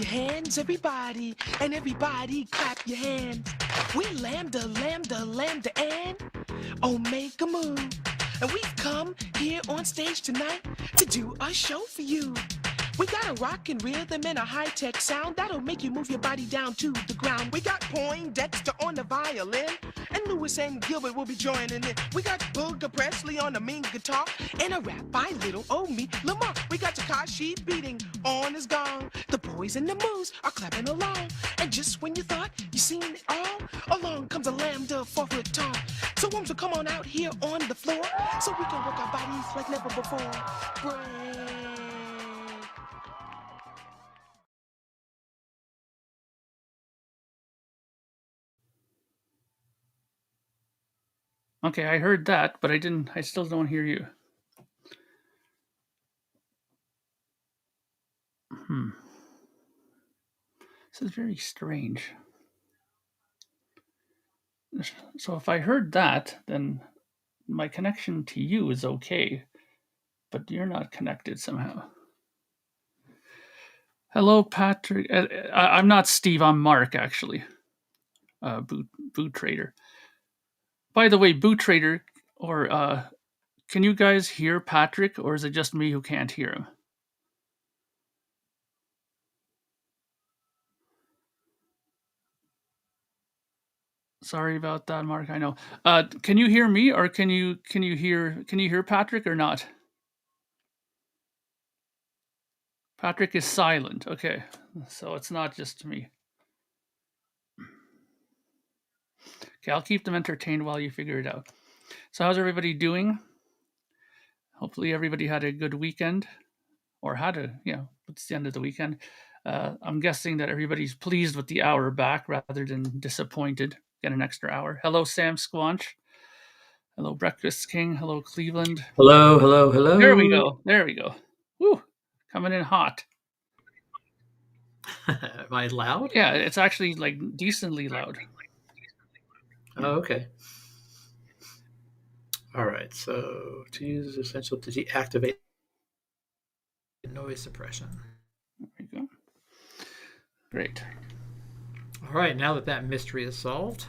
your hands, everybody, and everybody clap your hands. We lambda, lambda, lambda, and omega move. And we've come here on stage tonight to do a show for you. We got a rockin' rhythm and a high-tech sound that'll make you move your body down to the ground. We got Poindexter on the violin, and Lewis and Gilbert will be joining in. We got Booger Presley on the mean guitar, and a rap by little old me, Lamar. We got Takashi beating on his gong. The boys and the moves are clapping along. And just when you thought you seen it all, along comes a lambda 4-foot tall. So Worms will come on out here on the floor, so we can work our bodies like never before. Break. Okay, I heard that, but I still don't hear you. This is very strange. So if I heard that, then my connection to you is okay, but you're not connected somehow. Hello, Patrick. I'm not Steve, I'm Mark, actually. Boot Trader. By the way, Boot Trader, or can you guys hear Patrick, or is it just me who can't hear him? Sorry about that, Mark. I know. Can you hear me, or can you hear Patrick or not? Patrick is silent. Okay, so it's not just me. Okay, I'll keep them entertained while you figure it out. So how's everybody doing? Hopefully everybody had a good weekend, or it's the end of the weekend. I'm guessing that everybody's pleased with the hour back rather than disappointed. Get an extra hour. Hello, Sam Squanch. Hello, Breakfast King. Hello, Cleveland. Hello, hello, hello. There we go. Woo, coming in hot. Am I loud? Yeah, it's actually like decently loud. Oh, okay. All right, so to use is essential to deactivate noise suppression. There we go. Great. All right, now that mystery is solved.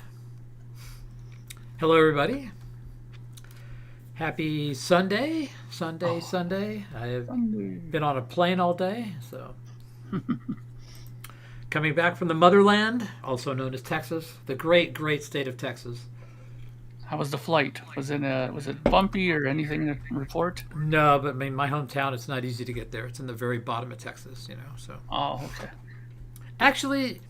Hello, everybody. Happy Sunday. Sunday. I have been on a plane all day, so. Coming back from the motherland, also known as Texas, the great, great state of Texas. How was the flight? Was it bumpy or anything to report? No, but I mean, my hometown, it's not easy to get there. It's in the very bottom of Texas, so. Oh, okay. Actually,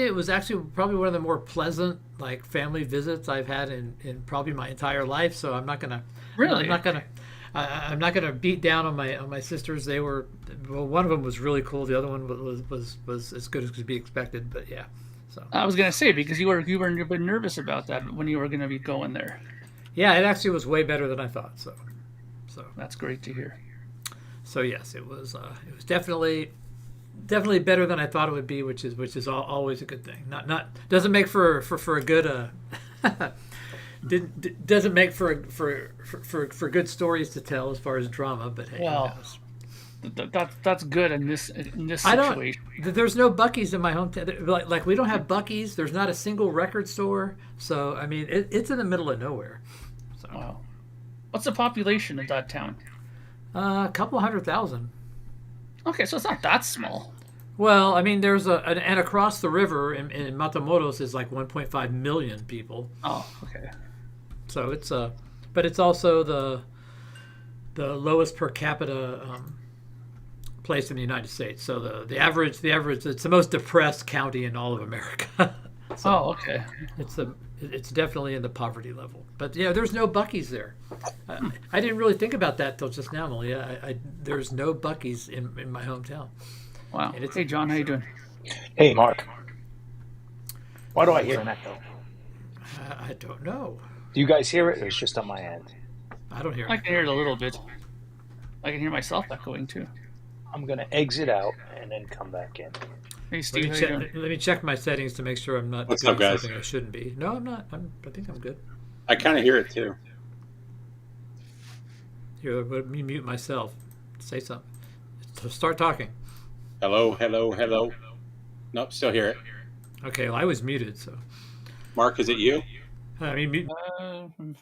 it was actually probably one of the more pleasant family visits I've had in probably my entire life. So I'm not gonna I'm not gonna beat down on my sisters. They were one of them was really cool. The other one was as good as could be expected. But yeah. So I was gonna say, because you were a bit nervous about that when you were gonna be going there. Yeah, it actually was way better than I thought. So that's great to hear. So yes, it was definitely better than I thought it would be, which is always a good thing. Not doesn't make for a good doesn't make for good stories to tell as far as drama. But hey, well, that's good in this situation. There's no Buc-ee's in my hometown. Like we don't have Buc-ee's. There's not a single record store. So I mean, it's in the middle of nowhere. So. Wow. What's the population of that town? A couple 100,000. Okay, so it's not that small. Well, I mean, there's and across the river in Matamoros is like 1.5 million people. Oh, okay. So it's but it's also the lowest per capita place in the United States. So the average, it's the most depressed county in all of America. So okay. It's definitely in the poverty level. But yeah, there's no Buc-ee's there. I didn't really think about that till just now, Malia. There's no Buc-ee's in my hometown. Wow. Hey, John, how you doing? Hey, Mark. Why do I hear an echo? I don't know. Do you guys hear it, or it's just on my end? I don't hear it. I can hear it a little bit. I can hear myself echoing too. I'm going to exit out and then come back in. Hey, Steve, let me check my settings to make sure I'm not What's doing up, guys? something I shouldn't be. No, I'm not. I think I'm good. I kind of hear it too. Here, let me mute myself. Say something. Start talking. Hello, hello, hello. Nope, still hear it. Okay, well, I was muted, so. Mark, is it you? I mean, Can you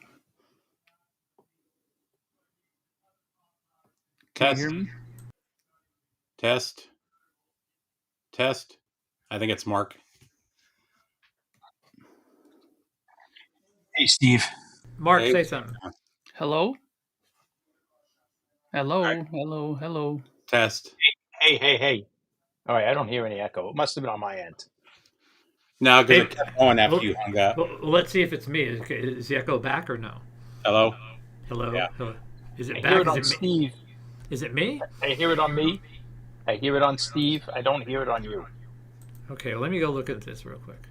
Test. hear me? Test. Test. I think it's Mark. Hey, Steve. Mark, Hey. say something. Hello? Hello, Right. hello, hello. Test. Hey. All right, I don't hear any echo. It must have been on my end. No, because Hey. it kept going after Well- you hung up. Well, let's see if it's me. Is the echo back or no? Hello? Hello? Yeah. Hello? Is I it hear back? it on Steve. Is it me? I hear it on me. I hear it on Steve. I don't hear it on you. Okay, well, let me go look at this real quick.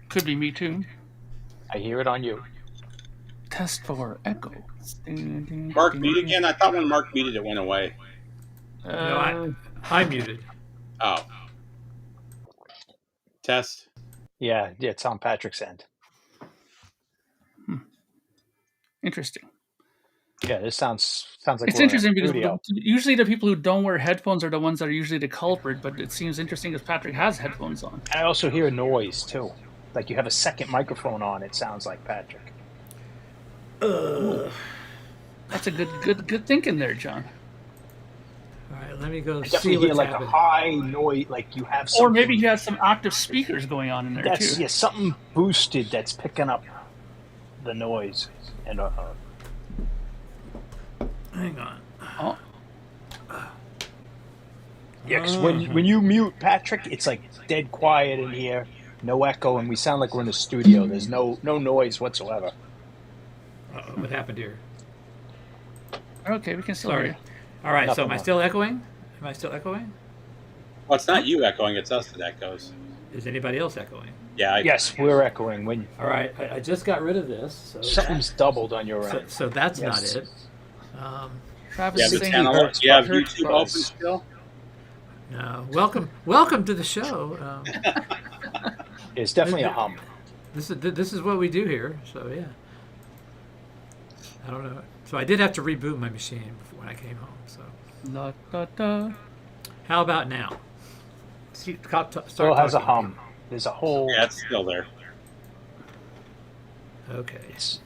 Could be me too. I hear it on you. Test for echo. Mark mute again? I thought when Mark muted, it went away. No, I'm muted. Oh. Test. Yeah, it's on Patrick's end. Interesting. Yeah, this sounds like It's we're in a interesting because studio. usually the people who don't wear headphones are the ones that are usually the culprit, but it seems interesting because Patrick has headphones on. I also hear noise too. Like you have a second microphone on. It sounds like Patrick. That's a good thinking there, John. All right, let me go I see definitely hear what's like happening. a high noise. Like you have. Or Something, maybe he has some octave speakers going on in there that's too. something boosted that's picking up the noise. And Hang on. Oh, yeah, 'cause when you mute Patrick, it's like dead quiet in here, no echo, and we sound like we're in a studio. There's no noise whatsoever. What happened here? okay, we can still hear Sorry. you. All right, so Nothing am I wrong. still echoing? Am I still echoing? Well, it's not you echoing, it's us that echoes. Is anybody else echoing? Yeah. Yes, we're echoing. When All right, I just got rid of this. So something's doubled on your end. So that's Yes. not it. Travis Yeah, is the saying channel. he hurts, Do you have but hurts YouTube buzz. open still? No. Welcome to the show. It's definitely a hum. This is what we do here. So yeah. I don't know. So I did have to reboot my machine before when I came home. So Da, da, da. how about now? Start Still has a talking. hum. There's a whole. Yeah, it's still there. Okay. It's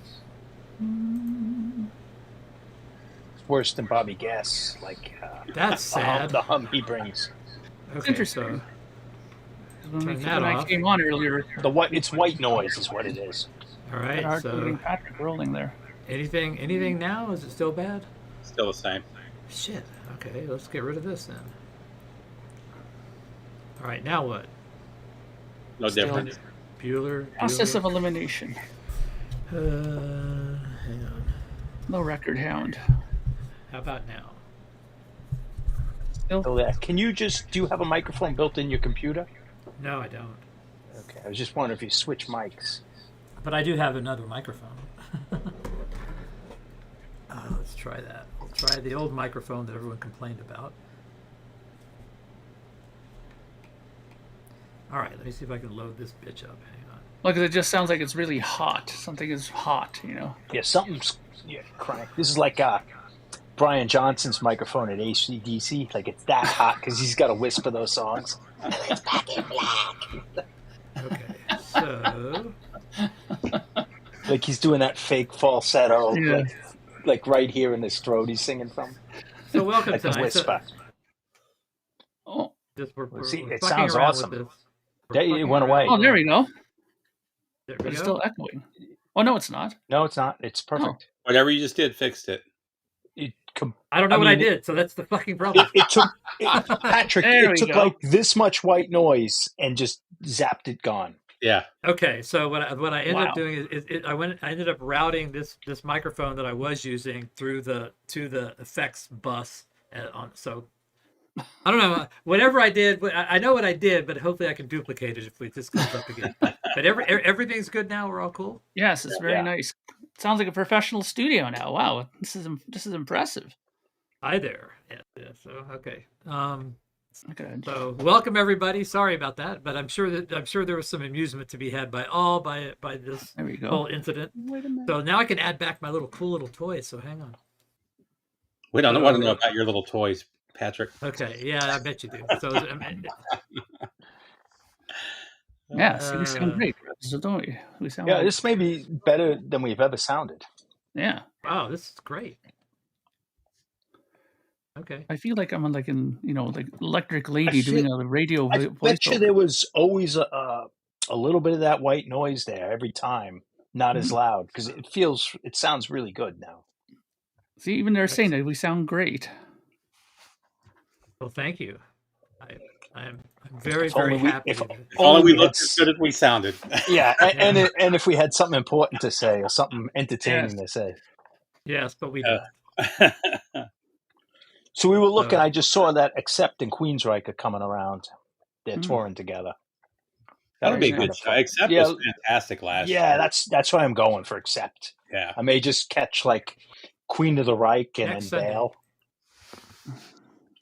worse than Bobby Guess. Like That's sad. the hum he brings. Okay, interesting. When Turn that I off. came on earlier, It's white noise is what it is. all I right. had So getting Patrick rolling there. anything now? Is it still bad? Still the same. Shit. Okay, let's get rid of this then. All right, now what? No Still- difference. Bueller. Process of elimination. Hang on. No record hound. How about now? Still, So that can you do you have a microphone built in your computer? No, I don't. Okay, I was just wondering if you switch mics. But I do have another microphone. Let's try that. We'll try the old microphone that everyone complained about. All right, let me see if I can load this bitch up. Hang on. look, it just sounds like it's really hot. Something is hot, you know. Yeah, something's crank. This is like Brian Johnson's microphone at AC/DC. Like it's that hot because he's got to whisper those songs. It's back in black. Okay, so Like he's doing that fake falsetto, Yeah. like right here in this throat he's singing from. welcome Like a tonight. So, whisper. Oh, we're See, it fucking sounds around awesome. with this. Yeah, it Fucking went around. away. oh, there we go. There But we it's go. still echoing. Oh no, it's not. No, it's not. It's perfect. Whatever you just did, fixed it. I don't know what I mean, did, so that's the fucking problem. It took Patrick. There It we took go. like this much white noise and just zapped it gone. Yeah. Okay, so what I ended Wow. up doing is I ended up routing this microphone that I was using to the effects bus on. So I don't know, whatever I did. I know what I did, but hopefully I can duplicate it if this comes up again. But everything's good now. We're all cool. Yes, it's very Yeah. nice. Sounds like a professional studio now. Wow, this is impressive. Hi there. Yeah. So okay. Okay. So welcome everybody. Sorry about that, but I'm sure there was some amusement to be had by this There we go. whole incident. Wait a minute. So now I can add back my cool little toy. So hang on. We don't want to know about your little toys, Patrick. Okay, yeah, I bet you do. So, Yeah, see, we sound great, so don't we? We sound like, this may be better than we've ever sounded. yeah. wow, this is great. Okay. I feel like I'm on like Electric Lady doing a radio I voiceover. bet you there was always a little bit of that white noise there every time, not as loud, because it sounds really good now. See, even they're saying that we sound great. Well, thank you. I'm very, very happy. If only we looked as good as we sounded. Yeah, and if we had something important to say or something entertaining to say. Yes, but we don't. So we were looking. I just saw that Accept and 𝐸𝐴𝐻𝐸 are coming around. They're touring together. That'll be a good show. Accept was fantastic last year. Yeah, that's why I'm going for Accept. Yeah, I may just catch like Queen of the Reich and then bail.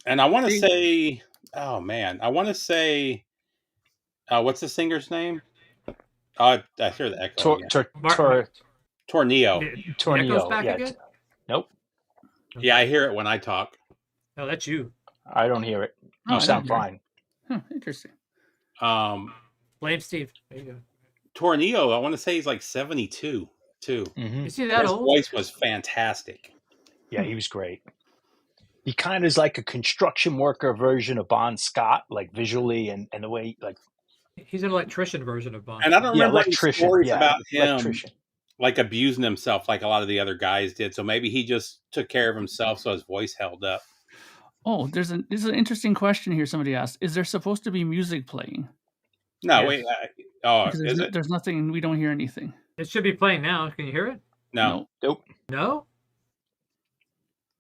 And I want to say, oh man, I want to say, what's the singer's name? I hear the echo. Tornillo. Echo's back again? Nope. Yeah, I hear it when I talk. Oh, that's you. I don't hear it. You sound fine. Interesting. Blame Steve. There you go. Tornillo, I want to say he's like 72 too. Mm-hmm. You see that His old? voice was fantastic. Yeah, he was great. He kind of is like a construction worker version of Bon Scott, like visually and the way like. He's an electrician version of Bon. And I don't remember any stories about him like abusing himself like a lot of the other guys did. So maybe he just took care of himself so his voice held up. Oh, there's an interesting question here. Somebody asked: is there supposed to be music playing? No, wait. There's nothing. We don't hear anything. It should be playing now. Can you hear it? No. Nope. No.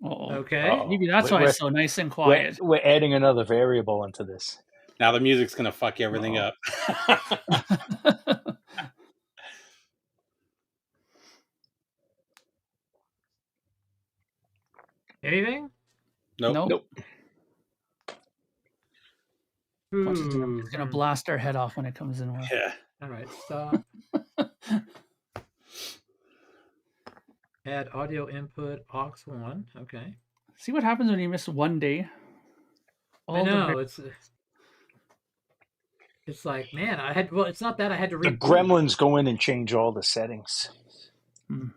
Uh-oh. Okay. Uh-oh. Maybe that's why it's so nice and quiet. We're adding another variable into this. Now the music's gonna fuck everything up. Anything? Nope. It's gonna blast our head off when it comes in. Yeah. All right. Stop. Add audio input aux 1. Okay. See what happens when you miss one day. I know it's like, man, it's not that I had to The gremlins go in and change all the settings. All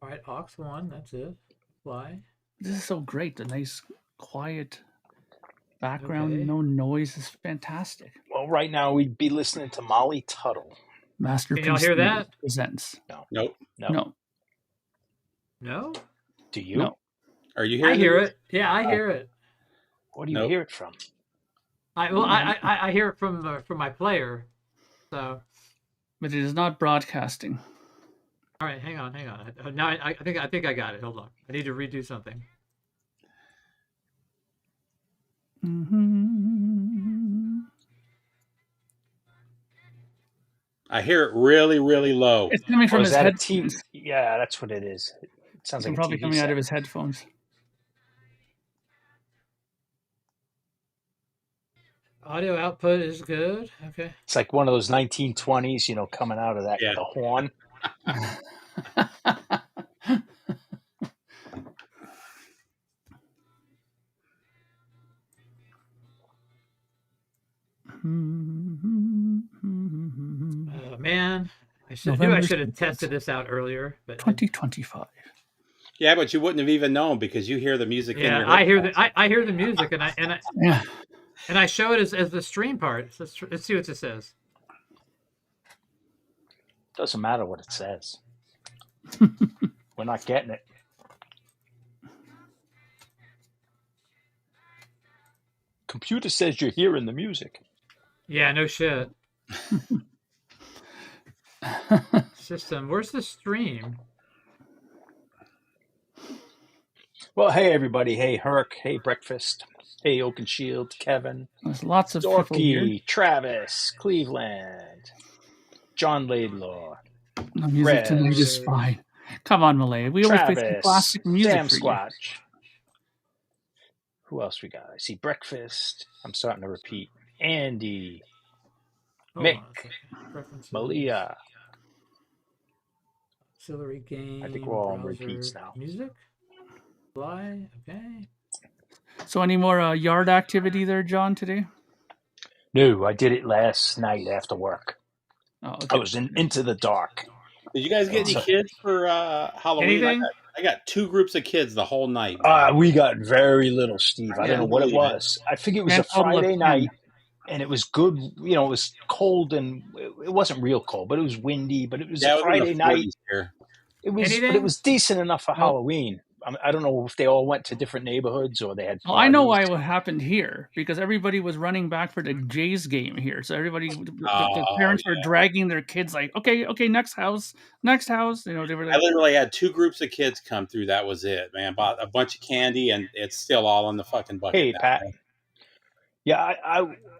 right, aux 1, that's it. Apply. This is so great. The nice, quiet background, no noise is fantastic. Well, right now we'd be listening to Molly Tuttle. Masterpiece. Can y'all hear that? Presents. No. No? Do you? No. Are you hearing? I hear it. Yeah, I hear it. What do you hear it from? I hear it from my player. So. But it is not broadcasting. All right, hang on. Now I think I got it. Hold on. I need to redo something. I hear it really, really low. It's coming from his headphones. Yeah, that's what it is. It sounds like probably coming out of his headphones. Audio output is good. Okay. It's like one of those 1920s, coming out of that the horn. Oh man, I should have tested this out earlier. But 2025. Yeah, but you wouldn't have even known because you hear the music. Yeah, in your I hear the music, and I show it as the stream part. Let's see what this says. Doesn't matter what it says. We're not getting it. Computer says you're hearing the music. Yeah, no shit. System, where's the stream? Well, hey everybody. Hey Herc. Hey Breakfast. Hey Oakenshield. Kevin. There's lots of people here. Travis. Cleveland. John Laidlaw. The music tonight is fine. Come on, Malay. We always play some classic music Sam for Squatch. Who else we got? I see Breakfast. I'm starting to repeat. Andy. Mick. Malia. Auxiliary game. I think we're all on repeats now. Music. Fly. Okay. So any more yard activity there, John, today? No, I did it last night after work. Oh, okay. I was into the dark. Did you guys get any kids for Halloween? I got 2 groups of kids the whole night. We got very little, Steve. I don't know what it was. I figured it was a Friday night, and it was good. You know, it was cold, and it wasn't real cold, but it was windy. But it was a Friday night. It was decent enough for Halloween. I don't know if they all went to different neighborhoods or they had. Well, I know why it happened here, because everybody was running back for the Jays game here. So everybody, the parents were dragging their kids like, okay, next house. You know, they were. Like, I literally had 2 groups of kids come through. That was it, man. Bought a bunch of candy, and it's still all in the fucking bucket. Hey, Pat. Man. Yeah,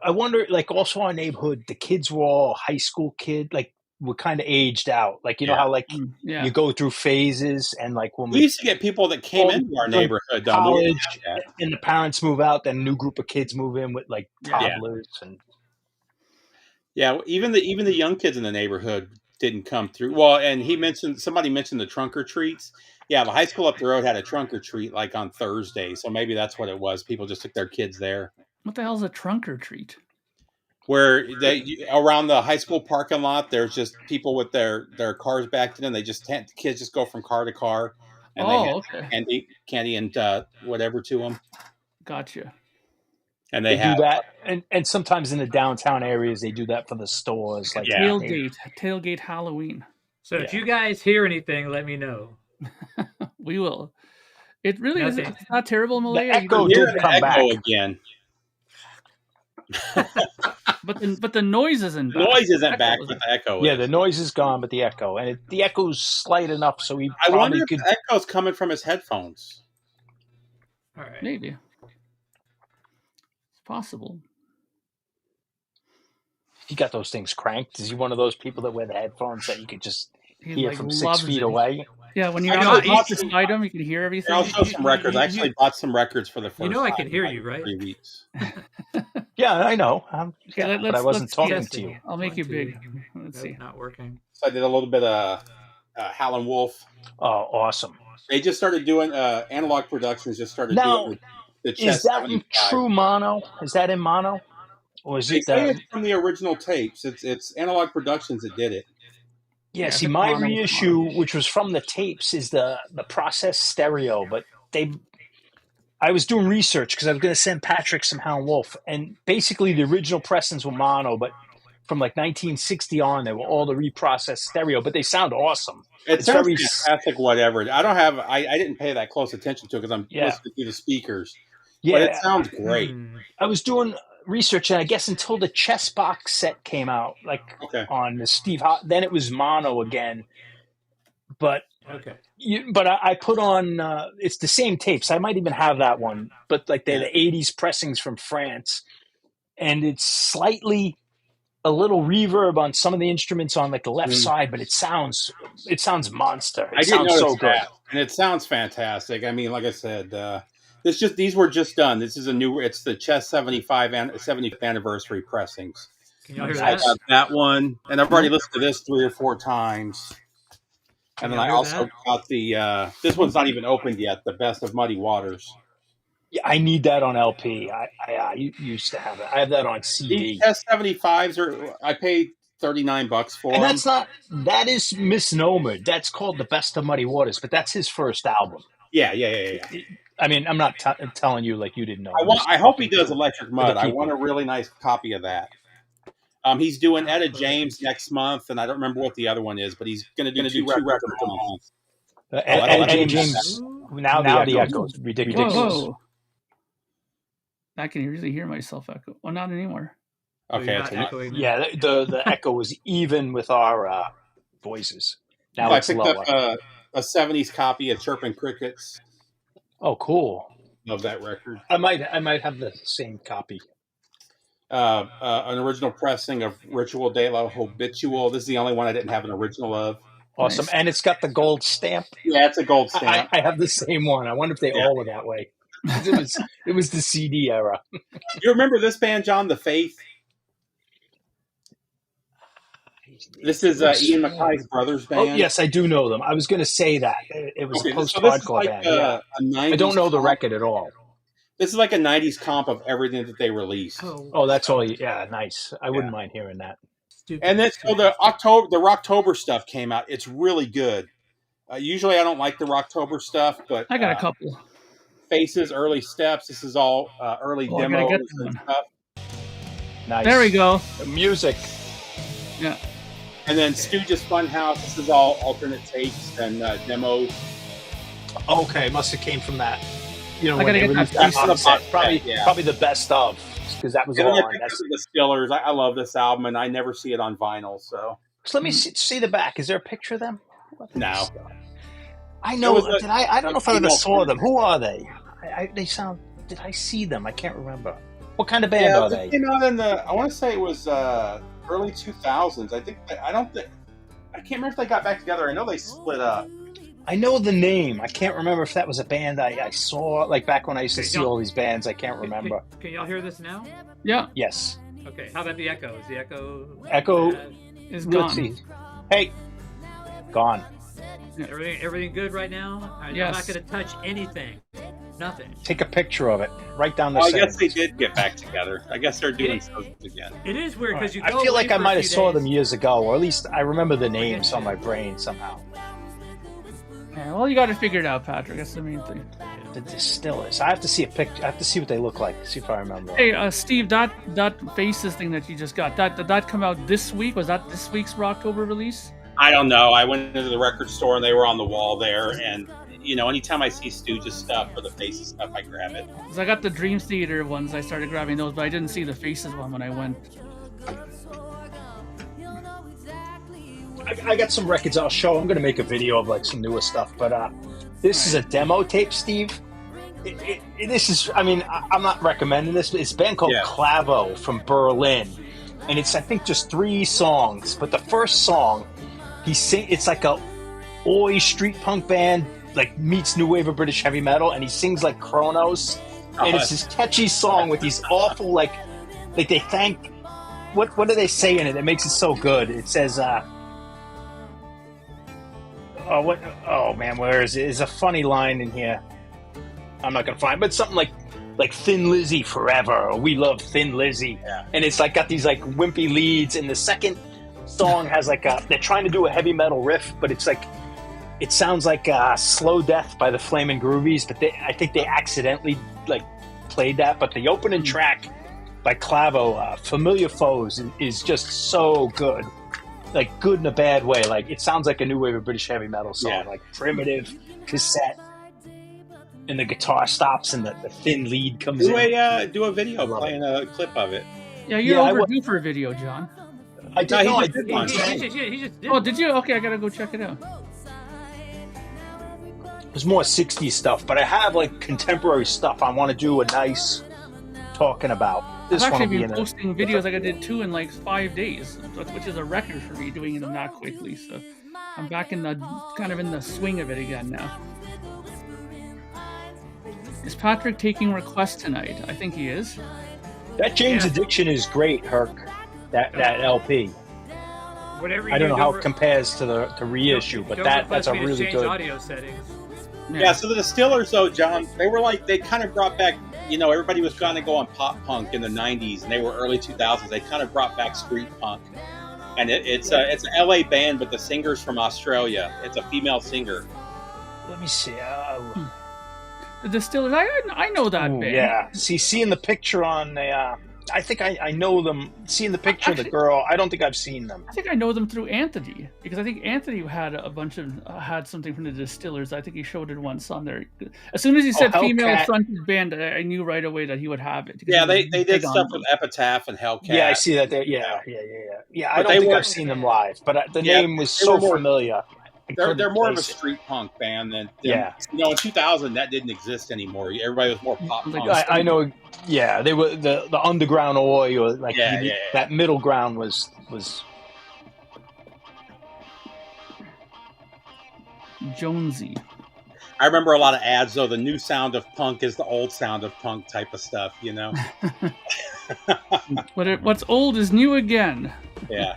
I wonder. Like, also our neighborhood, the kids were all high school kid, like. We're kind of aged out, like you know how like you go through phases, and like when we used to get people that came into our neighborhood, college, and the parents move out, then a new group of kids move in with like toddlers and even the young kids in the neighborhood didn't come through. Well, and somebody mentioned the trunk or treats. Yeah, the high school up the road had a trunk or treat like on Thursday, so maybe that's what it was. People just took their kids there. What the hell is a trunk or treat? Where around the high school parking lot, there's just people with their cars backed in, and the kids just go from car to car, and they have candy and whatever to them. Gotcha. And they do that, and sometimes in the downtown areas they do that for the stores, like tailgate Halloween. So if you guys hear anything, let me know. We will. It really is. It's not terrible, Malaya. The echo did come back again. But the noise isn't back. The noise isn't back, but the echo is. Yeah, the noise is gone, but the echo. And the echo's slight enough so he I wonder if the echo's coming from his headphones. All right. Maybe. It's possible. He got those things cranked. Is he one of those people that wear the headphones that you could just hear from 6 feet away? Yeah, when you're on the beside him, you can hear everything. I'll show some records. I actually bought some records for the first time. I can hear you, right? 3 weeks. Yeah, I know. But I wasn't talking to you. I'll make you big. Let's see. Not working. So I did a little bit of Howlin' Wolf. Oh, awesome. They just started doing, Analog Productions just started doing the Is that in true mono? Is that in mono? Or is it's from the original tapes. It's Analog Productions that did it. Yeah, see, my reissue, which was from the tapes, is the processed stereo. But I was doing research because I was going to send Patrick some Howlin' Wolf, and basically the original pressings were mono, but from like 1960 on, they were all the reprocessed stereo. But they sound awesome. It sounds very fantastic. Whatever. I didn't pay that close attention to it because I'm listening to the speakers. Yeah, but it sounds great. I was doing research, and I guess until the chess box set came out, on the Steve then it was mono again. But I put on it's the same tapes. I might even have that one, but like they're the 80s pressings from France, and it's slightly a little reverb on some of the instruments on like the left side, but it sounds monster. It sounds so good, and it sounds fantastic. I mean, like I said. These were just done. This is it's the Chess 70th anniversary pressings. Can you hear that? I got that one, and I've already listened to this 3 or 4 times. And then I also got this one's not even opened yet, the Best of Muddy Waters. Yeah, I need that on LP. I used to have it. I have that on CD. The Chess 75s I paid $39 for and them. That is misnomered. That's called the Best of Muddy Waters, but that's his first album. Yeah. I mean, I'm not telling you like you didn't know. I hope he does Electric Mud. I want a really nice copy of that. He's doing Etta James next month, and I don't remember what the other one is, but he's going to do 2 records a month. Etta James, now the echo is ridiculous. Whoa. I can really hear myself echo. Well, not anymore. Okay. The echo was even with our voices. Now I picked up a 70s copy of Chirping Crickets. Oh, cool! Love that record. I might have the same copy. An original pressing of Ritual de la Habitual. This is the only one I didn't have an original of. Awesome, nice. And it's got the gold stamp. Yeah, it's a gold stamp. I have the same one. I wonder if they all were that way. It was the CD era. You remember this band, John, The Faith? This is Ian MacKay's brother's band. Oh, yes, I do know them. I was going to say that. It was a post-hardcore band. I don't know the record at all. This is like a '90s comp of everything that they released. Oh, that's all. Yeah, nice. I wouldn't mind hearing that. And then so the Rocktober stuff came out. It's really good. Usually I don't like the Rocktober stuff, but I got a couple. Faces, Early Steps. This is all early demos and stuff. Nice. There we go. The music. Yeah. And then Stooges Funhouse. This is all alternate takes and demos. Okay, must have came from that. You know, I when they released that box set, probably the best of, because that was all on. That's the Distillers. I love this album, and I never see it on vinyl. So let me see the back. Is there a picture of them? No. I know. I don't know if I ever saw them. Who are they? They sound. Did I see them? I can't remember. What kind of band are they? Came out in I want to say it was early 2000s. I can't remember if they got back together. I know they split up. I know the name. I can't remember if that was a band I saw, like back when I used to see all these bands. I can't remember. Can y'all hear this now? Yeah. Yes. Okay. How about the echo? Is the echo? Echo is gone. See. Hey. Gone. Everything good right now? Yes. I'm not going to touch anything. Nothing. Take a picture of it. Write down the I guess they did get back together. I guess they're doing something again. It is weird because I feel like I might have saw them years ago, or at least I remember the names on my brain somehow. Yeah, well, you got to figure it out, Patrick. That's the main thing. The Distillers. I have to see a picture. I have to see what they look like. See if I remember. Hey, Steve, that Faces thing that you just got, did that come out this week? Was that this week's Rocktober release? I don't know. I went into the record store and they were on the wall there, and anytime I see Stooges stuff or the Faces stuff, I grab it. Because I got the Dream Theater ones, I started grabbing those, but I didn't see the Faces one when I went. I got some records I'll show. I'm going to make a video of like some newer stuff, but this is a demo tape, Steve. This is, I mean, I'm not recommending this, but it's a band called 𝐏𝐫𝐲 from Berlin, and it's I think just 3 songs. But the first song, it's like a oi street punk band, like meets new wave of British heavy metal, and he sings like Kronos, and it's this catchy song with these awful like they thank. What do they say in it that makes it so good? It says. Oh man, where is it? There's a funny line in here. I'm not gonna find, but something like Thin Lizzy forever, or we love Thin Lizzy, and it's like got these like wimpy leads. And the second song has like they're trying to do a heavy metal riff, but it's like it sounds like Slow Death by the Flamin' Groovies, but I think they accidentally like played that. But the opening track by 𝐏𝐫𝐲, Familiar Foes, is just so good. Like good in a bad way. Like it sounds like a new wave of British heavy metal song, like primitive cassette, and the guitar stops and the thin lead comes in. Do a video playing a clip of it. Yeah, you're overdue for a video, John. I did one. He just did. Oh, did you? Okay, I gotta go check it out. There's more 60s stuff, but I have like contemporary stuff I want to do a nice talking about. I've actually been posting videos like I did 2 in like 5 days, which is a record for me, doing them that quickly. So I'm back in the swing of it again now. Is Patrick taking requests tonight? I think he is. That Jane's Addiction is great, Herc. That LP. Whatever. I don't know how it compares to the reissue, but that's a really good audio settings. Yeah, so the Distillers, though, John, they kind of brought back, everybody was going to go on pop punk in the 90s, and they were early 2000s. They kind of brought back street punk. And it's an LA band, but the singer's from Australia. It's a female singer. Let me see. The Distillers, I know that band. Yeah. Seeing the picture on the... I think I know them. Seeing the picture of the girl, I don't think I've seen them. I think I know them through Anthony, because I think Anthony had a bunch of had something from the Distillers. I think he showed it once on there. As soon as he said female fronted band, I knew right away that he would have it. Yeah, they did stuff with Epitaph and Hellcat. Yeah, I see that there. Yeah. I don't think I've seen them live, but the name was so familiar. They're more of a street punk band than in 2000 that didn't exist anymore. Everybody was more pop punk. I know. Yeah, they were the underground oi, or like that middle ground was. Jonesy. I remember a lot of ads though. The new sound of punk is the old sound of punk type of stuff, What's old is new again. Yeah.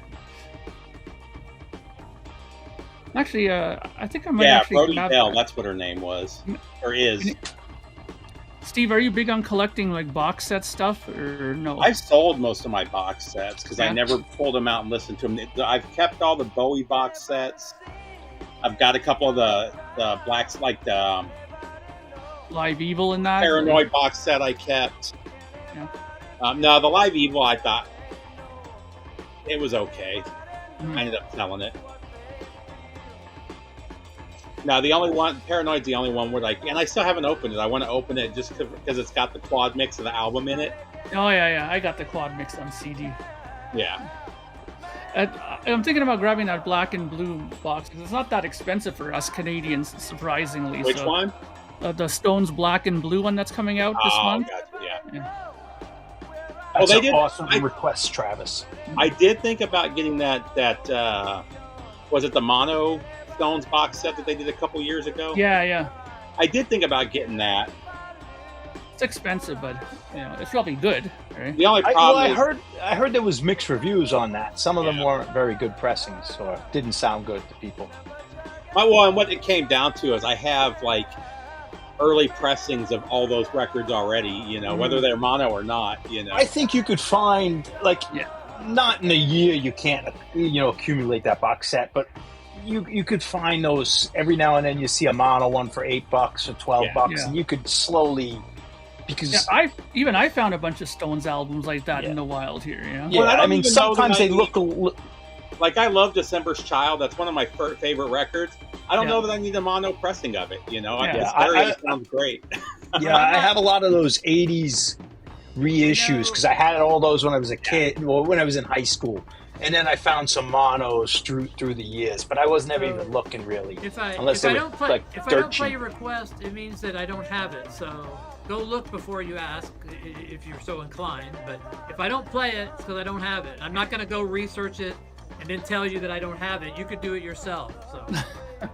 Actually, I think I might Brody Bell, that's what her name was. Or is. Steve, are you big on collecting like box set stuff or no? I've sold most of my box sets because I never pulled them out and listened to them. I've kept all the Bowie box sets. I've got a couple of the blacks, like the Live Evil in that Paranoid box set I kept. Yeah. No, the Live Evil I thought it was okay. I ended up selling it. No, the only one, Paranoid's the only one where and I still haven't opened it. I want to open it just because it's got the quad mix of the album in it. Oh, yeah. I got the quad mix on CD. Yeah. I'm thinking about grabbing that black and blue box because it's not that expensive for us Canadians, surprisingly. Which one? The Stones black and blue one that's coming out this month. Gotcha, yeah. That's an awesome request, Travis. I did think about getting that was it the Mono Stones box set that they did a couple years ago? Yeah. I did think about getting that. It's expensive, but it's probably good, right? The only problem I heard there was mixed reviews on that. Some of them weren't very good pressings, or didn't sound good to people. Well, and what it came down to is I have like early pressings of all those records already, whether they're mono or not, I think you could find not in a year you can't accumulate that box set, but you could find those every now and then. You see a mono one for $8 or $12, and you could slowly, because I found a bunch of Stones albums like that in the wild here. Yeah, well, I mean sometimes they look like I love December's Child. That's one of my favorite records. I don't know that I need a mono pressing of it. It sounds great. Yeah, I have a lot of those '80s reissues because I had all those when I was a kid, when I was in high school. And then I found some monos through the years, but I was never even looking really. If I don't play your request, it means that I don't have it. So go look before you ask if you're so inclined. But if I don't play it, it's because I don't have it. I'm not going to go research it and then tell you that I don't have it. You could do it yourself. So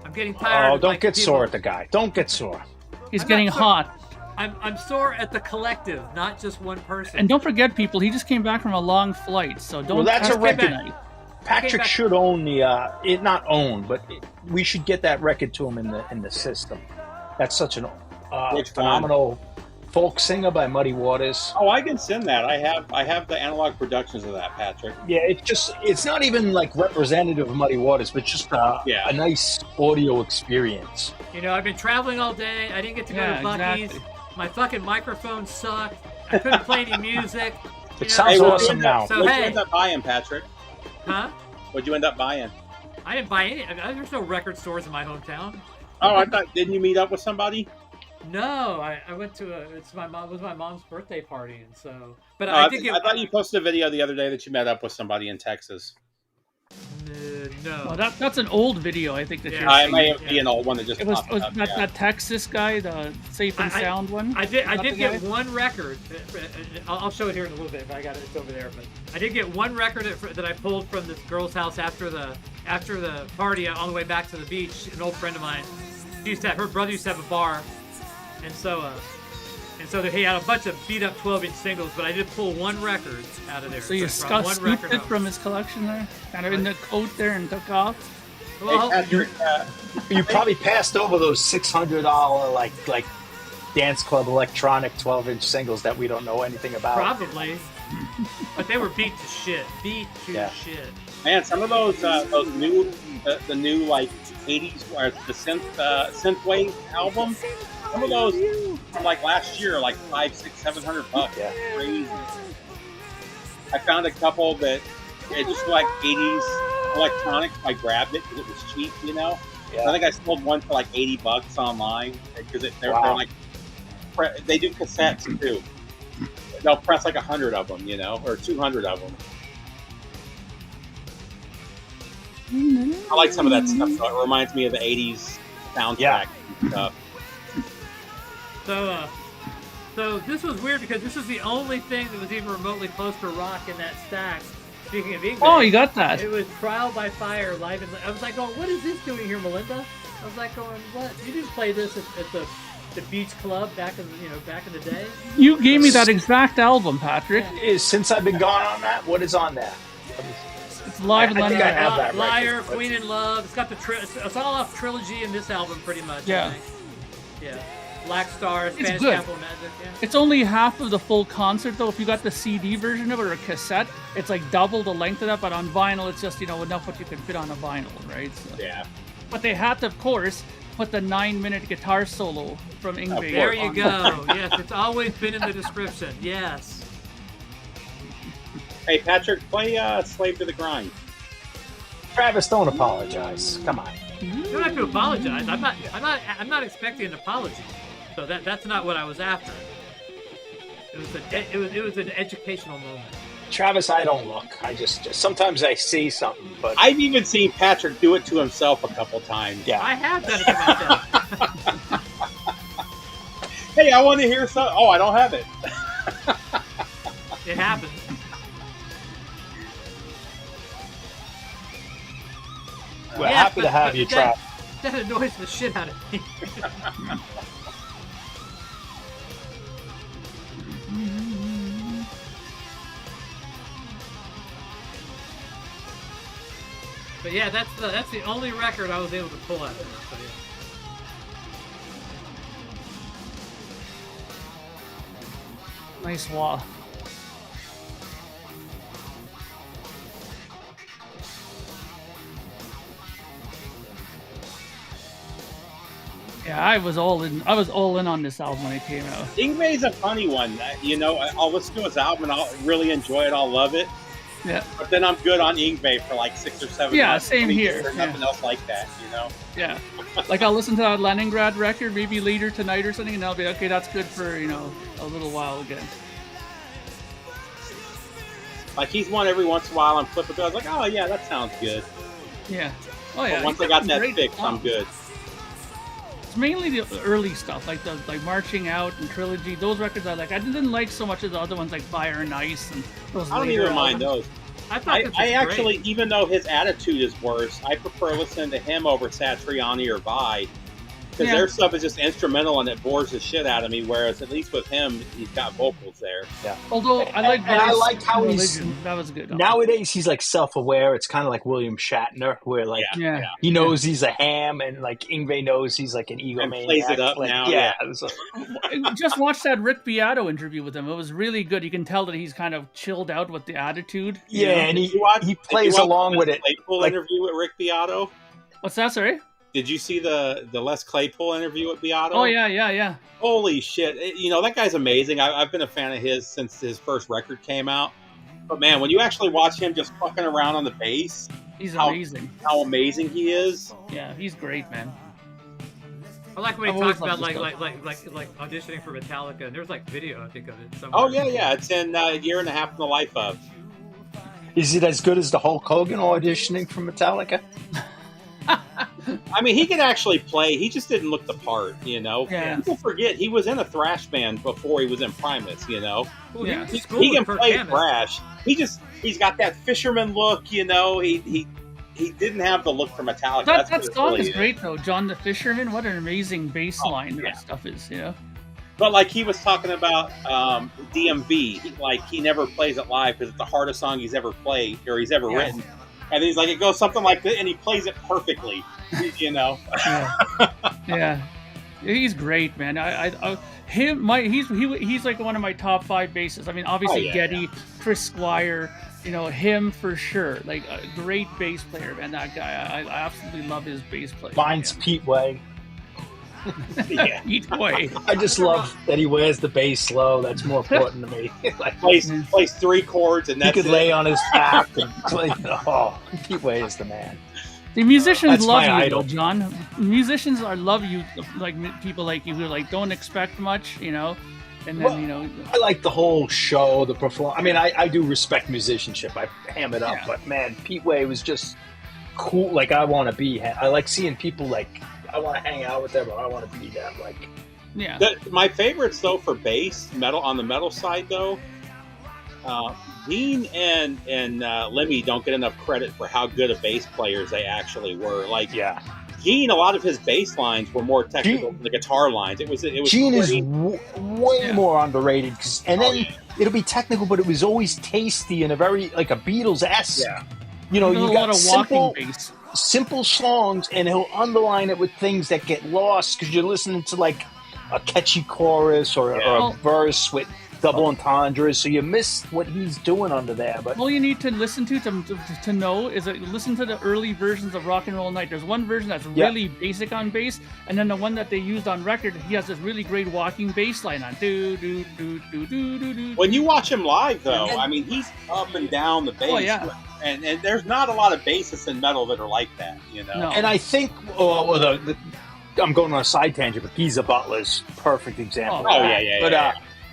I'm getting tired. Oh, don't get sore at the guy. Don't get sore. He's getting hot. I'm sore at the collective, not just one person. And don't forget, people, he just came back from a long flight, so don't. Well, that's a record. Patrick should own not own, but we should get that record to him in the system. That's such an phenomenal folk singer by Muddy Waters. Oh, I can send that. I have the analog productions of that, Patrick. Yeah, it's not even like representative of Muddy Waters, but just a nice audio experience. I've been traveling all day. I didn't get to go to Buc-ee's. Exactly. My fucking microphone sucked. I couldn't play any music. It sounds awesome now. So, what'd you end up buying, Patrick? Huh? What'd you end up buying? I didn't buy any. There's no record stores in my hometown. Oh, I thought, didn't you meet up with somebody? No, I went to it was my mom's birthday party, and so. But I thought you posted a video the other day that you met up with somebody in Texas. No. Well, that's an old video, I think. I may be an old one that just popped up. That Texas guy, the Safe and Sound one? I did get one record. I'll show it here in a little bit if I got it. It's over there. But I did get one record that I pulled from this girl's house after the party on the way back to the beach. An old friend of mine, her brother used to have a bar, and so he had a bunch of beat up 12-inch singles, but I did pull one record out of there. So you scooped it from his collection there, kind of in the coat there, and took off. Well, you probably passed over those $600 like dance club electronic 12-inch singles that we don't know anything about. Probably, but they were beat to shit. Shit. Man, some of those new the new like 80s or the synthwave album. Some of those from like last year, like $500, $600, $700. Yeah, crazy. I found a couple that just like 80s electronics. I grabbed it because it was cheap, Yeah. I think I sold one for like $80 online because they're like they do cassettes too. They'll press like 100 of them, or 200 of them. I like some of that stuff. So it reminds me of the 80s soundtrack and stuff. So this was weird because this was the only thing that was even remotely close to rock in that stack. Speaking of English, oh, you got that? It was Trial by Fire live. I was like, "Oh, what is this doing here, Melinda?" I was like, "Going, what? You didn't play this at the beach club back in the day?" You gave me that exact album, Patrick. Since I've been gone on that, what is on that? It's live. I think I have that. Liar, Queen in Love. It's got it's all off Trilogy in this album, pretty much. Yeah. I think. Yeah. Black Star, it's Spanish good. Capital Magic. Yeah. It's only half of the full concert though. If you got the CD version of it or a cassette, it's like double the length of that. But on vinyl, it's just enough what you can fit on a vinyl, right? So. Yeah. But they had to, of course, put the 9-minute guitar solo from 𝐭𝐫𝐬𝐬. There you go. Yes, it's always been in the description. Yes. Hey Patrick, play "Slave to the Grind." Travis, don't apologize. Come on. You don't have to apologize. I'm not expecting an apology. So that's not what I was after. It was an educational moment. Travis, I don't look. I just sometimes I see something, but I've even seen Patrick do it to himself a couple times. Yeah, I have done it to myself. Hey, I want to hear something. Oh, I don't have it. It happens. We're happy to have you, Travis. That annoys the shit out of me. But yeah, that's the only record I was able to pull out of it. So yeah. Nice wah. Yeah, I was all in on this album when it came out. 𝐭𝐫𝐬's a funny one. I'll listen to his album and I'll really enjoy it. I'll love it. Yeah. But then I'm good on 𝐭𝐫𝐬 for like 6 or 7 Yeah, months. same here. There's nothing else like that, Yeah. Like I'll listen to that Leningrad record maybe later tonight or something, and I'll be okay. That's good for a little while again. Like he's one every once in a while. I'm flipping through. I was like, oh yeah, that sounds good. Yeah. Oh yeah. But once I got that fixed, I'm good. It's mainly the early stuff, like Marching Out and Trilogy. Those records I like. I didn't like so much of the other ones like Fire and Ice and those. I don't even mind those. I actually, even though his attitude is worse, I prefer listening to him over Satriani or Vi. Because their stuff is just instrumental and it bores the shit out of me. Whereas at least with him, he's got vocals there. Yeah. Although I like how he's that was good. Nowadays he's like self-aware. It's kind of like William Shatner, where like he knows he's a ham, and like 𝐭𝐫𝐬 knows he's like an egomaniac. Plays it up now. Yeah. Just watch that Rick Beato interview with him. It was really good. You can tell that he's kind of chilled out with the attitude. Yeah, and he plays along with it. Claypool interview with Rick Beato. What's that? Sorry. Did you see the Les Claypool interview with Beato? Oh yeah. Holy shit! That guy's amazing. I've been a fan of his since his first record came out. But man, when you actually watch him just fucking around on the bass, he's amazing. How amazing he is! Yeah, he's great, man. I like when he talks about like auditioning for Metallica, and there's like video I think of it somewhere. Oh yeah, it's in A Year and a Half in the Life of. Is it as good as the Hulk Hogan auditioning for Metallica? I mean, he could actually play. He just didn't look the part, Yeah. People forget he was in a thrash band before he was in Primus, Well, yeah. He can play thrash. He's got that fisherman look, He didn't have the look for Metallica. That song is great though, John the Fisherman. What an amazing bass line that stuff is, But like he was talking about DMV, he never plays it live because it's the hardest song he's ever played or he's ever written. And he's like, it goes something like this, and he plays it perfectly, Yeah, he's great, man. He's like one of my top 5 bassists. I mean, obviously Geddy, Chris Squire, him for sure. Like a great bass player, man. That guy, I absolutely love his bass play. Mine's Pete Way. Pete Way. I just love that he wears the bass low. That's more important to me. plays 3 chords and that's he could lay on his back and play. Oh, Pete Way is the man. The musicians love you, idol. though, John. Musicians love you, like people like you who don't expect much, and then I like the whole show, the perform. I mean, I do respect musicianship. I ham it up, but man, Pete Way was just cool. Like I want to be. I like seeing people I want to hang out with them, or I want to be them. My favorites though for bass metal on the metal side though, Dean and Lemmy don't get enough credit for how good of bass players they actually were. Gene, a lot of his bass lines were more technical than the guitar lines. It was Gene is way more underrated, it'll be technical, but it was always tasty and a very like a Beatles-esque. Yeah. You got simple songs, and he'll underline it with things that get lost because you're listening to a catchy chorus or a verse with double entendres, so you miss what he's doing under there. But all you need to listen to know is that listen to the early versions of Rock and Roll Night. There's one version that's really basic on bass, and then the one that they used on record, he has this really great walking bass line on. Do do do do do do do. When you watch him live, though, I mean, he's up and down the bass. Oh, yeah. And there's not a lot of bassists in metal that are like that, you know. No. And I think, I'm going on a side tangent, but Geezer Butler's perfect example.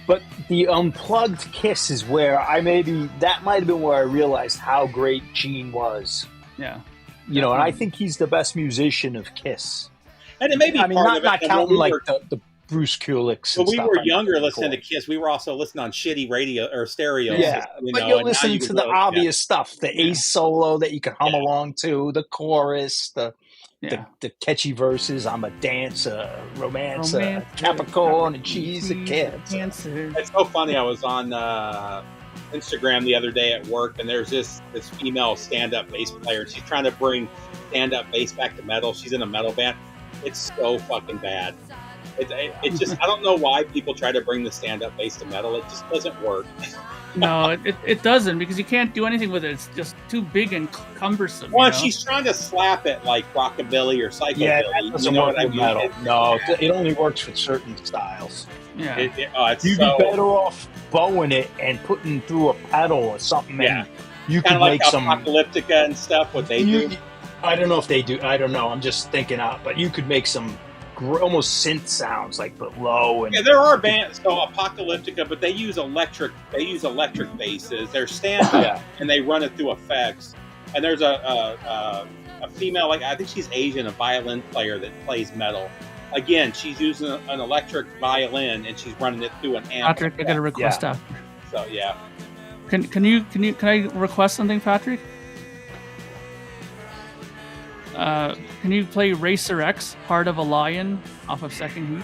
But the unplugged Kiss is where that might have been where I realized how great Gene was. Yeah. You know, and I think he's the best musician of Kiss. And it may be not counting like the Bruce Kulicks. When we were younger listening to Kiss, we were also listening on shitty radio or stereo. Yeah, but you're listening to the obvious stuff, the Ace solo that you can hum along to, the chorus, the catchy verses. I'm a dancer, romancer, Capricorn, and she's a kid. It's so funny. I was on Instagram the other day at work, and there's this female stand-up bass player, and she's trying to bring stand-up bass back to metal. She's in a metal band. It's so fucking bad. It just, I don't know why people try to bring the stand-up bass to metal. It just doesn't work. No, it doesn't, because you can't do anything with it. It's just too big and cumbersome. Well, she's trying to slap it like rockabilly or psychobilly. Yeah, that doesn't work with metal. No, it only works for certain styles. Yeah, you'd be better off bowing it and putting through a pedal or something. Yeah, you could like make some Apocalyptica and stuff. What they do, I don't know if they do. I don't know. I'm just thinking out, but you could make some almost synth sounds, like, but low. And there are bands, so Apocalyptica, but they use electric basses. They're stand-up, and they run it through effects. And there's a female, like, I think she's Asian, a violin player that plays metal. Again, she's using an electric violin, and she's running it through an amp. Patrick, I got a request after. So yeah. Can I request something, Patrick? Can you play Racer X, Heart of a Lion, off of Second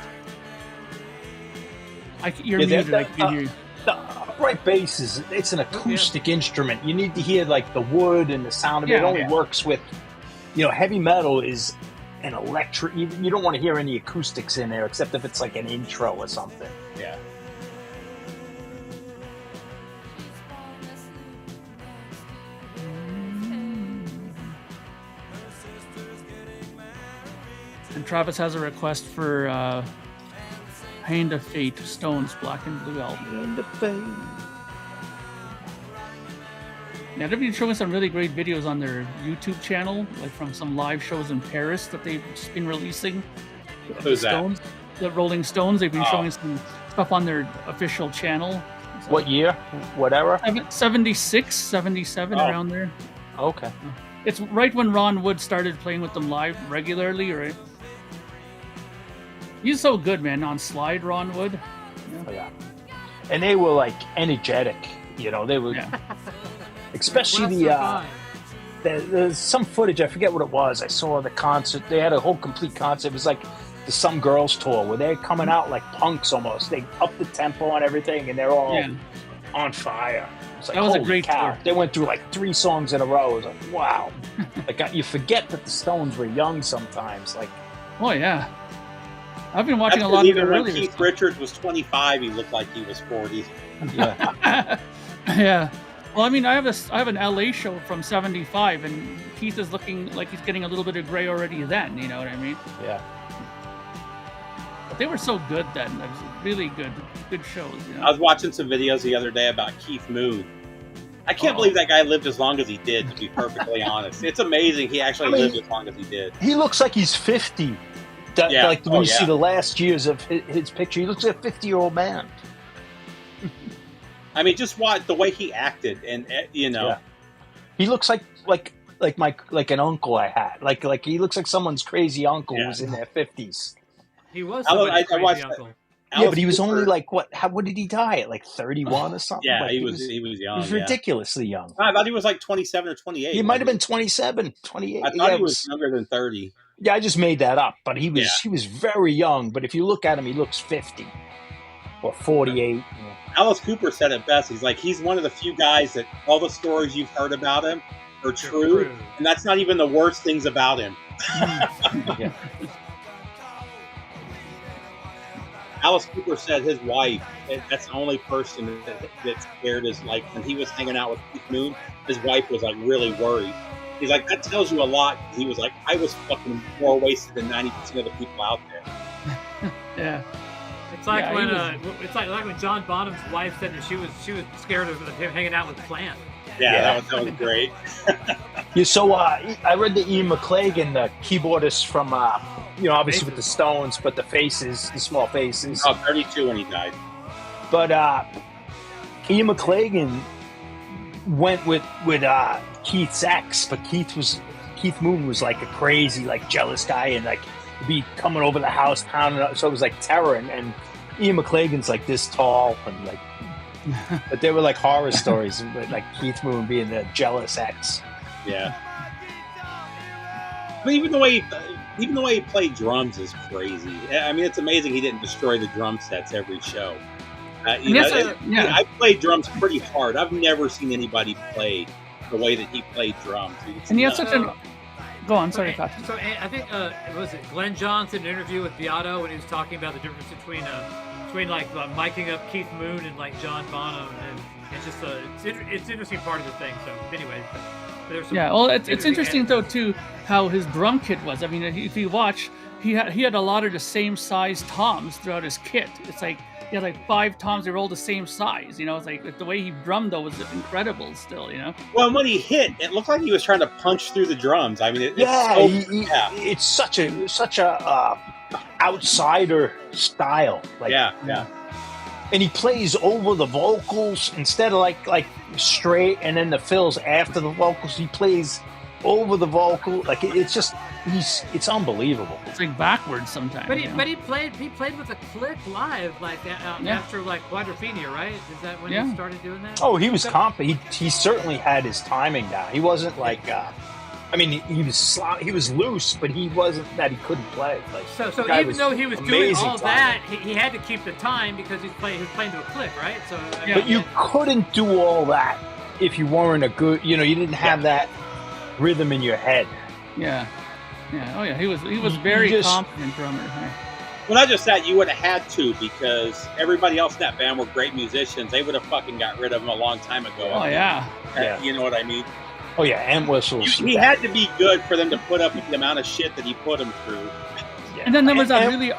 Heat? You're muted, I can hear you. The upright bass it's an acoustic instrument. You need to hear like the wood and the sound of it. It only works with, heavy metal is an electric. You don't want to hear any acoustics in there except if it's like an intro or something. Yeah. And Travis has a request for Hand of Fate, Stones, Black and Blue album. Hand of Fate. Now, they've been showing some really great videos on their YouTube channel, like from some live shows in Paris that they've just been releasing. Who's Stones, the Rolling Stones. They've been showing some stuff on their official channel. So, what year? What era? 76, 77, around there. Okay. It's right when Ron Wood started playing with them live regularly, right? He's so good, man, on slide, Ron Wood. Yeah. Oh, yeah. And they were like energetic, they were, especially there's some footage, I forget what it was. I saw the concert. They had a whole complete concert. It was like the Some Girls tour where they're coming out like punks almost. They up the tempo on everything, and they're all on fire. Like, that was a great tour. They went through like 3 songs in a row. It was like, wow. Like, you forget that the Stones were young sometimes. Like, oh yeah, I've been watching a lot of their earlier Keith stuff. Richards was 25. He looked like he was 40. Yeah. Yeah. Well, I mean, I have an LA show from '75, and Keith is looking like he's getting a little bit of gray already. Then, you know what I mean? Yeah. But they were so good then. It was really good shows. I was watching some videos the other day about Keith Moon. I can't believe that guy lived as long as he did, to be perfectly honest. It's amazing he actually lived as long as he did. He looks like he's 50. Like when you see the last years of his picture, he looks like a 50-year-old man. I mean, just watch the way he acted, and he looks like an uncle I had. Like he looks like someone's crazy uncle who was in their 50s. He was somebody's crazy uncle. But he was only like what did he die at, like 31 or something? Yeah, like, he was young. He was ridiculously young. I thought he was like 27 or 28. He might have been 27, 28. I thought he was younger than 30. Yeah, I just made that up, but he was very young. But if you look at him, he looks 50 or 48. Alice Cooper said it best. He's one of the few guys that all the stories you've heard about him are true, and that's not even the worst things about him. Yeah. Alice Cooper said his wife, that's the only person that's scared is like when he was hanging out with Keith Moon, his wife was like really worried. He's like, that tells you a lot. He was like, I was fucking more wasted than 90% of the people out there. Yeah. It's like it's like when John Bonham's wife said that she was scared of him hanging out with Plant. Yeah. That was great. So I read the Ian McClagan, the keyboardist from obviously with the Stones, but the small faces. 32 when he died. But Ian McClagan went with Keith's ex, but Keith Moon was like a crazy, like jealous guy, and like be coming over the house, pounding up. So it was like terror, and Ian McClagan's like this tall, and like, but they were like horror stories, like Keith Moon being the jealous ex. Yeah. But even the way he played drums is crazy. I mean, it's amazing he didn't destroy the drum sets every show. I played drums pretty hard. I've never seen anybody play the way that he played drums. And he had such a... Go on, sorry, Patrick. So I think, was it Glenn Johnson, an interview with Beato, when he was talking about the difference between like miking up Keith Moon and like John Bonham, and it's just it's an interesting part of the thing. So anyway, it's interesting though too how his drum kit was. I mean, if you watch, he had a lot of the same size toms throughout his kit. It's like he had like 5 toms. They were all the same size. You know, it's like the way he drummed though was incredible. Still, you know. Well, and when he hit, it looked like he was trying to punch through the drums. I mean, it's such a outsider style. Like, yeah. And he plays over the vocals instead of like straight, and then the fills after the vocals. He plays over the vocal. Like it's unbelievable. It's like backwards sometimes. But he played with a click live after like Quadrophenia, right? Is that when he started doing that? Oh, he was confident. He certainly had his timing down. He wasn't like I mean, he was loose, but he wasn't that he couldn't play. Like, so even though he was doing all that, he had to keep the time because he was playing to a click, right? So, but you couldn't do all that if you weren't a good. You didn't have that rhythm in your head. Yeah. Oh yeah, he was very confident drummer. Yeah. Well, not just that, you would have had to, because everybody else in that band were great musicians. They would have fucking got rid of him a long time ago. Oh yeah. You know what I mean? Oh yeah, and whistles. He had to be good for them to put up with the amount of shit that he put him through. Yeah. And then there was that really...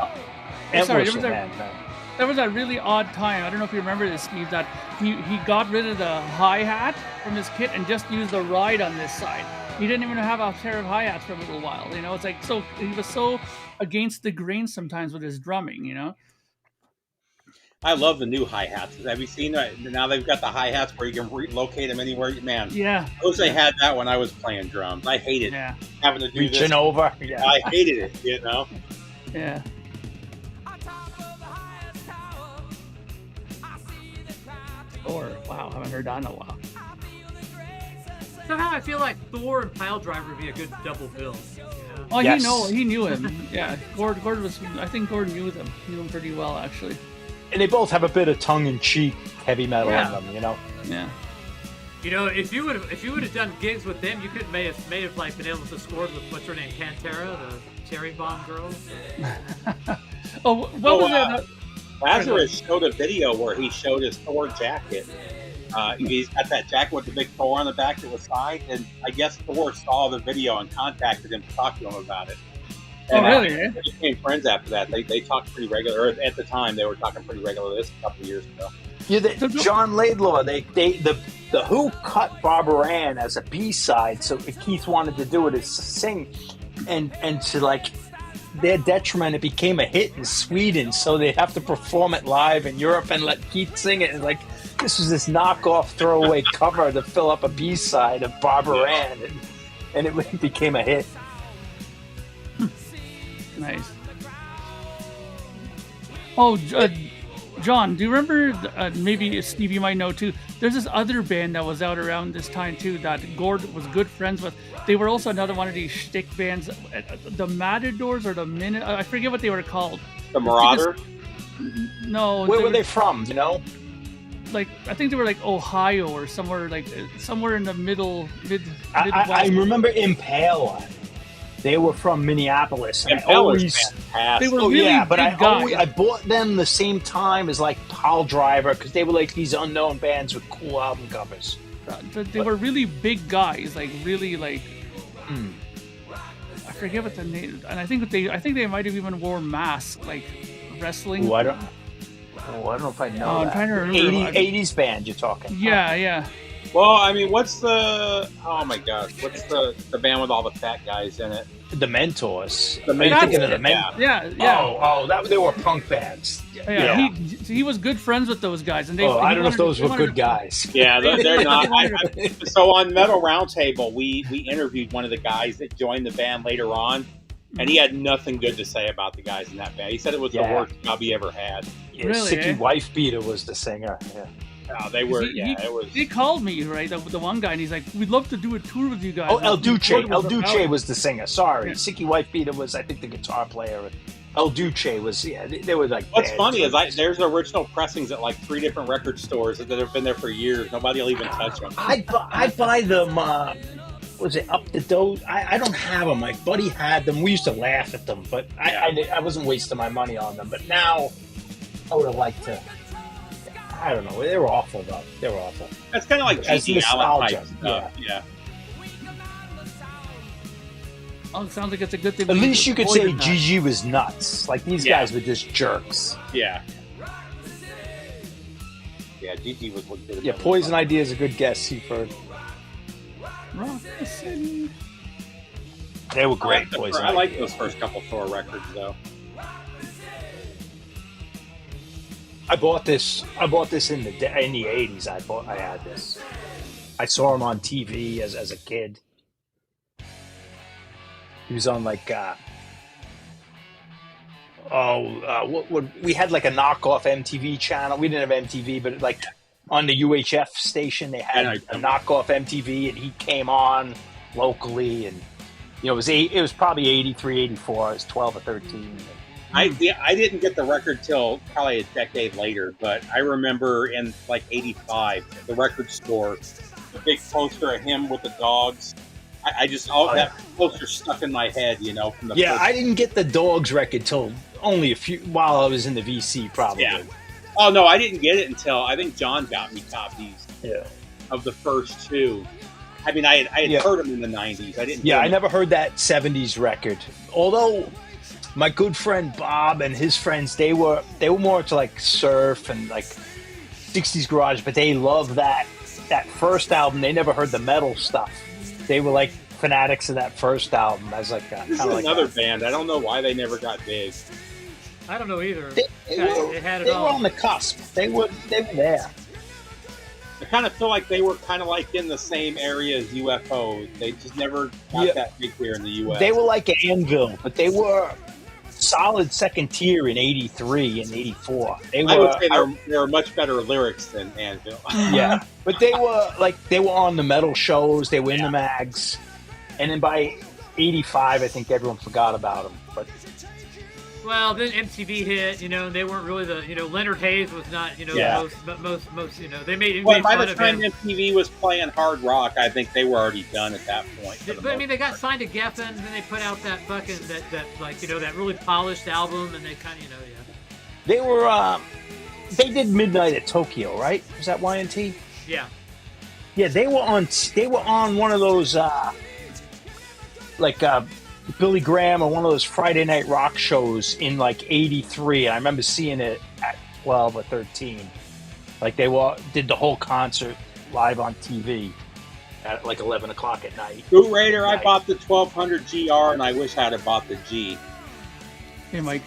There was that really odd time. I don't know if you remember this, Steve, that he got rid of the hi-hat from his kit and just used the ride on this side. He didn't even have a pair of hi-hats for a little while. You know, it's like he was so against the grain sometimes with his drumming. You know. I love the new hi-hats. Have you seen that? Now they've got the hi-hats where you can locate them anywhere. Man, yeah. I wish I had that when I was playing drums. I hated having to do reaching this. Over. Yeah. I hated it, you know? Yeah. Thor. Wow, I haven't heard that in a while. Somehow I feel like Thor and Piledriver would be a good double bill. Oh, yes. He knew him. Yeah, Gord was. I think Gord knew him pretty well, actually. And they both have a bit of tongue-in-cheek heavy metal in them, you know. Yeah. You know, if you would have done gigs with them, you could may have like been able to score with what's her name, Cantera, the Cherry Bomb Girls. Oh, what was that? Lazarus showed a video where he showed his Thor jacket. He's got that jacket with the big Thor on the back that was signed, and I guess Thor saw the video and contacted him to talk to him about it. And, really? They became friends after that. They talked pretty regular. Or at the time, they were talking pretty regular. This a couple of years ago. Yeah, John Laidlaw. The Who cut Barbara Ann as a B-side, so Keith wanted to do it as a sing, and to like their detriment, it became a hit in Sweden. So they have to perform it live in Europe and let Keith sing it. And like this was this knockoff throwaway cover to fill up a B-side of Barbara Ann, and it became a hit. Nice. Oh, John, do you remember, maybe Steve, you might know too, there's this other band that was out around this time too that Gord was good friends with. They were also another one of these shtick bands, the Matadors or the Minute, I forget what they were called. The Marauder? No. Where were they from, you know? Like, I think they were like Ohio or somewhere in the Midwest. I remember Impale. They were from Minneapolis. And always, they were really but guys. I bought them the same time as like Pile Driver because they were like these unknown bands with cool album covers. They were really big guys, like really like. I forget what the name, and I think they might have even wore masks, like wrestling. I don't know if I know. I'm trying to remember. 80s band you're talking. Yeah. Well, I mean, what's the band with all the fat guys in it? The Mentors. The Mentors. Thinking of the Yeah. They were punk bands. Yeah. He was good friends with those guys, and I don't know if those were good guys. Yeah, they're not. So on Metal Roundtable, we interviewed one of the guys that joined the band later on, and he had nothing good to say about the guys in that band. He said it was the worst job he ever had. Yeah, really, Sicky Wife Beater was the singer. Yeah. No, they were. It was. He called me, right, the one guy, and he's like, "We'd love to do a tour with you guys." Oh, El Duce was the singer. Sorry, Sicky Wife Beater was, I think, the guitar player. El Duce was, they were like. What's funny is there's original pressings at like 3 different record stores that have been there for years. Nobody will even touch them. I buy them. Was it Up the Dose? I don't have them. My buddy had them. We used to laugh at them, but I wasn't wasting my money on them. But now, I would have liked to. I don't know. They were awful, though. They were awful. That's kind of like G.G. Allen type stuff. Yeah. Oh, it sounds like it's a good thing. At least you could say Gigi was nuts. Like, these guys were just jerks. Yeah. Yeah, Gigi was good. Yeah, Poison Idea is a good guess, you've heard. Rock City. They were great, Poison I like those first couple Thor records, though. I bought this in the 80s. I had this. I saw him on TV as a kid. He was on like we had like a knockoff MTV channel. We didn't have MTV, but like on the UHF station they had a knockoff MTV, and he came on locally, and it was probably 83, 84. I was 12 or 13. I didn't get the record till probably a decade later, but I remember in like 85 at the record store, the big poster of him with the dogs. That poster stuck in my head, from the first. I didn't get the Dogs record till only while I was in the VC, probably. Yeah. Oh no, I didn't get it until I think John got me copies. Yeah. Of the first two. I mean, I had heard them in the 90s. I didn't. Yeah, I never heard that 70s record. Although my good friend Bob and his friends, they were more into like surf and like 60s garage, but they loved that first album. They never heard the metal stuff. They were like fanatics of that first album. I was like, this is another band. I don't know why they never got big. I don't know either. They were on the cusp. They were there. I kind of feel like they were kind of like in the same area as UFOs. They just never got that big here in the U.S. They were like Anvil, but they were solid second tier in 83 and 84. I would say they were much better lyrics than Anvil. Yeah, but they were on the metal shows. They were in the mags, and then by 85, I think everyone forgot about them. But well, then MTV hit. They weren't really the. Leonard Hayes was not. The most. They made. Well, made by fun the of time him. MTV was playing hard rock, I think they were already done at that point. But I mean, they got signed to Geffen, and then they put out that fucking that really polished album, and they kind of They were. They did Midnight at Tokyo, right? Was that YNT? Yeah. Yeah, they were on one of those Billy Graham or one of those Friday Night Rock shows in like 83. I remember seeing it at 12 or 13. Like they did the whole concert live on TV at like 11 o'clock at night. Boot Raider, I bought the 1200 GR and I wish I had bought the G. Hey, Mike.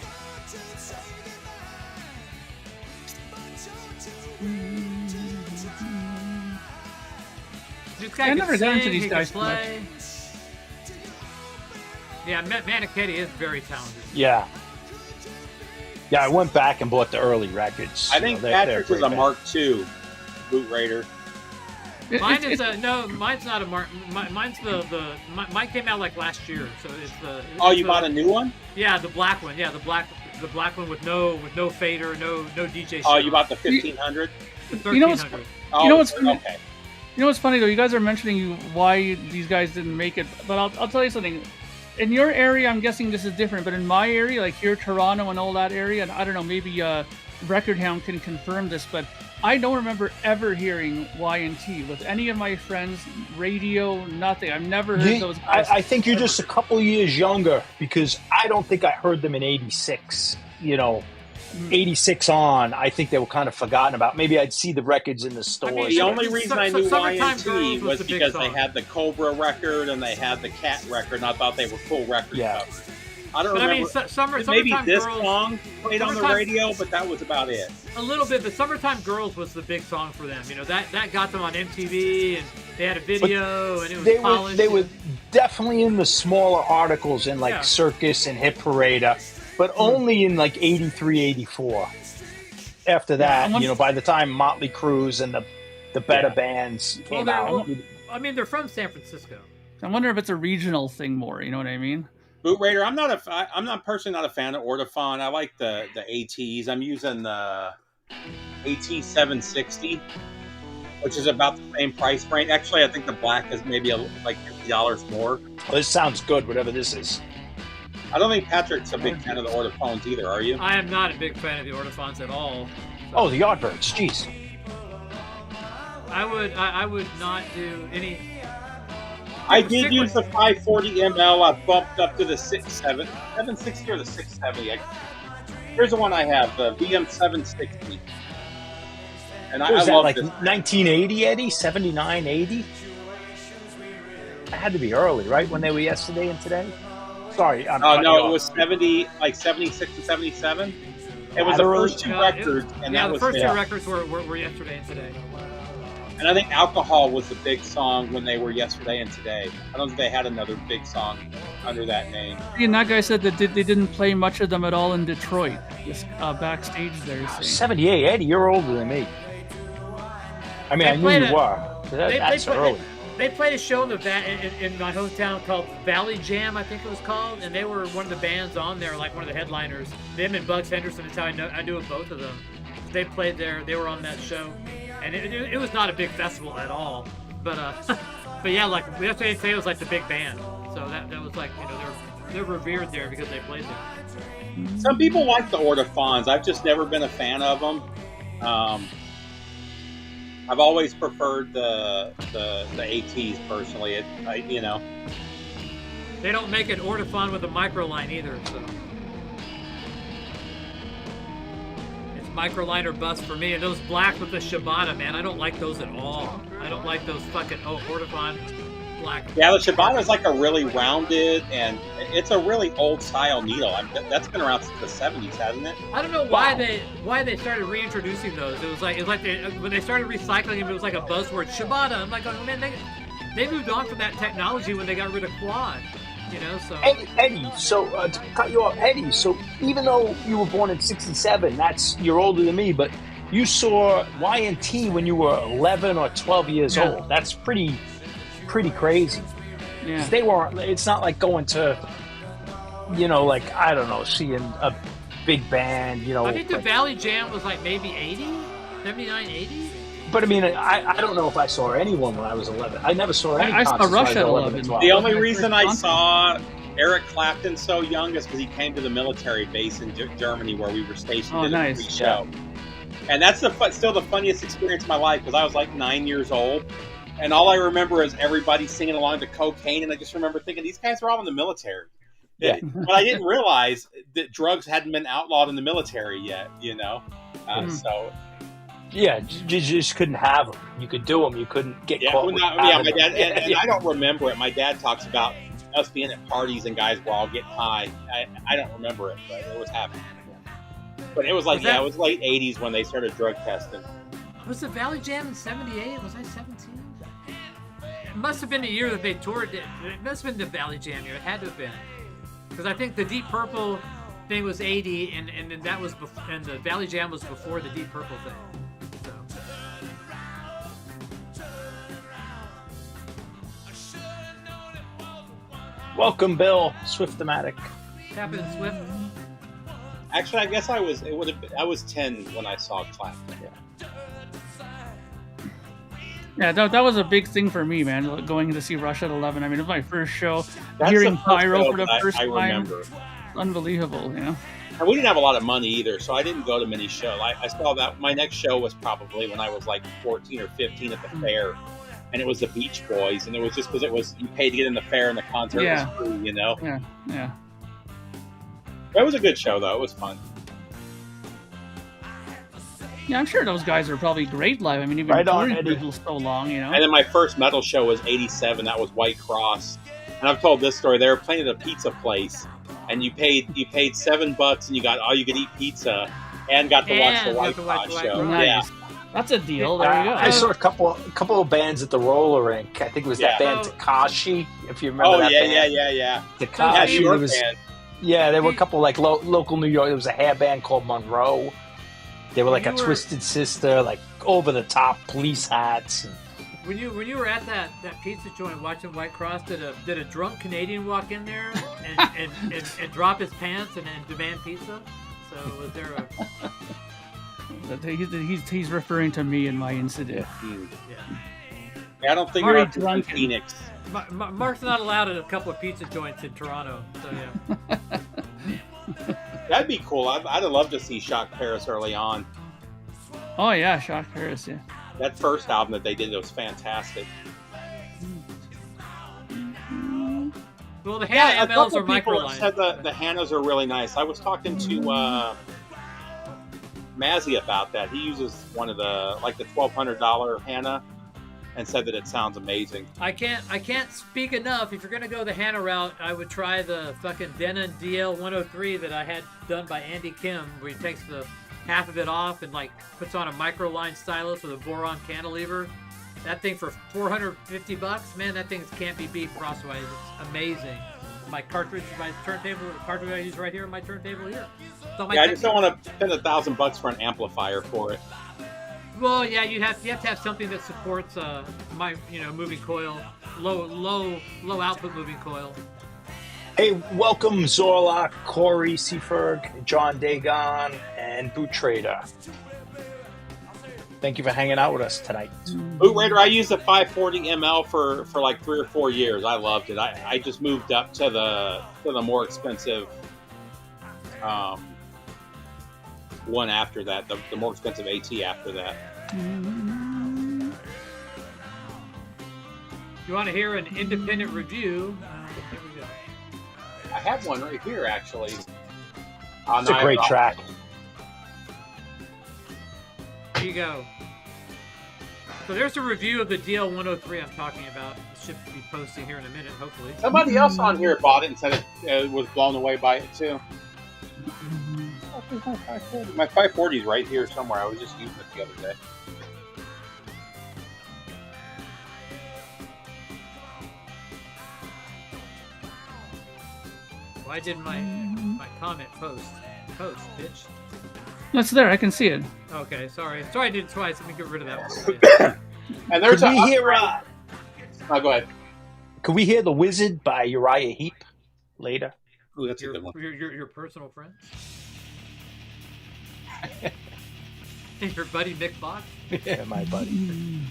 I never got into these guys much. Yeah, Manichetti is very talented. Yeah. Yeah, I went back and bought the early records. I think Patrick was a Mark II Boot Raider. Mine is mine's not a Mark. Mine's mine came out like last year, so it's the. Oh, you bought a new one? Yeah, the black one. Yeah, the black one with no fader, no DJ. Oh, you bought the 1500? The 1300. You know what's funny? Okay. You know what's funny though? You guys are mentioning why these guys didn't make it, but I'll tell you something. in your area, I'm guessing this is different, but in my area, like here, Toronto and all that area, and I don't know, maybe Record Hound can confirm this, but I don't remember ever hearing Y&T with any of my friends. Radio, nothing. I've never heard those guys. I think you're just a couple years younger, because I don't think I heard them in '86. 86 on, I think they were kind of forgotten about. Maybe I'd see the records in the stores. The only reason I knew Y&T was because they had the Cobra record and they had the Cat record, and I thought they were cool record covers. I don't remember. Maybe this song played on the radio, but that was about it. A little bit, but Summertime Girls was the big song for them. That got them on MTV, and they had a video, and it was polished. They were definitely in the smaller articles in Circus and Hit Parade, but only in 83, 84. After that, by the time Motley Crue and the better bands came out. They're from San Francisco. I wonder if it's a regional thing more. You know what I mean? Boot Raider, I'm personally not a fan of Ortofon. I like the ATs. I'm using the AT760, which is about the same price range. Actually, I think the black is maybe like $50 more. Well, this sounds good, whatever this is. I don't think Patrick's a big fan of the Ortophones either, are you? I am not a big fan of the Ortofons at all. So. Oh, the Yardbirds, jeez. I would not do any... I did use the 540 ml. I bumped up to the 760 or the 670. Here's the one I have, the VM760. And I was that love like this. 1980, Eddie? 79, 80? That had to be early, right? When they were yesterday and today? Sorry. No, it was 70, like 76 and 77. It was the first two records. The first two records were yesterday and today. And I think Alcohol was the big song when they were yesterday and today. I don't think they had another big song under that name. And that guy said that they didn't play much of them at all in Detroit. Just backstage there. 78, Eddie, you're older than me. I mean, I knew you were. That's early. They played a show in my hometown called Valley Jam, I think it was called, and they were one of the bands on there, like one of the headliners. Them and Bugs Henderson is how I knew of both of them. They played there. They were on that show. And it was not a big festival at all, but yeah, like yesterday today was like the big band, so that was like they're revered there because they played there. Some people like the Ortofons. I've just never been a fan of them. I've always preferred the ATs personally. They don't make an Ortofon with a microline either, so. Microline or bust for me, and those black with the Shibata, man, I don't like those at all. I don't like those fucking Ortofon black. Yeah, the Shibata is like a really rounded, and it's a really old style needle. That's been around since the 70s, hasn't it? I don't know why they started reintroducing those. It was like when they started recycling them, it was like a buzzword, Shibata. I'm like, oh man, they moved on from that technology when they got rid of quad. So Eddie, so to cut you off, Eddie, so even though you were born in '67, you're older than me, but you saw Y&T when you were 11 or 12 years old. That's pretty crazy. Yeah. They weren't. It's not like going to, like I don't know, seeing a big band. I think the Valley Jam was like maybe 80, 79, 80. But I mean, I don't know if I saw anyone when I was 11. I never saw any. I saw Rush at 11. The only reason I saw Eric Clapton so young is because he came to the military base in Germany where we were stationed in a pre-show. And that's still the funniest experience of my life because I was like 9 years old. And all I remember is everybody singing along to Cocaine. And I just remember thinking, these guys are all in the military. Yeah. But I didn't realize that drugs hadn't been outlawed in the military yet, so... Yeah, you just couldn't have them. You could do them. You couldn't get caught. My dad, and I don't remember it. My dad talks about us being at parties and guys were all getting high. I don't remember it, but it was happening. But it was like, it was late 80s when they started drug testing. Was the Valley Jam in 78? Was I 17? It must have been the year that they toured it. It must have been the Valley Jam year. It had to have been. Because I think the Deep Purple thing was 80, and then that was and the Valley Jam was before the Deep Purple thing. Welcome, Bill. Swift-O-Matic. Captain Swift. Actually, I guess I was 10 when I saw Clapton. Yeah. Yeah, that was a big thing for me, man. Going to see Rush at 11. I mean, it was my first show. That's Hearing Pyro for the first I time. Remember. Unbelievable, you know. And we didn't have a lot of money either, so I didn't go to many shows. I saw that my next show was probably when I was like 14 or 15 at the fair, and it was the Beach Boys, and it was just because you paid to get in the fair and the concert was free, you know. Yeah. That was a good show though. It was fun. Yeah, I'm sure those guys are probably great live. I mean, even touring so long, you know. And then my first metal show was '87. That was White Cross, and I've told this story. They were playing at a pizza place, and you paid $7 and you got all you could eat pizza, and got to watch the White Cross show. Nice. Yeah, that's a deal. There you go. I saw a couple of bands at the roller rink. I think it was that band Tekashi, if you remember that band. Yeah. Tekashi Yeah, was. Yeah, there were a couple like local New York. There was a hair band called Monroe. They were like a Twisted Sister, like over the top police hats. When you were at that pizza joint watching White Cross, did a drunk Canadian walk in there and drop his pants and demand pizza? So was there a? He's referring to me and my incident. Yeah, I don't think we're in Phoenix. Mark's not allowed at a couple of pizza joints in Toronto. So yeah. That'd be cool. I'd have loved to see Shock Paris early on. Oh yeah, Shock Paris, yeah. That first album that they did was fantastic. Well, the Hannah MLs are micro-lines. Said the Hannahs are really nice. I was talking to Mazzy about that. He uses one of the $1,200 Hannah, and said that it sounds amazing. I can't speak enough. If you're gonna go the Hannah route, I would try the fucking Denon DL103 that I had done by Andy Kim, where he takes the half of it off and like puts on a microline stylus with a boron cantilever. That thing for $450, man, that thing can't be beat crosswise. It's amazing. My cartridge, my turntable, the cartridge I use right here on my turntable here. I just don't want to spend $1,000 for an amplifier for it. Well, yeah, you have to have something that supports moving coil, low output moving coil. Hey, welcome Zorlach, Corey Seaferg, John Dagon, and Boot Trader. Thank you for hanging out with us tonight. Boot Raider, I used a 540 ml for like 3 or 4 years. I loved it. I just moved up to the more expensive one after that, the more expensive AT after that. You want to hear an independent review? Here we go. I have one right here, actually. It's a great track. Here you go. So there's a review of the DL103 I'm talking about. It should be posting here in a minute, hopefully. Somebody else on here bought it and said it was blown away by it, too. My 540 is right here somewhere. I was just using it the other day. Why did my comment post, bitch? That's there. I can see it. Okay, sorry. Sorry I did it twice. Let me get rid of that one. And there's go ahead. Can we hear The Wizard by Uriah Heep later? Ooh, that's a good one. Your personal friend? Your buddy Mick Fox? Yeah, my buddy.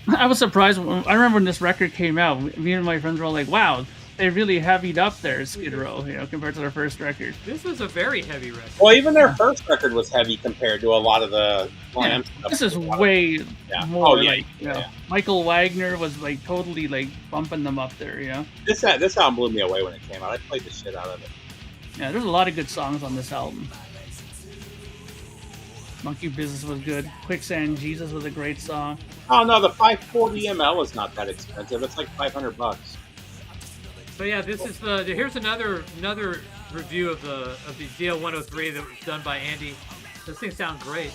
I was surprised. I remember when this record came out, me and my friends were all like, wow, they really heavied up their Skid Row, compared to their first record. This was a very heavy record. Well, even their first record was heavy compared to a lot of the glam stuff. This is way more Michael Wagner was like totally like bumping them up there, This album blew me away when it came out. I played the shit out of it. Yeah, there's a lot of good songs on this album. Monkey Business was good. Quicksand Jesus was a great song. Oh no, the 540 ml is not that expensive. It's like $500. So yeah, this is here's another review of the DL103 that was done by Andy. This thing sounds great.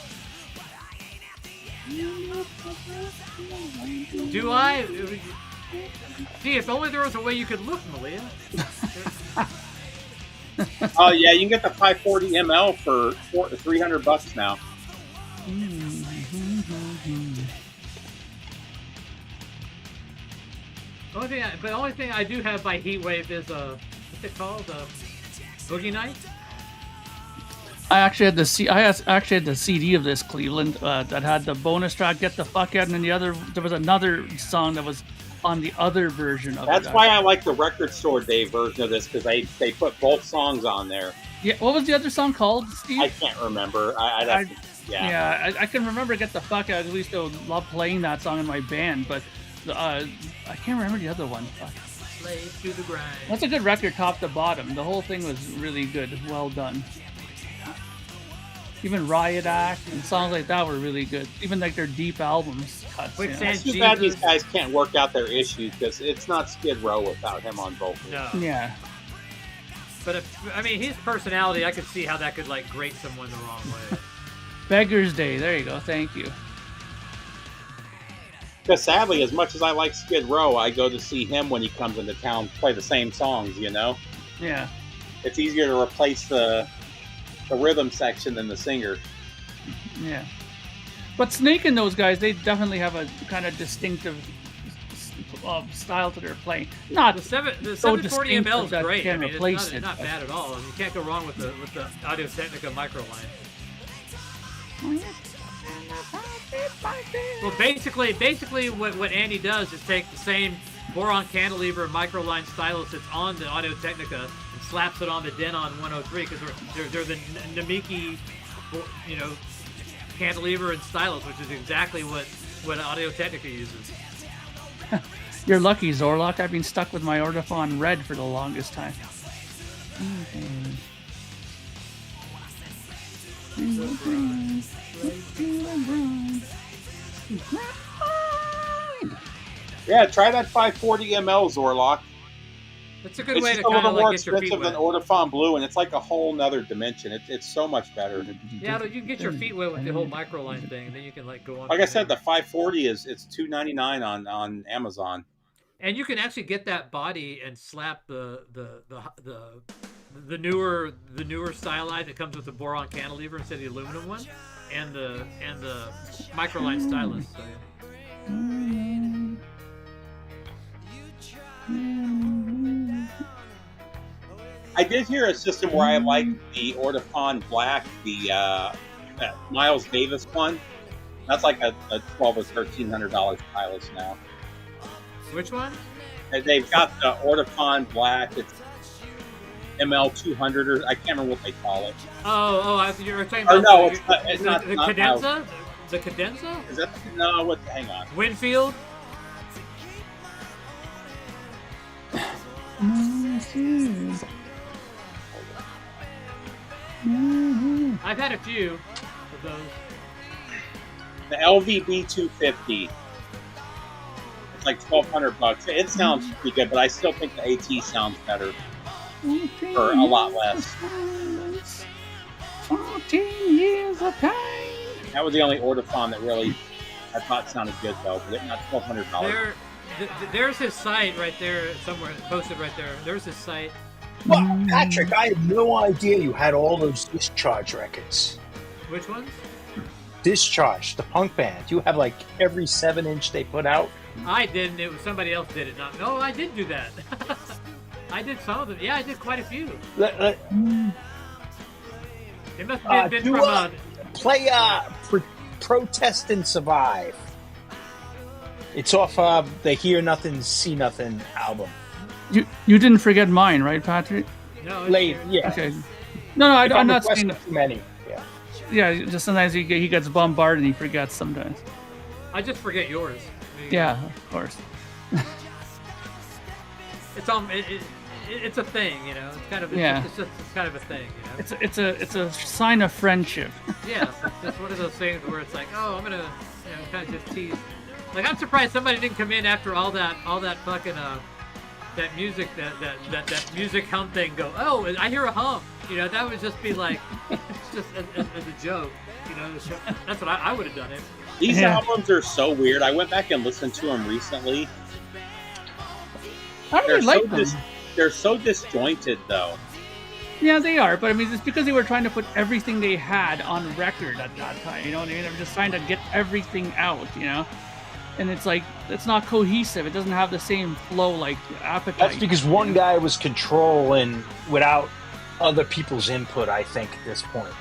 Do I? Gee, if only there was a way you could look, Malia. Oh yeah, you can get the 540 ml for $300 now. The only thing I do have by Heatwave is what's it called? Boogie Nights. I actually had the CD of this, Cleveland, that had the bonus track "Get the Fuck Out," and then there was another song that was on the other version of it. That's why I like the Record Store Day version of this, because they put both songs on there. Yeah, what was the other song called, Steve? I can't remember. I can remember "Get the Fuck Out." We used to love playing that song in my band, but I can't remember the other one. Slave to the grind. That's a good record, top to bottom. The whole thing was really good. Well done. Even Riot Act and songs like that were really good. Even like their deep albums cuts. It's too bad these guys can't work out their issues, because it's not Skid Row without him on vocals. No. Yeah. But his personality, I could see how that could like grate someone the wrong way. Beggar's Day. There you go. Thank you. Because sadly, as much as I like Skid Row, I go to see him when he comes into town, play the same songs, you know? Yeah. It's easier to replace the rhythm section than the singer. Yeah. But Snake and those guys, they definitely have a kind of distinctive style to their playing. Not the 740 ml is great. I mean, it's not bad at all. You can't go wrong with the Audio-Technica microline. Well, basically, what Andy does is take the same boron cantilever microline stylus that's on the Audio-Technica and slaps it on the Denon 103, because they're the Namiki, cantilever and stylus, which is exactly what Audio-Technica uses. You're lucky, Zorlok. I've been stuck with my Ordophon Red for the longest time. Yeah, try that 540 ml, Zorlok. It's a good way to kind of like get your feet wet. It's a little more expensive than Ordophon Blue, and it's like a whole nother dimension. It's so much better. Yeah, you can get your feet wet with the whole microline thing, and then you can like go on. Like I said, the 540 it's $2.99 on Amazon. And you can actually get that body and slap the newer stylite that comes with the boron cantilever instead of the aluminum one, and the microline stylus. So, yeah. I did hear a system where I like the Ordophon Black, the Miles Davis one. That's like a $1,200 or $1,300 stylus now. Which one? They've got the Ordophon Black. It's ML200, or I can't remember what they call it. You were talking about. No, it's not the Cadenza. The Cadenza? Is that no? What? Hang on. Winfield. I've had a few of those. The LVB 250. It's like $1,200. It sounds pretty good, but I still think the AT sounds better for a lot less. 14 years of pain. That was the only Ordophon that really I thought sounded good, though. But not $1,200. There's his site right there somewhere, posted right there. There's his site. Well, Patrick, I had no idea you had all those Discharge records. Which ones? Discharge, the punk band. You have like every 7-inch they put out. I didn't. It was somebody else did it. No, I did do that. I did some of them. Yeah, I did quite a few. It must have been from play Protest and Survive. It's off the Hear Nothing, See Nothing album. You didn't forget mine, right, Patrick? No, late. Yeah. Okay. No, I'm not saying too many. Yeah. Yeah, just sometimes he gets bombarded and he forgets sometimes. I just forget yours. Yeah, of course. It's a thing, you know. It's kind of it's kind of a thing, you know. It's a sign of friendship. Yeah, it's one of those things where it's like, oh, I'm gonna, kind of just tease. Like, I'm surprised somebody didn't come in after all that fucking that music that music hum thing. Go, oh, I hear a hum. You know, that would just be like, just as a joke. You know, that's what I would have done it. These albums are so weird. I went back and listened to them recently. I really like them. They're so disjointed, though. Yeah, they are. But I mean, it's because they were trying to put everything they had on record at that time. You know what I mean? They were just trying to get everything out. You know. And it's like, it's not cohesive. It doesn't have the same flow like Appetite. That's because one guy was controlling without other people's input, I think, at this point.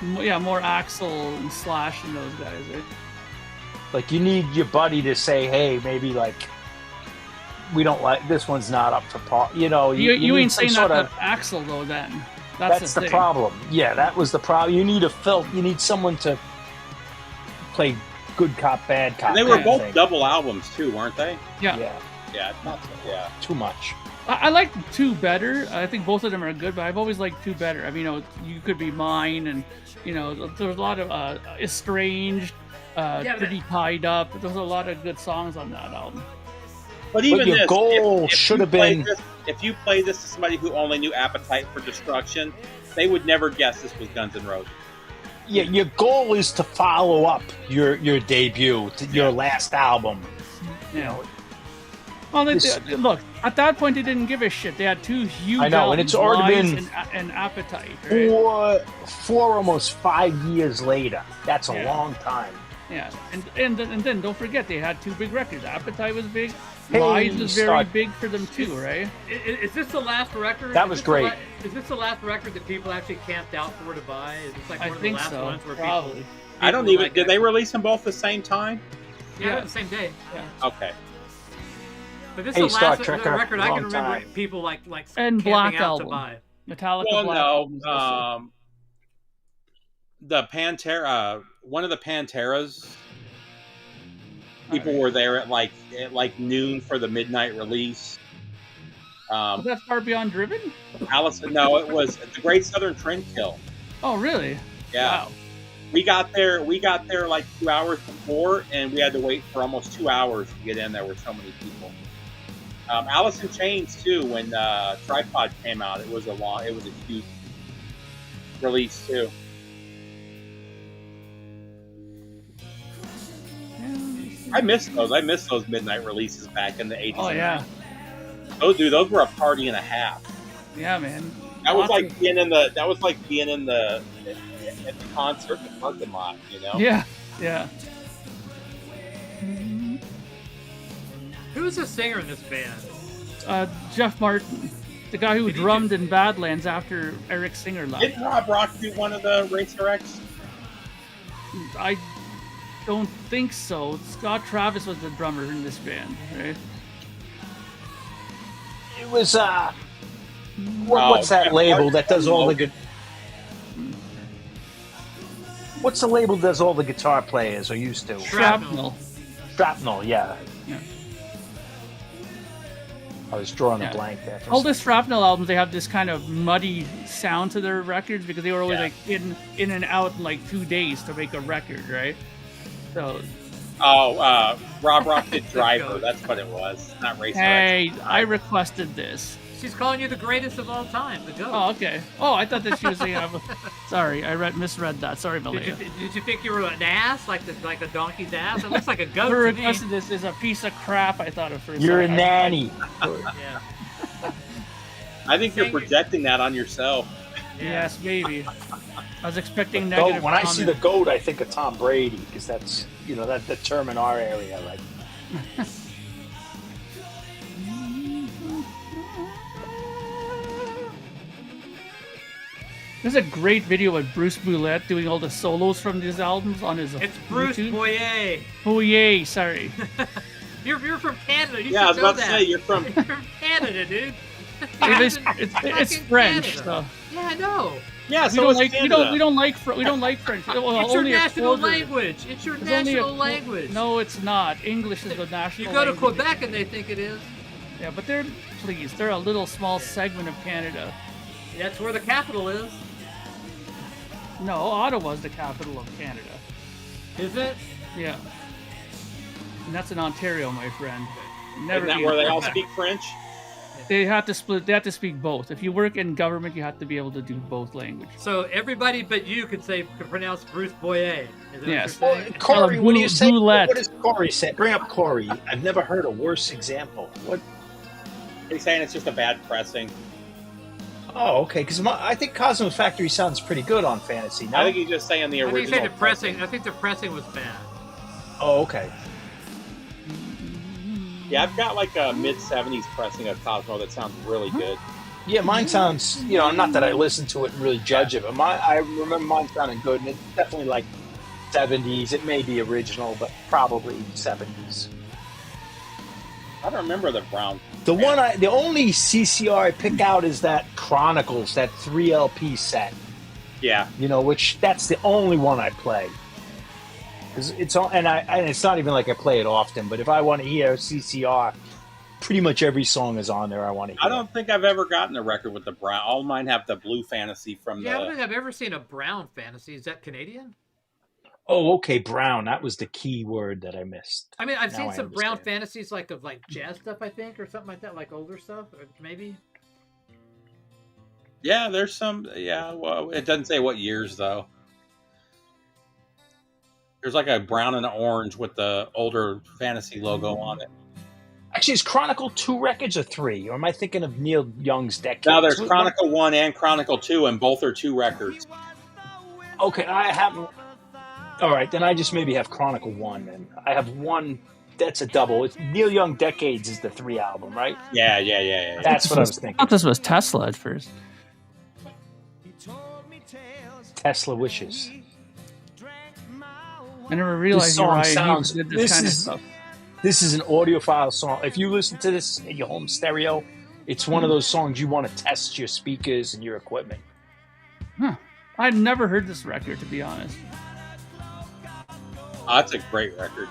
Yeah, more Axl and Slash and those guys. Eh? Like, you need your buddy to say, hey, maybe like, we don't like this one's not up to par. You know, you ain't saying that to Axl though. Then that's the problem. Yeah, that was the problem. You need You need someone to play good cop, bad cop. And they were both double albums too, weren't they? Yeah. Yeah. Too much. I like 2 better. I think both of them are good, but I've always liked 2 better. I mean, You Could Be Mine, and there's a lot of Estranged, Pretty Tied Up. There's a lot of good songs on that album. But even your goal should have been. If you play this to somebody who only knew Appetite for Destruction, they would never guess this was Guns N' Roses. Yeah, your goal is to follow up your debut, your last album. You know. Well, look, at that point, they didn't give a shit. They had 2 huge albums, and it's already been and Appetite, right? 4 almost 5 years later. That's a long time. Yeah, and then don't forget, they had 2 big records. Appetite was big. Lies was very big for them too, right? Is this the last record? That was great. Is this the last record that people actually camped out for to buy? Is this like one of the last ones where probably. people I don't even. Did they release them both the same time? Yeah, the same day. Yeah. Okay. But this is the last record I can remember people like and Black out album to buy. Metallica. Well, Black no. The Pantera, one of the Panteras. People were there at like noon for the midnight release. Was that Far Beyond Driven? Allison, no, it was the Great Southern Trendkill. Oh, really? Yeah. Wow. We got there like 2 hours before, and we had to wait for almost 2 hours to get in. There were so many people. Alice in Chains too. When Tripod came out, it was a huge release too. I miss those. I miss those midnight releases back in the 80s. Oh yeah. Those were a party and a half. Yeah, man. That was like being in the at the concert in the parking lot, you know? Yeah. Yeah. Who was the singer in this band? Jeff Martin, the guy who drummed in Badlands after Eric Singer left. Did Rob Rock do one of the Racer X? I don't think so. Scott Travis was the drummer in this band, right? It was what's that label that does all the good? What's the label that does all the guitar players or used to? Shrapnel. Shrapnel, yeah. I was drawing a blank there. All the Shrapnel albums, they have this kind of muddy sound to their records because they were always like in and out in like 2 days to make a record, right? So. Rob Rock did Driver. That's what it was. Not Racer X. Hey, I requested this. She's calling you the greatest of all time, the GOAT. Oh, okay. Oh, I thought that she was saying. Sorry, I misread that. Sorry, Malia. Did you think you were an ass, like a donkey's ass? It looks like a goat Whoever to me. requested this is a piece of crap. I thought at first. You're a nanny. Yeah. I think you're projecting that on yourself. Yes, maybe. I was expecting negative. When I see the GOAT, I think of Tom Brady because that's that the term in our area, like. There's a great video with Bruce Boulette doing all the solos from these albums on his. It's Bruce Boyer. Boyer, sorry. You're from Canada. You I was about to say you're from Canada, dude. It's French, so. Yeah, I know. Yeah, we don't like French. Well, it's your national language. It's your national language. No, it's not. English is the national. You go to language. Quebec and they think it is. Yeah, but they're a little small segment of Canada. That's where the capital is. No, Ottawa's the capital of Canada. Is it? Yeah. And that's in Ontario, my friend. Isn't that where they all speak French? They have to split. They have to speak both. If you work in government, you have to be able to do both languages. So everybody but you could pronounce Bruce Boyer. Is that yes. What you're saying? Corey, what do you say? What does Corey say? Bring up Corey. I've never heard a worse example. What? He's saying it's just a bad pressing. Oh, okay. Because I think Cosmo Factory sounds pretty good on Fantasy. No? I think he's just saying the original. I think the pressing was bad. Oh, okay. Yeah, I've got like a mid-70s pressing of Cosmo that sounds really good. Yeah, mine sounds, not that I listen to it and really judge it, but I remember mine sounding good, and it's definitely like 70s. It may be original, but probably 70s. I don't remember the Brown. The only CCR I pick out is that Chronicles, that 3 LP set. Yeah. Which that's the only one I play. Because it's all, and it's not even like I play it often, but if I want to hear CCR, pretty much every song is on there I want to hear. I don't think I've ever gotten a record with the Brown. All mine have the Blue Fantasy from I don't think I've ever seen a Brown Fantasy. Is that Canadian? Oh, okay, Brown. That was the key word that I missed. I mean, I've seen some Brown Fantasies of jazz stuff, I think, or something like that, like older stuff, or maybe. Yeah, there's some. Yeah, well, it doesn't say what years though. There's like a brown and orange with the older Fantasy logo on it. Actually, is Chronicle 2 records or 3? Or am I thinking of Neil Young's Decades? No, there's Chronicle 1 and Chronicle 2, and both are 2 records. Okay, I haven't. All right, then I just maybe have Chronicle 1, and I have one. That's a double. It's Neil Young Decades is the 3 album, right? Yeah. That's what I was thinking. I thought this was Tesla at first. Tesla Wishes. I never realized sounds. did this kind of stuff. This is an audiophile song. If you listen to this in your home stereo, it's one of those songs you want to test your speakers and your equipment. Huh. I'd never heard this record, to be honest. Oh, that's a great record.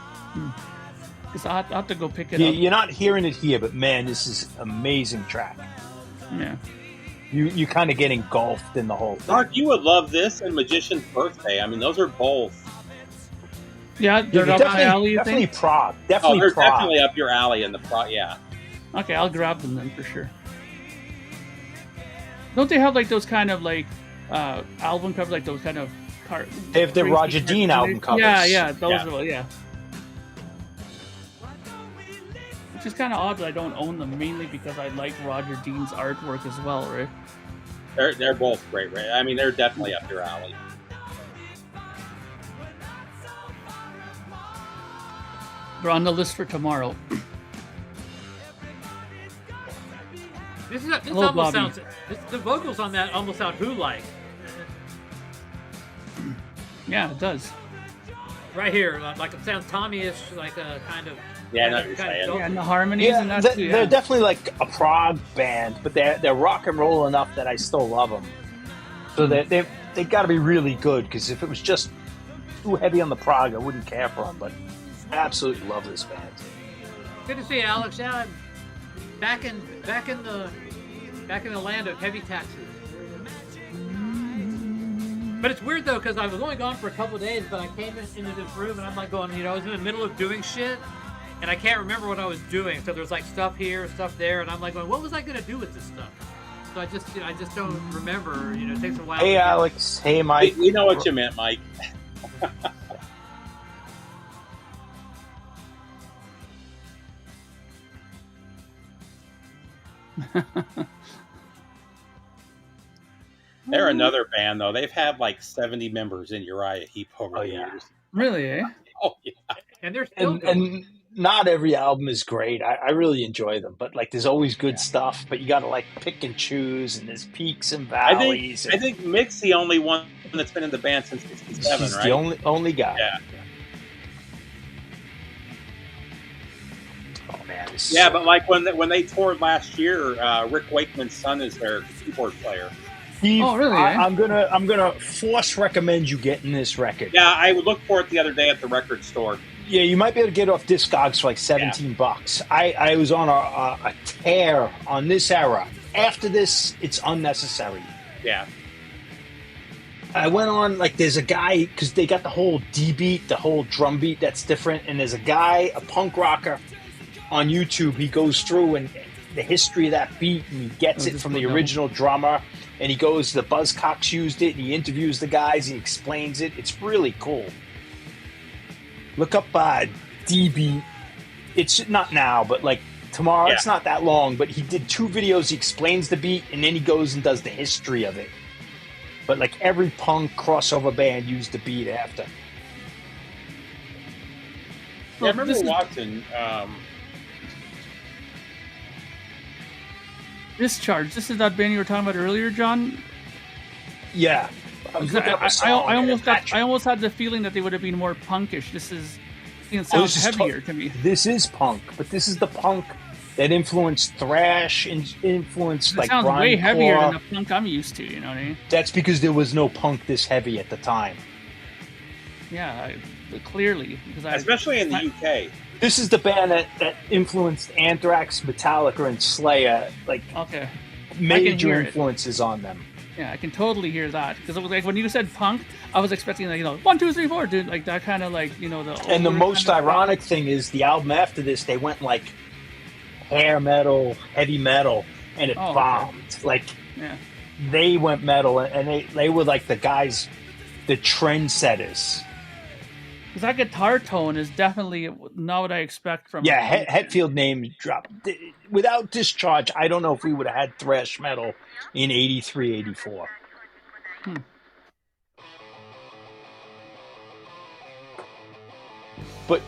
Because I'll have to go pick it up. You're not hearing it here, but man, this is an amazing track. Yeah. You kind of get engulfed in the whole thing. Mark, you would love this and Magician's Birthday. I mean, those are both. Yeah, they're up my alley, you think? Prague. Definitely they're Prague. definitely up your alley in the Prague, yeah. Okay, I'll grab them then for sure. Don't they have like those kind of like album covers, like those kind of they have the Roger Dean album covers. Yeah, those are, yeah. Which is kind of odd that I don't own them, mainly because I like Roger Dean's artwork as well, right? They're both great, right? I mean, they're definitely up your alley. They're on the list for tomorrow. This almost sounds. The vocals on that almost sound Who-like. Yeah, it does. Right here, like it sounds Tommy-ish, like a kind of. Yeah, I know what you're saying. Yeah, and the harmonies and that too. They're definitely like a prog band, but they're rock and roll enough that I still love them. So they got to be really good, because if it was just too heavy on the prog, I wouldn't care for them. But I absolutely love this band. Good to see you, Alex. Yeah, I'm back in the land of heavy taxes. But it's weird though, because I was only gone for a couple of days, but I came into this room and I'm like going, I was in the middle of doing shit, and I can't remember what I was doing. So there's like stuff here, stuff there, and I'm like going, what was I gonna do with this stuff? So I just don't remember. It takes a while. Hey, Alex. Hey, Mike. We know what you meant, Mike. They're another band, though. They've had like 70 members in Uriah Heep over the years. Really, eh? Oh, yeah. And they're still and not every album is great. I really enjoy them, but like there's always good stuff. But you got to like pick and choose, and there's peaks and valleys. I think Mick's the only one that's been in the band since '67, He's right? the only guy. Yeah. Oh man. Yeah, but like when they toured last year, Rick Wakeman's son is their keyboard player. Steve, oh, really? I'm gonna force recommend you getting this record. Yeah, I would look for it the other day at the record store. Yeah, you might be able to get it off Discogs for like $17. I was on a tear on this era. After this, it's unnecessary. Yeah. I went on, like, there's a guy, because they got the whole D beat, the whole drum beat that's different, and there's a guy, a punk rocker on YouTube. He goes through and the history of that beat, and he gets it from the original drummer, and he goes, the Buzzcocks used it, and he interviews the guys, he explains it. It's really cool. Look up D beat. It's not now, but like tomorrow. Yeah. It's not that long, but he did 2 videos. He explains the beat, and then he goes and does the history of it. But like every punk crossover band used the beat after. Yeah, I remember watching. Discharge. This is that band you were talking about earlier, John. Yeah. I almost had the feeling that they would have been more punkish. This is, sounds heavier to me. This is punk, but this is the punk that influenced thrash and influenced it sounds way heavier than the punk I'm used to. You know what I mean? That's because there was no punk this heavy at the time. Yeah, clearly, because especially in the UK. This is the band that influenced Anthrax, Metallica, and Slayer. Like, major influences on them. Yeah, I can totally hear that, because it was like when you said punk, I was expecting 1, 2, 3, 4, dude, like that kind of the. And the most ironic thing is the album after this, they went like hair metal, heavy metal, and it bombed. Okay. Like, they went metal, and they were like the guys, the trendsetters. Because that guitar tone is definitely not what I expect from. Yeah, Hetfield name dropped. Without Discharge, I don't know if we would have had thrash metal in 83, 84. But,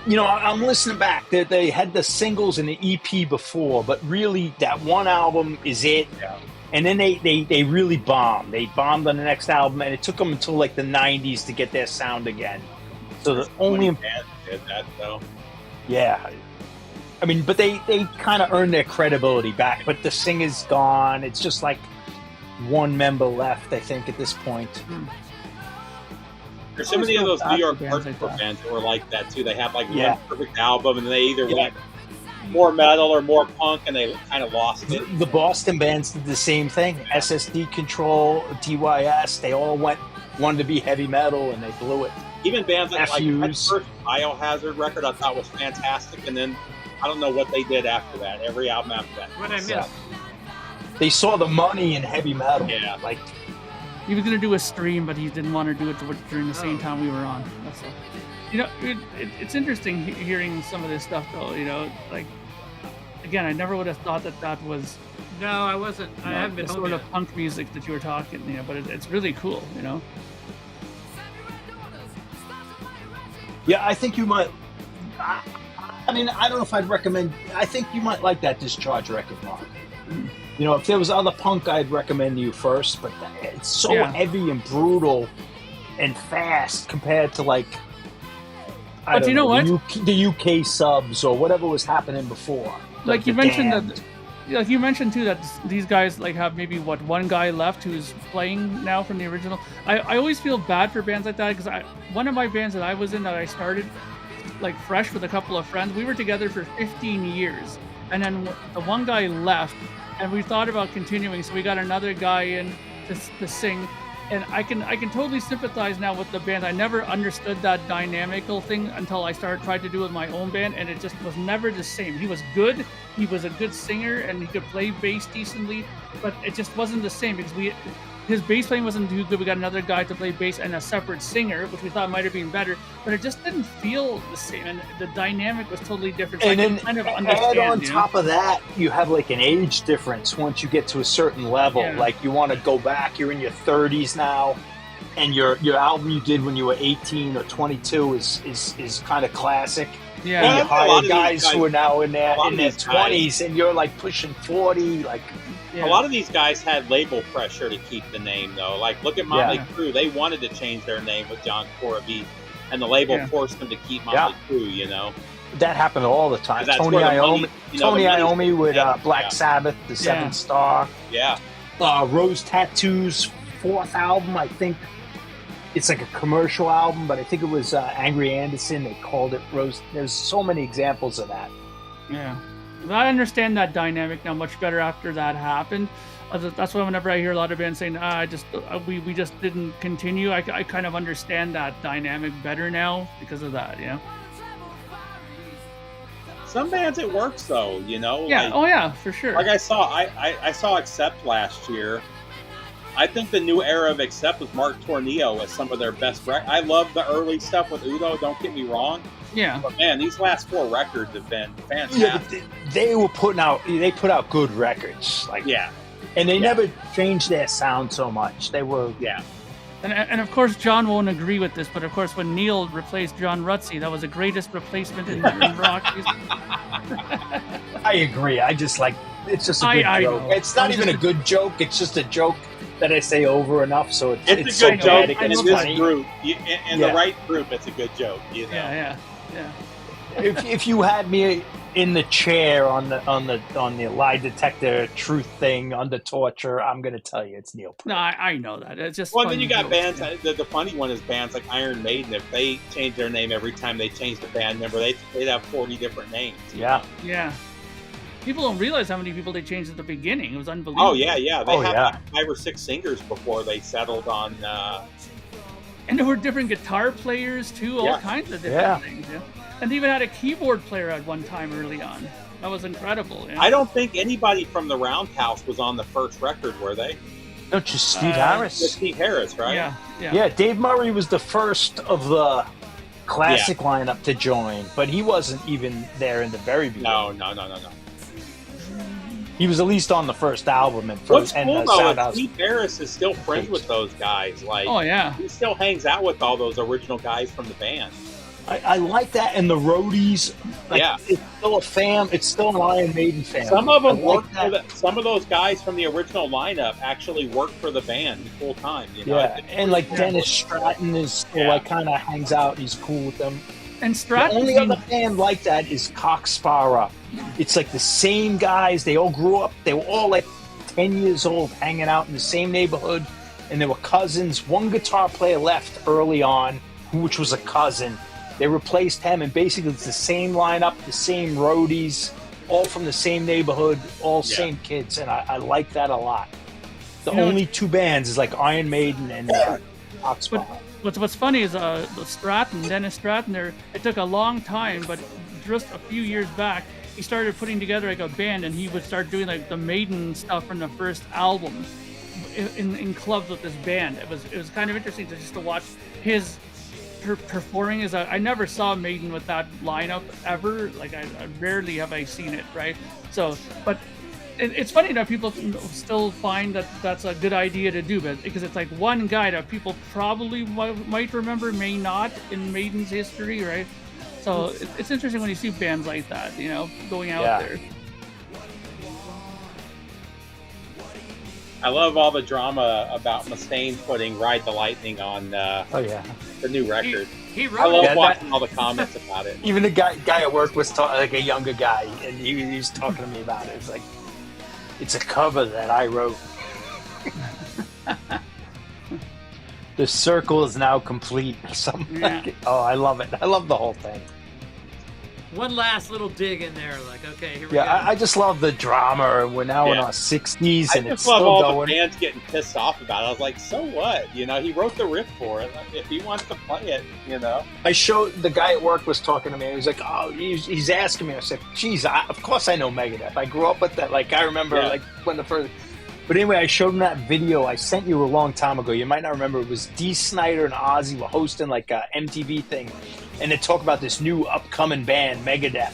I'm listening back. They had the singles and the EP before, but really that one album is it. Yeah. And then they really bombed. They bombed on the next album, and it took them until like the 90s to get their sound again. So the only band did that though. Yeah, I mean, but they kind of earned their credibility back. But the singer's gone. It's just like one member left, I think, at this point. There's so many of those New York hardcore bands that were like that too. They had like one perfect album, and they either went more metal or more punk, and they kind of lost it. The Boston bands did the same thing. SSD Control, DYS, they all wanted to be heavy metal, and they blew it. Even bands like my first Biohazard record I thought was fantastic, and then I don't know what they did after that. Every album after that. What I missed. They saw the money in heavy metal. Yeah. Like, he was going to do a stream, but he didn't want to do it during the same time we were on. That's all. It's interesting hearing some of this stuff, though. Like, again, I never would have thought that was. No, I wasn't. I haven't been the sort of punk music that you were talking. But it's really cool. Yeah, I think you might. I mean, I don't know if I'd recommend. I think you might like that Discharge record, Mark. If there was other punk, I'd recommend you first. But it's so heavy and brutal and fast compared to like. But you know what? The UK subs or whatever was happening before. Like you mentioned that. Like you mentioned too that these guys like have maybe one guy left who's playing now from the original. I always feel bad for bands like that because one of my bands that I was in that I started like fresh with a couple of friends, we were together for 15 years, and then the one guy left, and we thought about continuing, so we got another guy in to sing. And I can totally sympathize now with the band. I never understood that dynamical thing until I tried to do it with my own band, and it just was never the same. He was good, he was a good singer, and he could play bass decently, but it just wasn't the same because his bass playing wasn't too good. We got another guy to play bass and a separate singer, which we thought might have been better, but it just didn't feel the same, and the dynamic was totally different. So and then kind of understand, on top of that, you have like an age difference once you get to a certain level. Yeah. Like you want to go back, you're in your 30s now, and your album you did when you were 18 or 22 is kind of classic. Yeah, and you hire guys who are now in their 20s, and you're like pushing 40, like. Yeah. A lot of these guys had label pressure to keep the name, though. Like, look at Motley Crue. They wanted to change their name with John Corabi, and the label forced them to keep Motley Crue, That happened all the time. Tony Iommi with Black Sabbath, the Seventh Star. Yeah. Rose Tattoo's fourth album, I think. It's like a commercial album, but I think it was Angry Anderson. They called it Rose. There's so many examples of that. Yeah. I understand that dynamic now much better after that happened. That's why whenever I hear a lot of bands saying, we just didn't continue, I kind of understand that dynamic better now because of that, Some bands it works though, Yeah, like, for sure. Like I saw Accept last year. I think the new era of Accept with Mark Tornillo as some of their best records. I love the early stuff with Udo, don't get me wrong. Yeah. But man, these last 4 records have been fantastic. Yeah, they put out good records. And they never changed their sound so much. They were And of course John won't agree with this, but of course when Neil replaced John Rutsey, that was the greatest replacement in rock music. I agree. I just like It's just a good joke. It's not even a good joke. It's just a joke that I say over enough, so it's a so good joke. bad. In this group, in the right group, it's a good joke. You know? Yeah. If you had me in the chair on the lie detector truth thing under torture, I'm going to tell you it's Neil Peart. No, I know that. It's just then you got bands. The funny one is bands like Iron Maiden. If they change their name every time they change the band member, they'd have 40 different names. Yeah. People don't realize how many people they changed at the beginning. It was unbelievable. Oh yeah. They had like 5 or 6 singers before they settled on. And there were different guitar players too, all kinds of different things. Yeah. And they even had a keyboard player at one time early on. That was incredible. Yeah. I don't think anybody from the Roundhouse was on the first record, were they? No, just Steve Harris. Steve Harris, right? Yeah, Dave Murray was the first of the classic lineup to join, but he wasn't even there in the very beginning. No. He was at least on the first album. What's cool though is Steve Harris is still friends with those guys. Like, he still hangs out with all those original guys from the band. I like that, and the roadies. It's still a fam. It's still an Iron Maiden fan. Some of them work for some of those guys from the original lineup actually work for the band full time. You know? And like Dennis Stratton is still kind of hangs out. He's cool with them. And Stratton. The only other band like that is 𝐸𝐶. It's like the same guys. They all grew up. They were all like 10 years old, hanging out in the same neighborhood, and they were cousins. One guitar player left early on, which was a cousin. They replaced him, and basically it's the same lineup, the same roadies, all from the same neighborhood, all same kids, and I like that a lot. The only 2 bands is like Iron Maiden and 𝐸𝐶. What's funny is Dennis Stratton, it took a long time, but just a few years back, he started putting together like a band, and he would start doing like the Maiden stuff from the first album in clubs with this band. It was kind of interesting to watch his performing. I never saw Maiden with that lineup ever. Like I rarely have I seen it, right? So, but it's funny that people still find that that's a good idea to do, but because it's like one guy that people probably might remember, may not in Maiden's history, right? So it's interesting when you see bands like that, you know, going out there. I love all the drama about Mustaine putting "Ride the Lightning" on the new record. I love watching all the comments about it. Even the guy at work was talking, like a younger guy, and he was talking to me about it. It's like, it's a cover that I wrote. The circle is now complete. Something like it. Oh, I love it. I love the whole thing. One last little dig in there, like, okay, here we go. I just love the drama. We're now in our 60s, and it's still going. I just love all the bands getting pissed off about it. I was like, so what? You know, he wrote the riff for it. Like, if he wants to play it, you know. I showed the guy at work was talking to me. He was like, oh, he's asking me. I said, geez, of course I know Megadeth. I grew up with that. Like, I remember like when the first. But anyway, I showed him that video I sent you a long time ago. You might not remember. It was Dee Snider and Ozzy were hosting like a MTV thing. And they talk about this new upcoming band, Megadeth.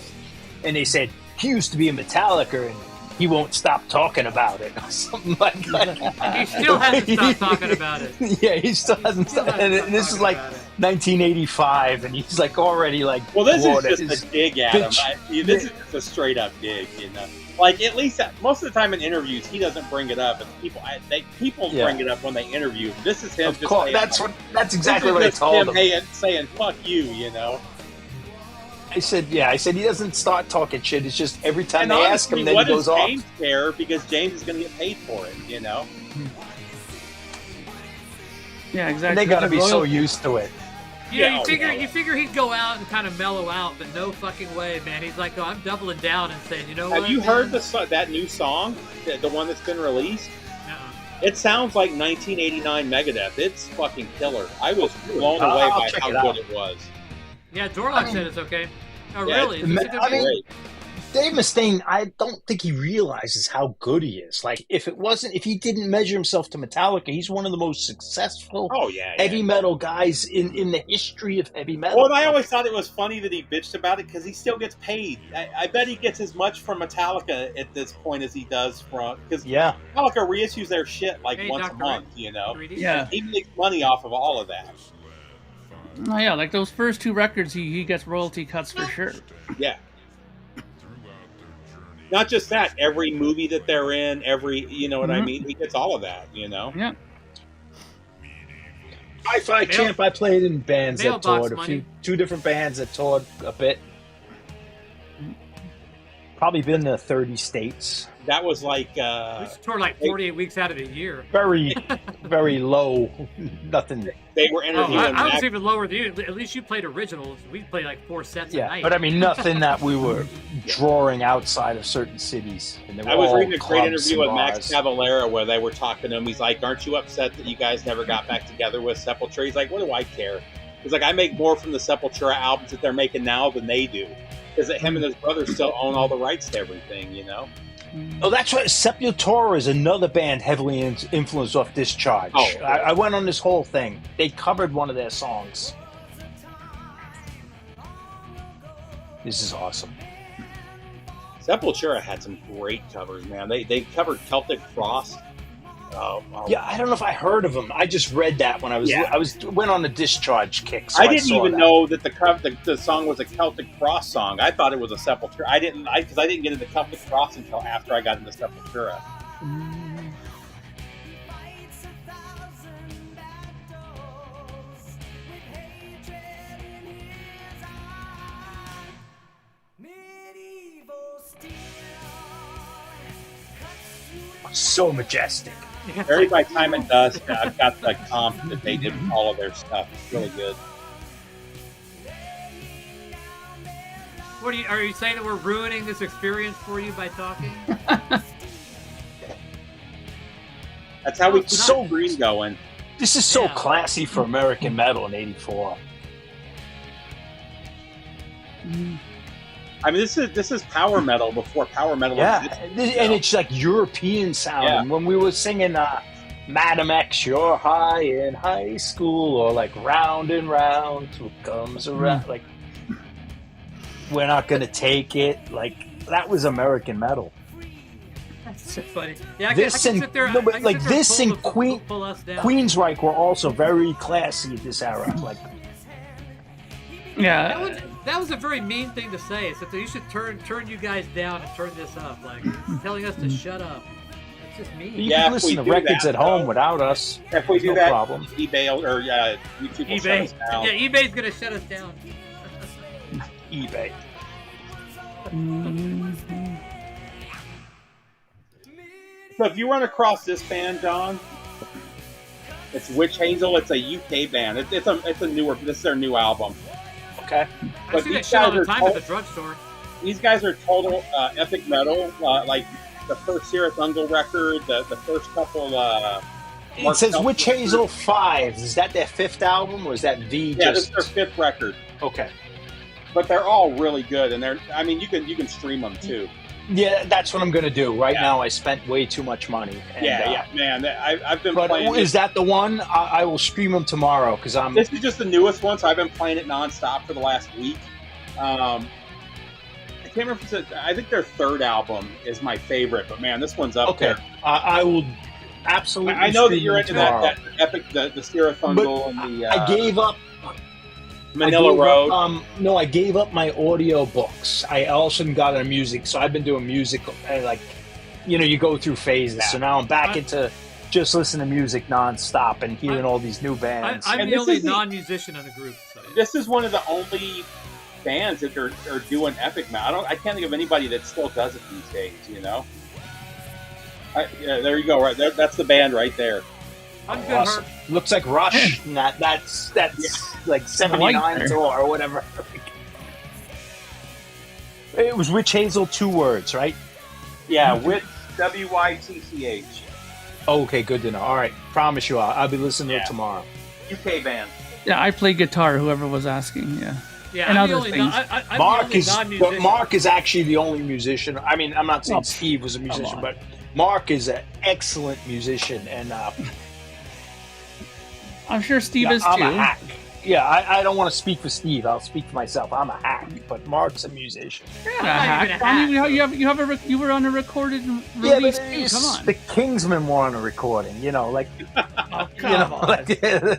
And they said, he used to be in Metallica and he won't stop talking about it. Or something like that. He still hasn't stopped talking about it. Yeah, he still hasn't stopped. And this is like 1985, and he's like already like... Well, this is just a dig at him. This is just a straight up dig, you know. Like, at least most of the time in interviews, he doesn't bring it up. And people bring it up when they interview him. This is him just saying... That's exactly what I told him. Saying, fuck you, you know. I said he doesn't start talking shit. It's just every time they ask him, then he goes off. What does James care? Because James is going to get paid for it, you know? Yeah, exactly. And they got to be so used to it. You figure he'd go out and kind of mellow out, but no fucking way, man. He's like, oh, I'm doubling down and saying, you know what? Have you heard that new song, the one that's been released? It sounds like 1989 Megadeth. It's fucking killer. I was blown away by how good it was. Yeah, Dorlock said it's okay. Oh, really? Is this a good great. Dave Mustaine, I don't think he realizes how good he is. Like, if he didn't measure himself to Metallica, he's one of the most successful heavy metal guys in the history of heavy metal. Well, I always thought it was funny that he bitched about it because he still gets paid. I bet he gets as much from Metallica at this point as he does from... Because Metallica reissues their shit like once a month, you know? Yeah. He makes money off of all of that. Oh, yeah, like those first 2 records, he gets royalty cuts for sure. Yeah. not just that, every movie that they're in, you know what I mean? He gets all of that, you know? Yeah. Hi-Fi Champ, I played in bands that toured, two different bands that toured a bit. Probably been to 30 states. That was like... we toured like 48 weeks out of the year. Very, very low. Nothing. They were interviewing... I was even lower than you. At least you played originals. We played like 4 sets a night. But I mean, nothing that we were drawing outside of certain cities. And I was reading a great interview with Max Cavalera where they were talking to him. He's like, aren't you upset that you guys never got back together with Sepultura? He's like, what do I care? He's like, I make more from the Sepultura albums that they're making now than they do. Because him and his brother still own all the rights to everything, you know? Oh, that's right. Sepultura is another band heavily influenced off Discharge. Oh, I went on this whole thing. They covered one of their songs. This is awesome. Sepultura had some great covers, man. They covered Celtic Frost. Yeah, I don't know if I heard of them. I just read that when I went on a Discharge kick. So I didn't even know that the song was a Celtic Frost song. I thought it was a Sepultura. Because I didn't get into Celtic Frost until after I got into Sepultura. So majestic. Buried by Time and Dust. I've got the comp that they did with all of their stuff. It's really good. What are you saying that we're ruining this experience for you by talking? That's how we keep so green going. This is so classy for American metal in '84. I mean, this is power metal before power metal existed. And it's like European sound. Yeah. When we were singing Madam X, you're high in high school, or like Round and Round, who comes around, like we're not going to take it. Like, that was American metal. That's so funny. Yeah, this and Queensryche were also very classy at this era. Like, yeah. That was a very mean thing to say. It's that you should turn you guys down and turn this up. Like, telling us to shut up. It's just mean. You can listen to records at home without us. If we do that, problem. eBay or YouTube will shut us down. Yeah, eBay's going to shut us down. eBay. So if you run across this band, Don, it's Witch Hazel. It's a UK band. It's a newer. This is their new album. Okay. I see that shit all the time at the drugstore. These guys are total epic metal. Like the first Sirith Ungol record, the first couple. It says Witch Hazel 5. Is that their 5th album, or is that the? Yeah, this is their 5th record. Okay. But they're all really good, and you can stream them too. Yeah, that's what I'm going to do. Right now, I spent way too much money. And, man. I've been playing. Is that the one? I will stream them tomorrow because I'm. This is just the newest one, so I've been playing it nonstop for the last week. I can't remember if it's I think their 3rd album is my favorite, but man, this one's up there. I will absolutely. I know that you're into that epic, the Sirith Ungol and the. I gave up. Manila Road. No, I gave up my audio books. I also got into music, so I've been doing music. Like, you go through phases. Yeah. So now I'm back into just listening to music nonstop and hearing all these new bands. I'm the only non-musician in the group. So. This is one of the only bands that are doing epic metal. I can't think of anybody that still does it these days. There you go. Right there, that's the band right there. I'm good. Awesome. Looks like Rush. That's like 79 or whatever. It was Witch Hazel, 2 words, right? Yeah, Witch, WYTCH. Okay, good to know. All right, promise you, I'll be listening to it tomorrow. UK band. Yeah, I play guitar. Whoever was asking, Yeah, and I'm other things. Mark is actually the only musician. I mean, I'm not saying Steve was a musician, but Mark is an excellent musician, and. I'm sure Steve is I'm too. A hack. Yeah, I don't want to speak for Steve. I'll speak for myself. I'm a hack, but Mark's a musician. You're not a hack. I mean, you were on a recorded release too. Come on. The Kingsmen were on a recording. Oh, come on.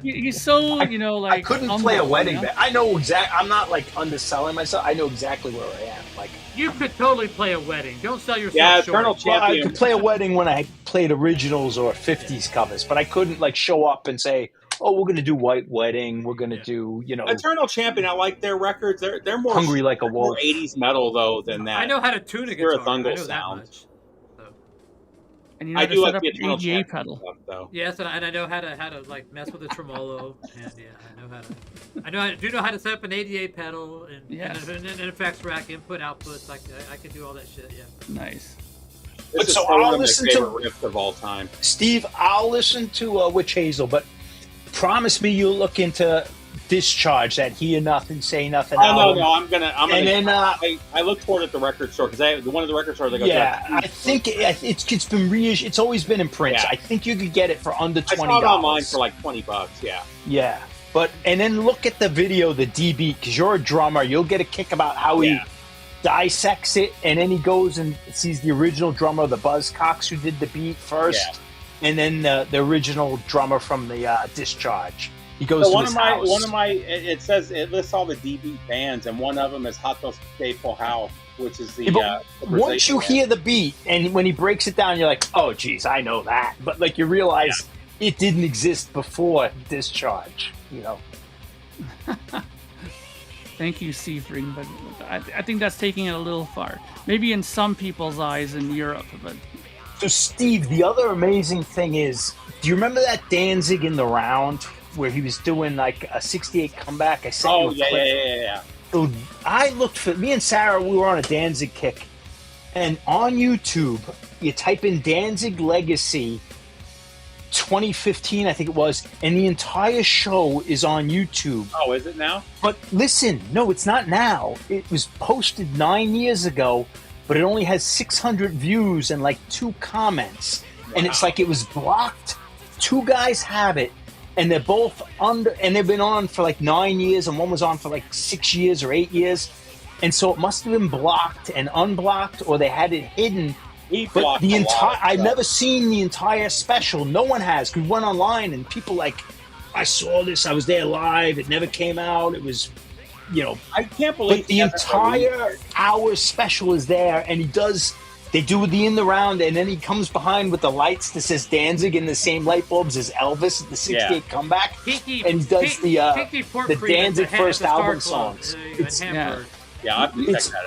He's so I couldn't play a wedding band. I know exactly. I'm not like underselling myself. I know exactly where I am. Like You could totally play a wedding. Don't sell yourself short. Eternal Champion. Well, I could play a wedding when I played originals or 50s covers, but I couldn't like show up and say, "Oh, we're going to do White Wedding. We're going to do, Eternal Champion. I like their records. They're more Hungry Like a Wolf. More 80s metal though than that. I know how to tune a guitar. I know sound. that much. And you know how to set up an ADA pedal. Stuff, though. Yes, and I know how to like mess with the tremolo, and I know how to set up an ADA pedal and an effects rack, input outputs. I can do all that shit. Yeah. Nice. This is I'll listen to riffs of all time. Steve, I'll listen to �WitchHazel, but promise me you'll look into Discharge, that Hear Nothing, Say Nothing. No, I'm gonna. And then I look for it at the record store because one of the record stores. I go. Yeah, I think it's been reissued. It's always been in print. Yeah. I think you could get it for under $20. I saw it online for like $20. Yeah. Yeah, and then look at the video, the DB, because you're a drummer. You'll get a kick about how he dissects it, and then he goes and sees the original drummer, the Buzzcocks, who did the beat first, and then the original drummer from the Discharge. He goes to his house. It says it lists all the DB bands, and one of them is 𝐿, which is the. Once you hear the beat, and when he breaks it down, you're like, "Oh, geez, I know that." But like you realize it didn't exist before Discharge. Thank you, Seafring, but I think that's taking it a little far. Maybe in some people's eyes in Europe, but. So, Steve, the other amazing thing is, do you remember that Danzig in the Round? Where he was doing like a 68 comeback. I sent you a clip. Yeah. So I looked for me and Sarah. We were on a Danzig kick, and on YouTube, you type in Danzig Legacy 2015, I think it was, and the entire show is on YouTube. Oh, is it now? But listen, no, it's not now. It was posted 9 years ago, but it only has 600 views and like 2 comments, and it's like it was blocked. 2 guys have it. And they're both and they've been on for like 9 years, and one was on for like 6 years or 8 years. And so it must have been blocked and unblocked, or they had it hidden. But the entire, I've never seen the entire special. No one has. We went online and people like, I saw this, I was there live, it never came out. It was, I can't believe. But the entire hour special is there, and they do the In the Round, and then he comes behind with the lights that says Danzig in the same light bulbs as Elvis at the 68 comeback. And he does the Danzig first album songs. It's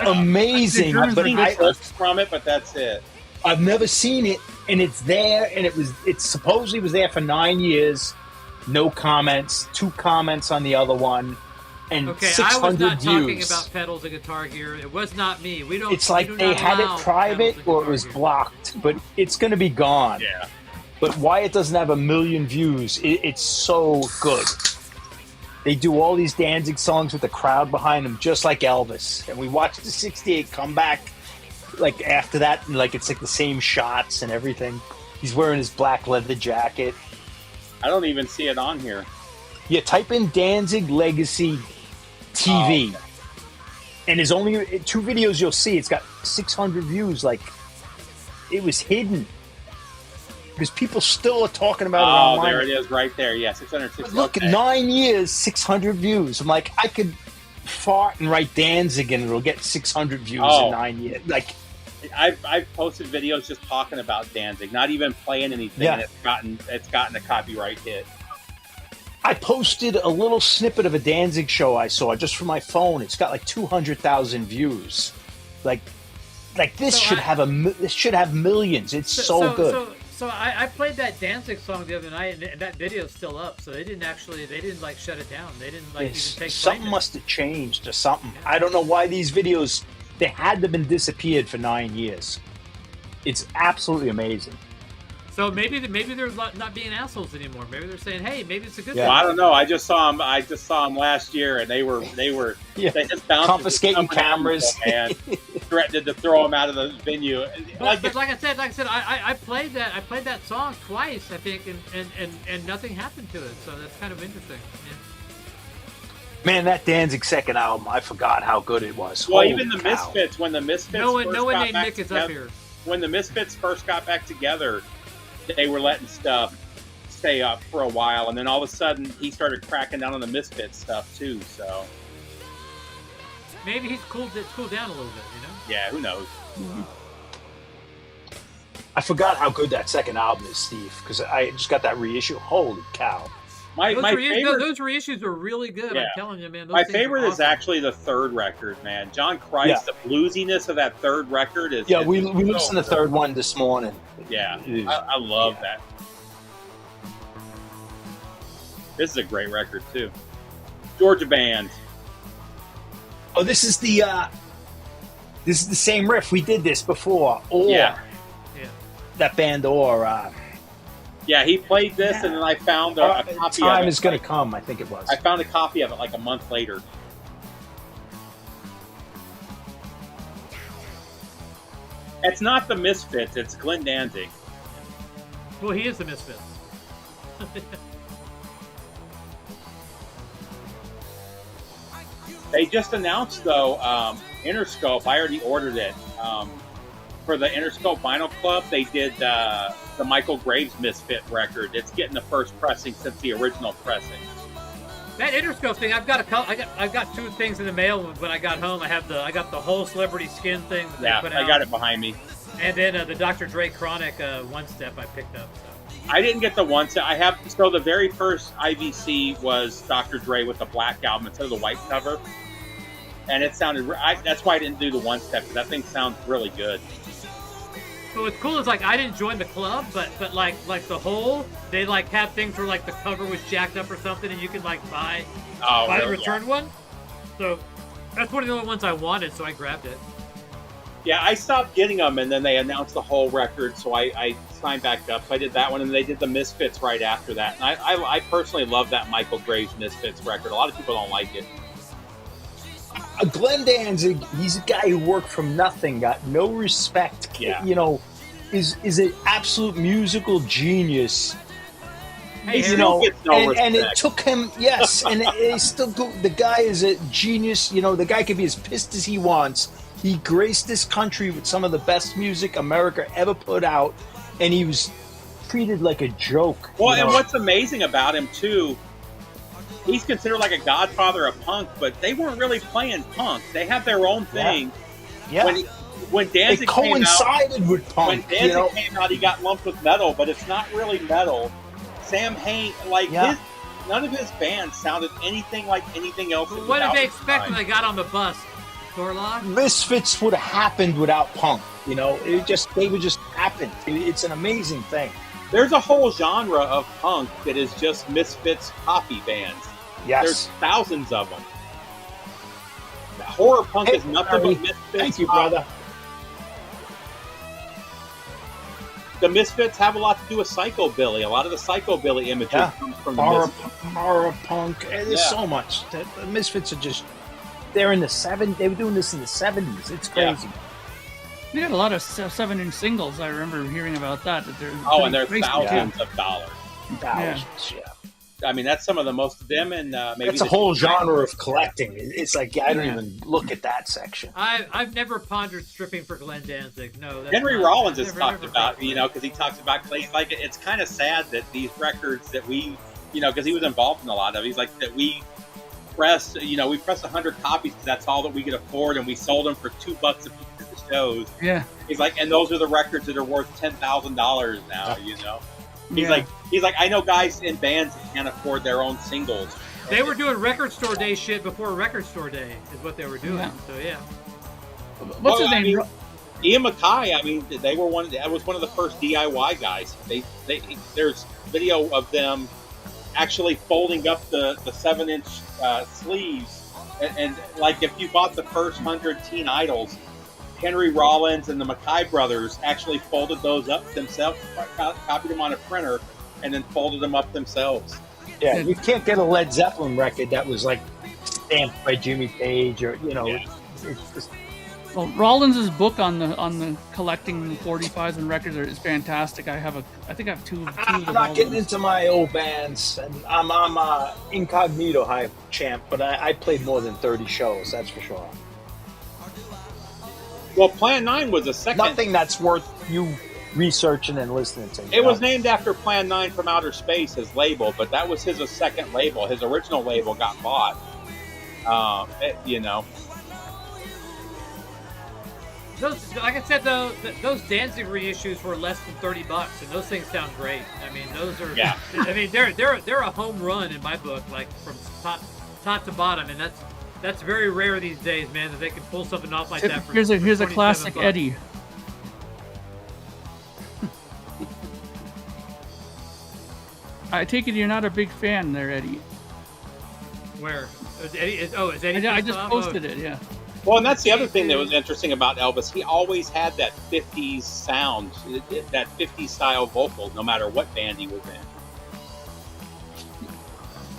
amazing. From it, but that's it. I've never seen it, and it's there, and it supposedly was there for 9 years. No comments, 2 comments on the other one. And okay, 600 I was not views. talking about pedals and Guitar Gear. It was not me. We don't. It's like they had it private or it was blocked, but it's going to be gone. Yeah. But why it doesn't have 1 million views? It's so good. They do all these Danzig songs with the crowd behind them, just like Elvis. And we watched the '68 comeback, like after that, and like it's like the same shots and everything. He's wearing his black leather jacket. I don't even see it on here. Yeah, type in Danzig Legacy TV, and there's only 2 videos you'll see. It's got 600 views. Like, it was hidden because people still are talking about it online. Oh, there it is, right there. Yeah, 660. Look, 9 years, 600 views. I'm like, I could fart and write Danzig, and it'll get 600 views in 9 years. Like, I've posted videos just talking about Danzig, not even playing anything. And it's gotten a copyright hit. I posted a little snippet of a Danzig show I saw just from my phone. It's got like 200,000 views. Like this should have millions. It's so good. So I played that Danzig song the other night, and that video's still up. So they didn't like shut it down. They didn't even take something must have changed or something. Yeah. I don't know why these videos, they had to have been disappeared for 9 years. It's absolutely amazing. So maybe they're not being assholes anymore. Maybe they're saying, "Hey, maybe it's a good thing." Well, I don't know. I just saw them last year, and they just confiscating cameras and threatened to throw them out of the venue. But like I said, I played that song twice, I think, and nothing happened to it. So that's kind of interesting. Yeah. Man, that Danzig second album, I forgot how good it was. Well, even the Misfits, when the Misfits no one named Nick is up here. When the Misfits first got back together, they were letting stuff stay up for a while, and then all of a sudden he started cracking down on the Misfits stuff too. So Maybe he's cooled down a little bit, you know? Yeah, who knows? Mm-hmm. I forgot how good that second album is, Steve, because I just got that reissue. Holy cow. My favorite, those reissues are really good. Yeah. I'm telling you, man. My favorite is actually the third record, man. John Christ, the bluesiness of that third record is. Yeah, we listened to the third one this morning. Yeah, I love that. This is a great record too. Georgia Band. Oh, this is the same riff. We did this before. Yeah. That band or. Yeah, he played this, and then I found a copy of it. Time is Gonna Come, I think it was. I found a copy of it like a month later. It's not the Misfits, it's Glenn Danzig. Well, he is the Misfits. They just announced, though, Interscope. I already ordered it. For the Interscope Vinyl Club, they did the Michael Graves Misfit record. It's getting the first pressing since the original pressing. That Interscope thing, I've got two things in the mail when I got home. I got the whole Celebrity Skin thing that they put out. I got it behind me. And then the Dr. Dre Chronic one step I picked up. So. I didn't get the one step. So the very first IVC was Dr. Dre with the black album instead of the white cover, and it sounded. That's why I didn't do the one step, because that thing sounds really good. So what's cool is like I didn't join the club, but like the whole they like have things where like the cover was jacked up or something, and you can like buy the returned one. So that's one of the only ones I wanted, so I grabbed it. Yeah, I stopped getting them, and then they announced the whole record, so I signed back up. So I did that one, and they did the Misfits right after that. And I personally love that Michael Graves Misfits record. A lot of people don't like it. Glenn Danzig, he's a guy who worked from nothing, got no respect. Yeah. You know, is an absolute musical genius. He still gets no respect. And it took him, yes, and it still the guy is a genius. You know, the guy can be as pissed as he wants. He graced this country with some of the best music America ever put out, and he was treated like a joke. Well, and what's amazing about him too, he's considered like a godfather of punk, but they weren't really playing punk. They have their own thing. Yeah. When Danzig coincided with punk. When Danzig came out, he got lumped with metal, but it's not really metal. Sam Hain, none of his bands sounded anything like anything else. What did they expect when they got on the bus? Thorlock? Misfits would have happened without punk. You know, they would just happen. It's an amazing thing. There's a whole genre of punk that is just Misfits copy bands. Yes. There's thousands of them. Horror punk is nothing but Misfits. Thank you, brother. The Misfits have a lot to do with psychobilly. A lot of the psychobilly imagery comes from the Misfits. Horror punk. There's so much. The Misfits are just... They're in the 70s. They were doing this in the 70s. It's crazy. They got a lot of 7-inch singles. I remember hearing about that. And they're thousands of dollars. Thousands, I mean, that's some of the most them and maybe it's a whole genre of collecting. It's like I don't even look at that section. I've never pondered stripping for Glenn Danzig. No, Henry Rollins has talked about because he talks about like it's kind of sad that these records that we because he was involved in a lot of it, he's like that we pressed we pressed 100 copies because that's all that we could afford, and we sold them for $2 a piece at the shows. Yeah, he's like, and those are the records that are worth $10,000 now. He's like, I know guys in bands that can't afford their own singles. They were doing record store day shit before record store day is what they were doing. Yeah. So What's his name? Ian MacKaye. I mean, they were that was one of the first DIY guys. There's video of them actually folding up the 7-inch sleeves, and like if you bought the first 100 Teen Idols, Henry Rollins and the MacKaye brothers actually folded those up themselves, copied them on a printer, and then folded them up themselves. Yeah, you can't get a Led Zeppelin record that was like stamped by Jimmy Page or It's just... Well, Rollins' book on the collecting 45s and records is fantastic. I think I have two. I'm not getting into my old bands, and I'm a incognito high champ, but I played more than 30 shows. That's for sure. Well, Plan 9 was a second. Nothing that's worth you researching and listening to. It was named after Plan 9 from Outer Space, his label, but that was his second label. His original label got bought. those, like I said, though, those Danzig reissues were less than $30, and those things sound great. I mean, those are. Yeah. I mean, they're a home run in my book, like from top to bottom, and that's very rare these days, man, that they can pull something off like that. Here's a classic $27. Eddie. I take it you're not a big fan there, Eddie. Where? Is Eddie? I just posted it. Yeah. Well, and that's the other thing that was interesting about Elvis. He always had that 50s sound, that 50s style vocal, no matter what band he was in.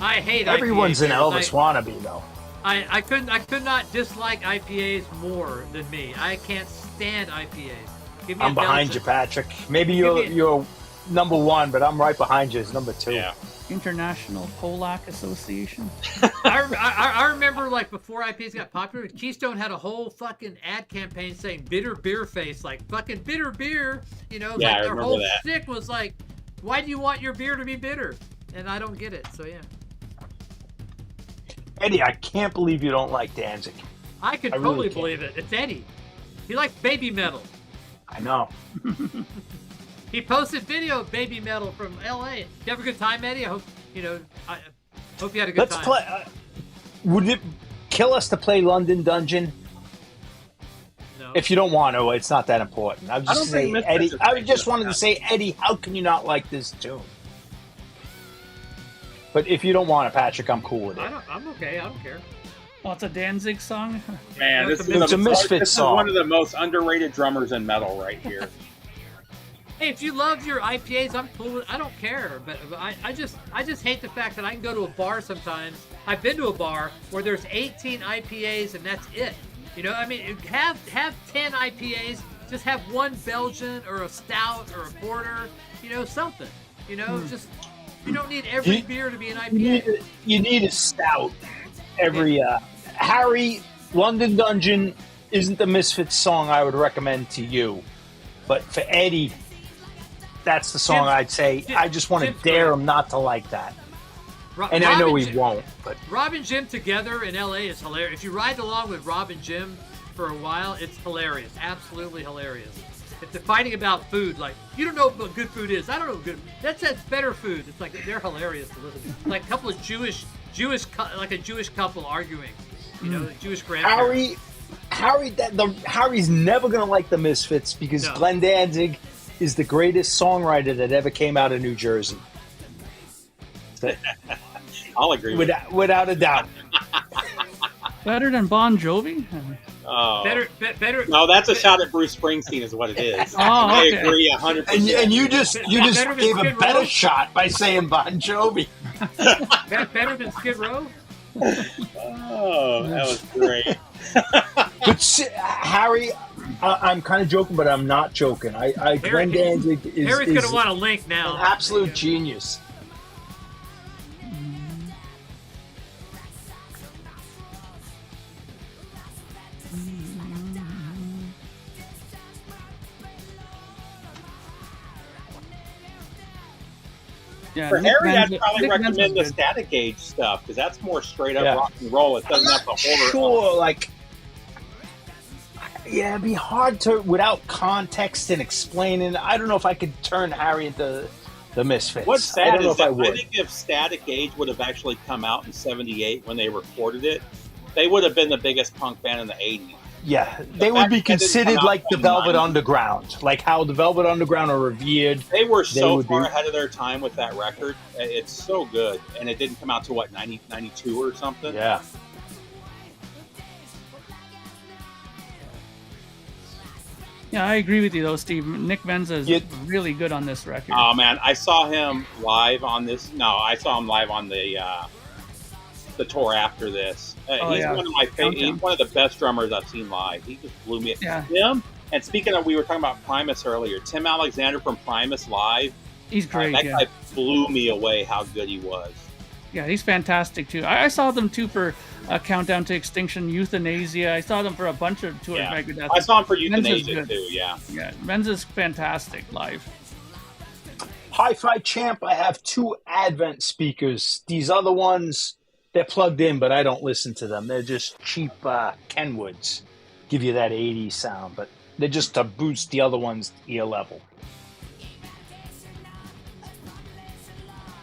I hate Everyone's IPAs, an Elvis wannabe, though. I could not dislike IPAs more than me. I can't stand IPAs. Give me I'm behind you, Patrick. Maybe you're number one, but I'm right behind you as number two. Yeah. International Polak Association. I remember, like, before IPAs got popular, Keystone had a whole fucking ad campaign saying bitter beer face, like fucking bitter beer. You know, yeah, like their whole that. shtick was like, why do you want your beer to be bitter? And I don't get it. So yeah. Eddie, I can't believe you don't like Danzig. I could totally believe it. It's Eddie. He likes baby metal. I know. He posted video of baby metal from LA. You have a good time, Eddie? I hope I hope you had a good time. Let's play. Would it kill us to play London Dungeon? No. If you don't want to, it's not that important. I was just saying, Eddie. I just wanted to say, Eddie, how can you not like this tune? But if you don't want it, Patrick, I'm cool with it. I'm okay. I don't care. Well, it's a Danzig song. Man, it's a Misfits song. This is one of the most underrated drummers in metal right here. Hey, if you love your IPAs, I'm cool with it. I don't care, but I just hate the fact that I can go to a bar sometimes. I've been to a bar where there's 18 IPAs and that's it. You know, I mean, have 10 IPAs. Just have one Belgian or a stout or a porter. You know, something. You know, just you don't need every beer to be an IPA. You need a stout. Harry, London Dungeon isn't the Misfits song I would recommend to you, but for Eddie, that's the song I'd say. I just want to dare him not to like that. And I know he won't. But Rob and Jim together in LA is hilarious. If you ride along with Rob and Jim for a while, it's hilarious. Absolutely hilarious. If they're fighting about food, like, you don't know what good food is. I don't know what good. That's better food. It's like they're hilarious to listen to. Like a couple of Jewish, like a Jewish couple arguing. You know, the Jewish grandparents. Harry's never gonna like the Misfits because Glenn Danzig is the greatest songwriter that ever came out of New Jersey. I'll agree with that. Without a doubt. Better than Bon Jovi? Oh. Better. No, that's a shot at Bruce Springsteen is what it is. Okay. I agree 100%. And you just gave a better shot by saying Bon Jovi. Better than Skid Row? Oh, that was great. But Harry, I'm kind of joking, but I'm not joking. Glenn Danzig is Harry's going to want a link now. An absolute genius. Yeah, for Harry, I'd probably recommend the Static Age stuff because that's more straight up rock and roll. It doesn't have the horror. Sure, it'd be hard to without context and explaining. I don't know if I could turn Harry into the Misfits. What's sad is that I think if Static Age would have actually come out in '78 when they recorded it, they would have been the biggest punk band in the '80s. Yeah, they would be considered like the Velvet Underground, like how the Velvet Underground are revered. They were so far ahead of their time with that record. It's so good. And it didn't come out to, 92 or something? Yeah. Yeah, I agree with you, though, Steve. Nick Menza is really good on this record. Oh, man. I saw him live on this. No, I saw him live on the tour after this. He's one of my favorite. He's one of the best drummers I've seen live. He just blew me. Yeah. Him. And speaking of, we were talking about Primus earlier. Tim Alexander from Primus live. He's great. That guy blew me away. How good he was. Yeah, he's fantastic too. I saw them too for Countdown to Extinction, Euthanasia. I saw them for a bunch of tours. Yeah. I saw him for Euthanasia too. Yeah. Yeah, Menza's fantastic live. Hi-Fi Champ. I have 2 Advent speakers. These other ones, they're plugged in, but I don't listen to them. They're just cheap Kenwoods. Give you that 80s sound, but They're just to boost the other one's ear level.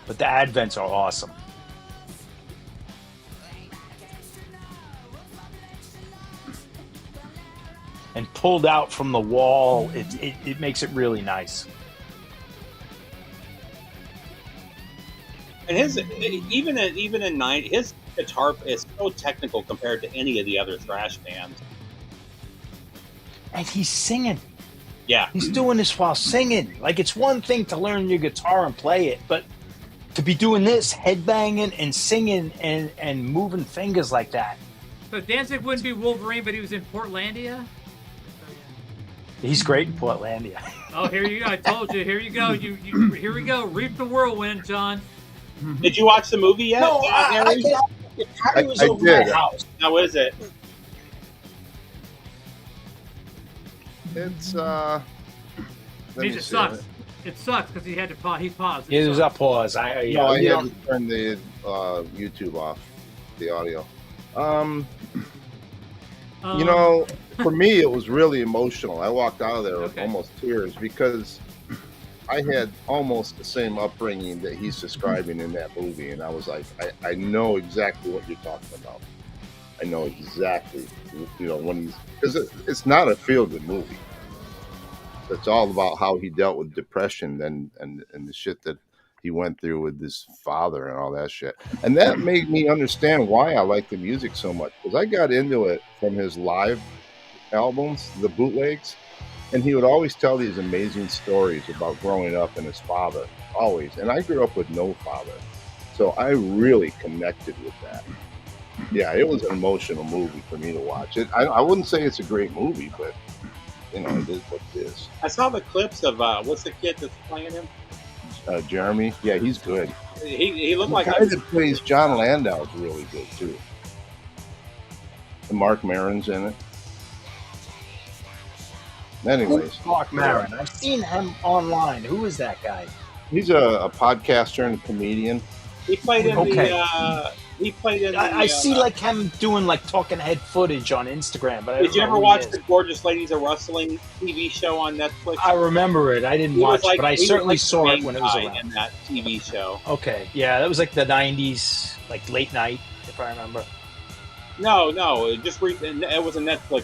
But the advents are awesome. And pulled out from the wall, it makes it really nice. And his even in his guitar is so technical compared to any of the other thrash bands. And he's singing. Yeah, he's doing this while singing. Like, it's one thing to learn your guitar and play it, but to be doing this, headbanging and singing and moving fingers like that. So Danzig wouldn't be Wolverine, but he was in Portlandia. He's great in Portlandia. Oh, here you go! I told you. Here you go. Here we go. Reap the whirlwind, John. Did you watch the movie yet? No, I was over did. my house. How is it? It's Means it sucks. It sucks because he had to pause. He paused. It was a pause. I had to turn the YouTube off, the audio. You know, for me, it was really emotional. I walked out of there with almost tears because I had almost the same upbringing that he's describing in that movie. And I was like, I know exactly what you're talking about. I know exactly, you know, when he's, because it's not a feel-good movie. It's all about how he dealt with depression and the shit that he went through with his father and all that shit. And that made me understand why I like the music so much, because I got into it from his live albums, the bootlegs, and he would always tell these amazing stories about growing up and his father, always. And I grew up with no father, so I really connected with that. Yeah, it was an emotional movie for me to watch. I wouldn't say it's a great movie, but you know, it is what it is. I saw the clips of what's the kid that's playing him? Jeremy. Yeah, he's good. He looked like the guy that plays John Landau is really good too. And Mark Maron's in it. Anyways, Mark Maron. I've seen him online. Who is that guy? He's a podcaster and a comedian. He played in the. He played in. I see like him doing like talking head footage on Instagram. But did you ever watch the Gorgeous Ladies of Wrestling TV show on Netflix? I remember it. I didn't watch it, but I certainly saw it when it was around. In that TV show. Okay, yeah, that was like the '90s, like late night, if I remember. No, it just it was a Netflix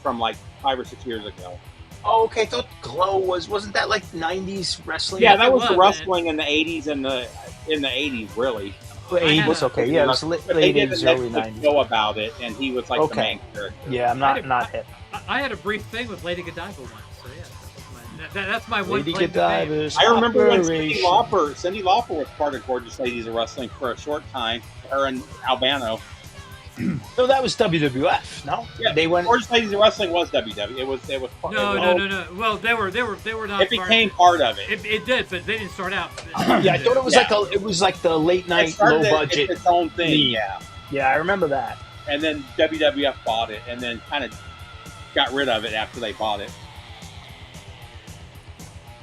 from like 5 or 6 years ago. Oh, okay. I thought Glow wasn't that like '90s wrestling? Yeah, that was the wrestling in the '80s and in the '80s, really. 80s, okay, yeah, it was late '80s, early '90s. Know about it, and he was like the main character. Yeah, I'm not hip. I had a brief thing with Lady Godiva once, so yeah, that's my one. Lady Godiva's I remember when Cyndi Lauper was part of Gorgeous Ladies of Wrestling for a short time. Her and Albano. So that was WWF, no? Yeah, they went. Gorgeous Ladies of Wrestling was WWF. It was. No. Well, they were not. It became part of it. It did, but they didn't start out. Yeah, I thought it was like the late night, low budget. Its own thing. Yeah, I remember that. And then WWF bought it, and then kind of got rid of it after they bought it.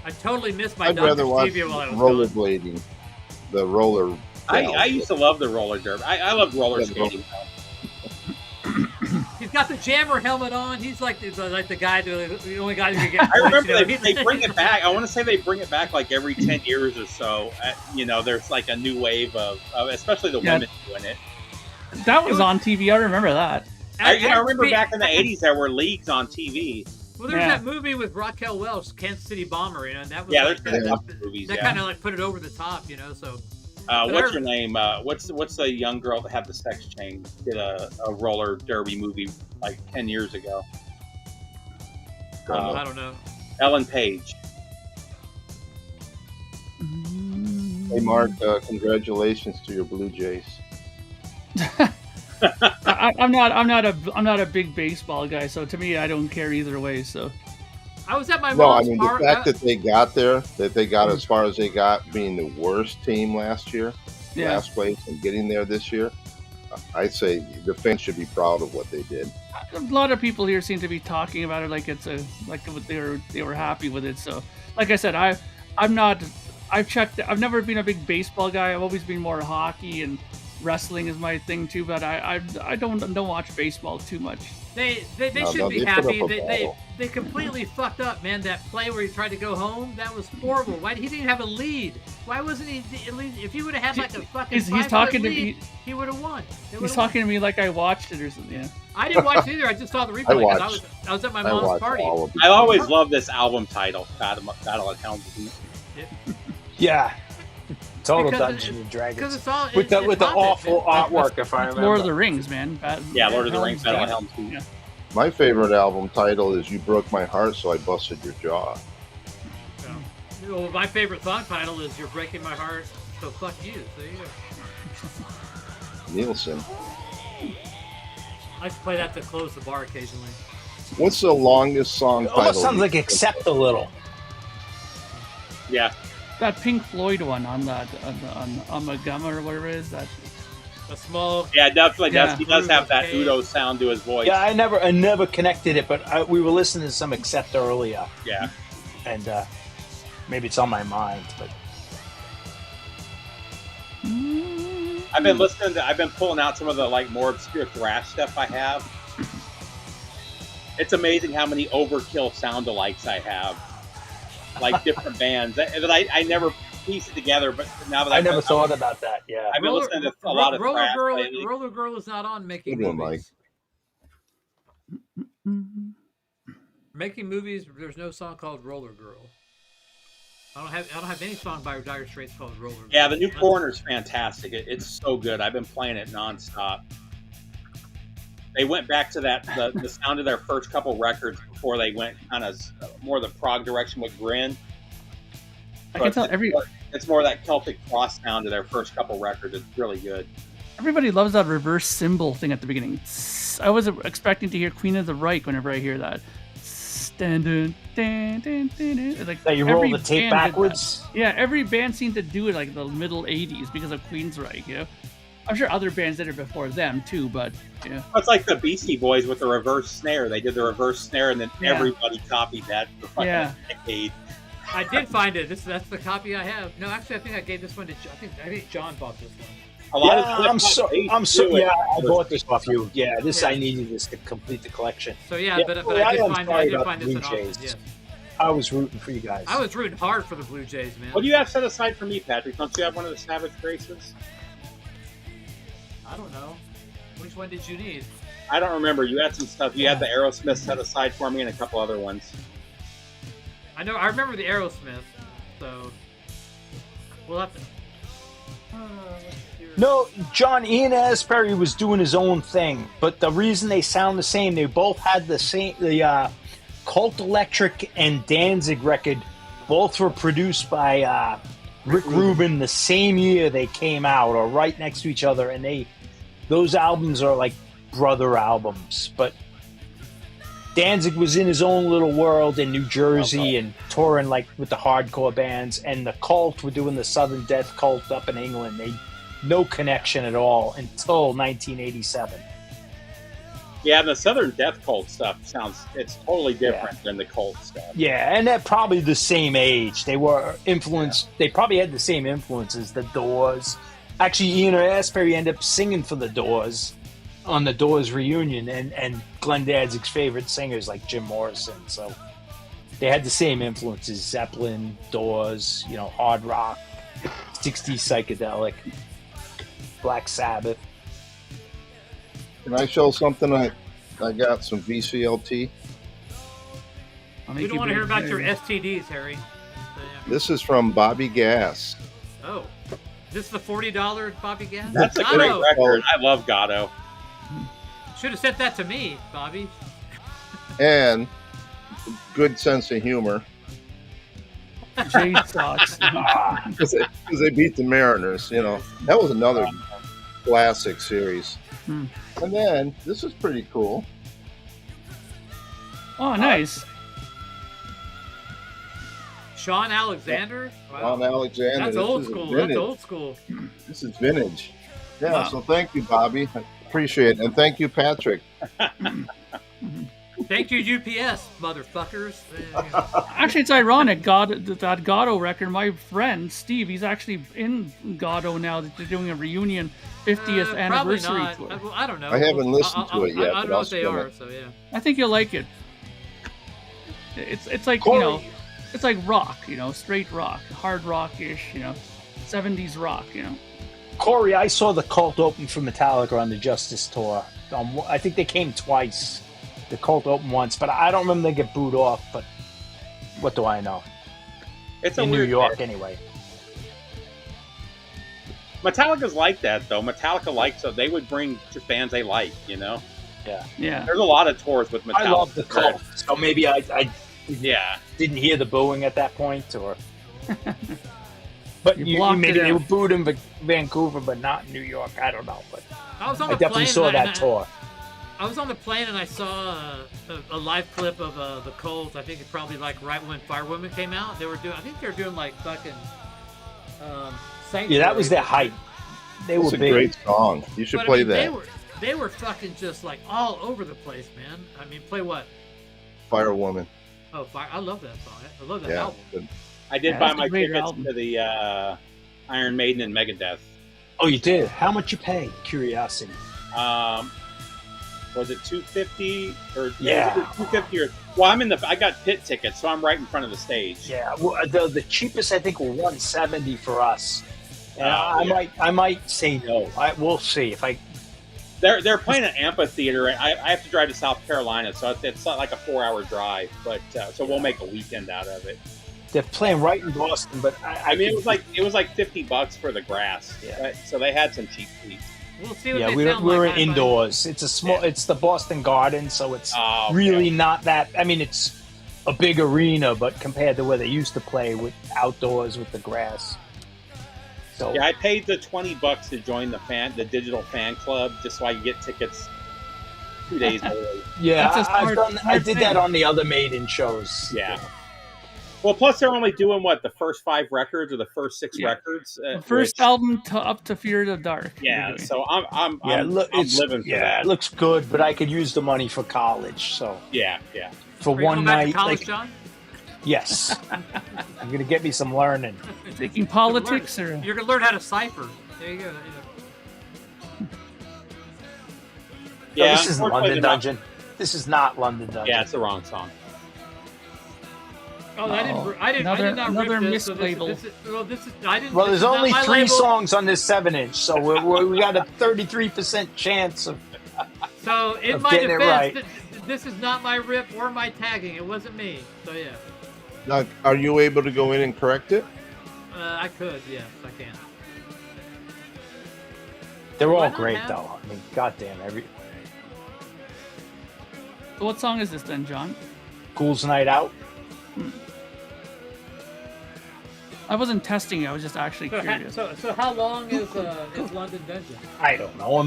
I totally missed my. I'd rather watch rollerblading, the roller. I used to love the roller derby. I love roller skating. He's got the jammer helmet on. He's like the guy, the only guy who can get. I remember they bring it back. I want to say they bring it back like every 10 years or so. You know, there's like a new wave of especially the women doing it. That was on TV. I remember that. I remember back in the 80s there were leagues on TV. Well, there's that movie with Raquel Welch, Kansas City Bomber. You know, and that was there's been a couple movies. That kind of like put it over the top. You know, so. What's your name? What's the young girl that had the sex change? Did a roller derby movie like 10 years ago. I don't know. Ellen Page. Hey Mark, congratulations to your Blue Jays. I'm not a big baseball guy, so to me I don't care either way. So. I was at my mom's the fact that they got there, that they got as far as they got, being the worst team last year, last place, and getting there this year, I'd say the fans should be proud of what they did. A lot of people here seem to be talking about it like it's they were happy with it. So, like I said, I've never been a big baseball guy. I've always been more hockey and wrestling is my thing too, but I don't watch baseball too much. They should be happy. They completely fucked up, man. That play where he tried to go home, that was horrible. Why he didn't have a lead? Why wasn't he at least? If he would have had like a fucking he's talking lead, to me. He would have won. He's talking to me like I watched it or something. Yeah. I didn't watch it either. I just saw the replay because I was at my mom's party. I always love this album title, Battle at Helm's Deep. Yeah. Total Dungeons and Dragons. It's all, with the awful artwork, if I remember. Lord of the Rings, man. Lord of the Rings, Battle at Helm's Deep. Yeah. My favorite album title is "You Broke My Heart, So I Busted Your Jaw." Yeah. Well, my favorite song title is "You're Breaking My Heart, So Fuck You." So you go. Nielsen. I used to play that to close the bar occasionally. What's the longest song title? Almost sounds like "Accept a Little." Yeah. That Pink Floyd one on that on Amagama or whatever it is, that a small. Yeah, definitely does. He does have that Udo sound to his voice. Yeah, I never connected it, but we were listening to some Accept earlier. Yeah. And maybe it's on my mind, but I've been pulling out some of the like more obscure thrash stuff I have. It's amazing how many Overkill sound-alikes I have. Like different bands that I never pieced it together, but now that I never thought about that. Yeah, I've been listening to a lot of Roller thrash Girl. lately. Roller Girl is not on Making Good one, Movies. Making Movies. There's no song called Roller Girl. I don't have any song by Dire Straits called Roller Girl. Yeah, the new Coroner's fantastic. It's so good. I've been playing it nonstop. They went back to the sound of their first couple records before they went kind of more the prog direction with Grin. I can tell it's more of that Celtic cross sound to their first couple records. It's really good. Everybody loves that reverse cymbal thing at the beginning. I was expecting to hear Queen of the Reich whenever I hear that. Like that you roll the tape backwards. Yeah, every band seemed to do it like the middle '80s because of Queensryche. You know, I'm sure other bands did it before them too, but yeah. It's like the Beastie Boys with the reverse snare. They did the reverse snare, and then everybody copied that for fucking a decade. I did find it. That's the copy I have. No, actually, I think I gave this one to. I think John bought this one. I'm so. Yeah, I bought this off you. Yeah, I needed this to complete the collection. So but I did find this in auction. Yes. I was rooting for you guys. I was rooting hard for the Blue Jays, man. What do you have set aside for me, Patrick? Don't you have one of the Savage Graces? I don't know. Which one did you need? I don't remember. You had some stuff. You had the Aerosmith set aside for me and a couple other ones. I remember the Aerosmith, so we'll have to. No, Ian Asbury was doing his own thing, but the reason they sound the same, they both had the Cult Electric and Danzig record. Both were produced by Rick Rubin the same year they came out, or right next to each other, and those albums are like brother albums. But Danzig was in his own little world in New Jersey and touring like with the hardcore bands, and the Cult were doing the Southern Death Cult up in England. They no connection at all until 1987. Yeah, the Southern Death Cult stuff it's totally different than the Cult stuff. Yeah, and they're probably the same age. They were influenced, they probably had the same influences, the Doors. Actually, Ian Asbury ended up singing for the Doors on the Doors reunion, and Glenn Danzig's favorite singers like Jim Morrison. So they had the same influences, Zeppelin, Doors, hard rock, 60s psychedelic, Black Sabbath. Can I show something? I got some VCLT. We don't want to hear about your STDs, Harry. This is from Bobby Gas. Oh, this is the $40 Bobby Gas? That's a great record. I love Gatto. Should have sent that to me, Bobby. And good sense of humor. Jay Sox. Because they beat the Mariners, That was another classic series. And then, this is pretty cool. Oh, nice. Sean Alexander? Wow. Sean Alexander. That's old school. That's old school. This is vintage. Yeah, so thank you, Bobby. I appreciate it. And thank you, Patrick. Thank you, UPS, motherfuckers. Actually, it's ironic. That 𝐁𝐫𝐤 record, my friend Steve, he's actually in 𝐁𝐫𝐤 now. They're doing a reunion 50th anniversary tour. I don't know. I haven't listened to it yet. I don't know what they are, so yeah. I think you'll like it. It's like, it's like rock, straight rock, hard rock-ish, 70s rock, Corey, I saw the Cult open for Metallica on the Justice tour. I think they came twice. The Cult opened once, but I don't remember they get booed off. But what do I know? It's in New York anyway. Metallica's like that though. Metallica likes so they would bring just bands they like, Yeah. There's a lot of tours with Metallica. I love the Cult, so maybe I didn't hear the booing at that point, or. But maybe they were booed in Vancouver, but not in New York. I don't know, but I definitely saw that tour. I was on the plane and I saw a live clip of the Cult. I think it's probably like right when Firewoman came out. They were doing. I think they were doing like fucking. Yeah, that was their hype. They were big. A great song. You should play that. They were fucking just like all over the place, man. I mean, play what? Firewoman. Oh, I love that song. I love that album. Good. I did buy my tickets to the Iron Maiden and Megadeth. Oh, you did? How much you pay? Curiosity. Was it $250 or yeah? $250 or well, I got pit tickets, so I'm right in front of the stage. Yeah, well, the cheapest I think were $170 for us. And I might say no. We'll see if I. They're playing an amphitheater, and I have to drive to South Carolina, so it's not like a 4-hour drive, but so we'll make a weekend out of it. They're playing right in Boston, but I mean it was like $50 for the grass. Yeah. Right? So they had some cheap seats. We'll see what they sound we're indoors. It's a small. It's the Boston Garden, so it's really not that. I mean, it's a big arena, but compared to where they used to play with outdoors with the grass. So yeah, I paid the $20 to join the digital fan club just so I could get tickets 2 days early. Yeah, I did that on the other Maiden shows. Yeah. Well, plus they're only doing the first 5 records or the first 6 records. The first album up to Fear the Dark. Yeah, so I'm living for that. It looks good, but I could use the money for college. So yeah. For one night, college, John? Yes, I'm gonna get me some learning. Taking politics, you're gonna learn how to cipher. There you go. Yeah, this isn't London Dungeon. This is not London Dungeon. Yeah, it's the wrong song. Oh, I did not rip this. Mislabel. Well, there's only 3 songs on this 7-inch, so we got a 33% chance of. So in my defense, this is not my rip or my tagging. It wasn't me. So yeah. Now, are you able to go in and correct it? I could, yes, I can. They're all great, though. I mean, goddamn, So what song is this then, John? Ghouls Night Out. I wasn't testing it. I was just actually curious. So how long is London Dungeon? I don't know.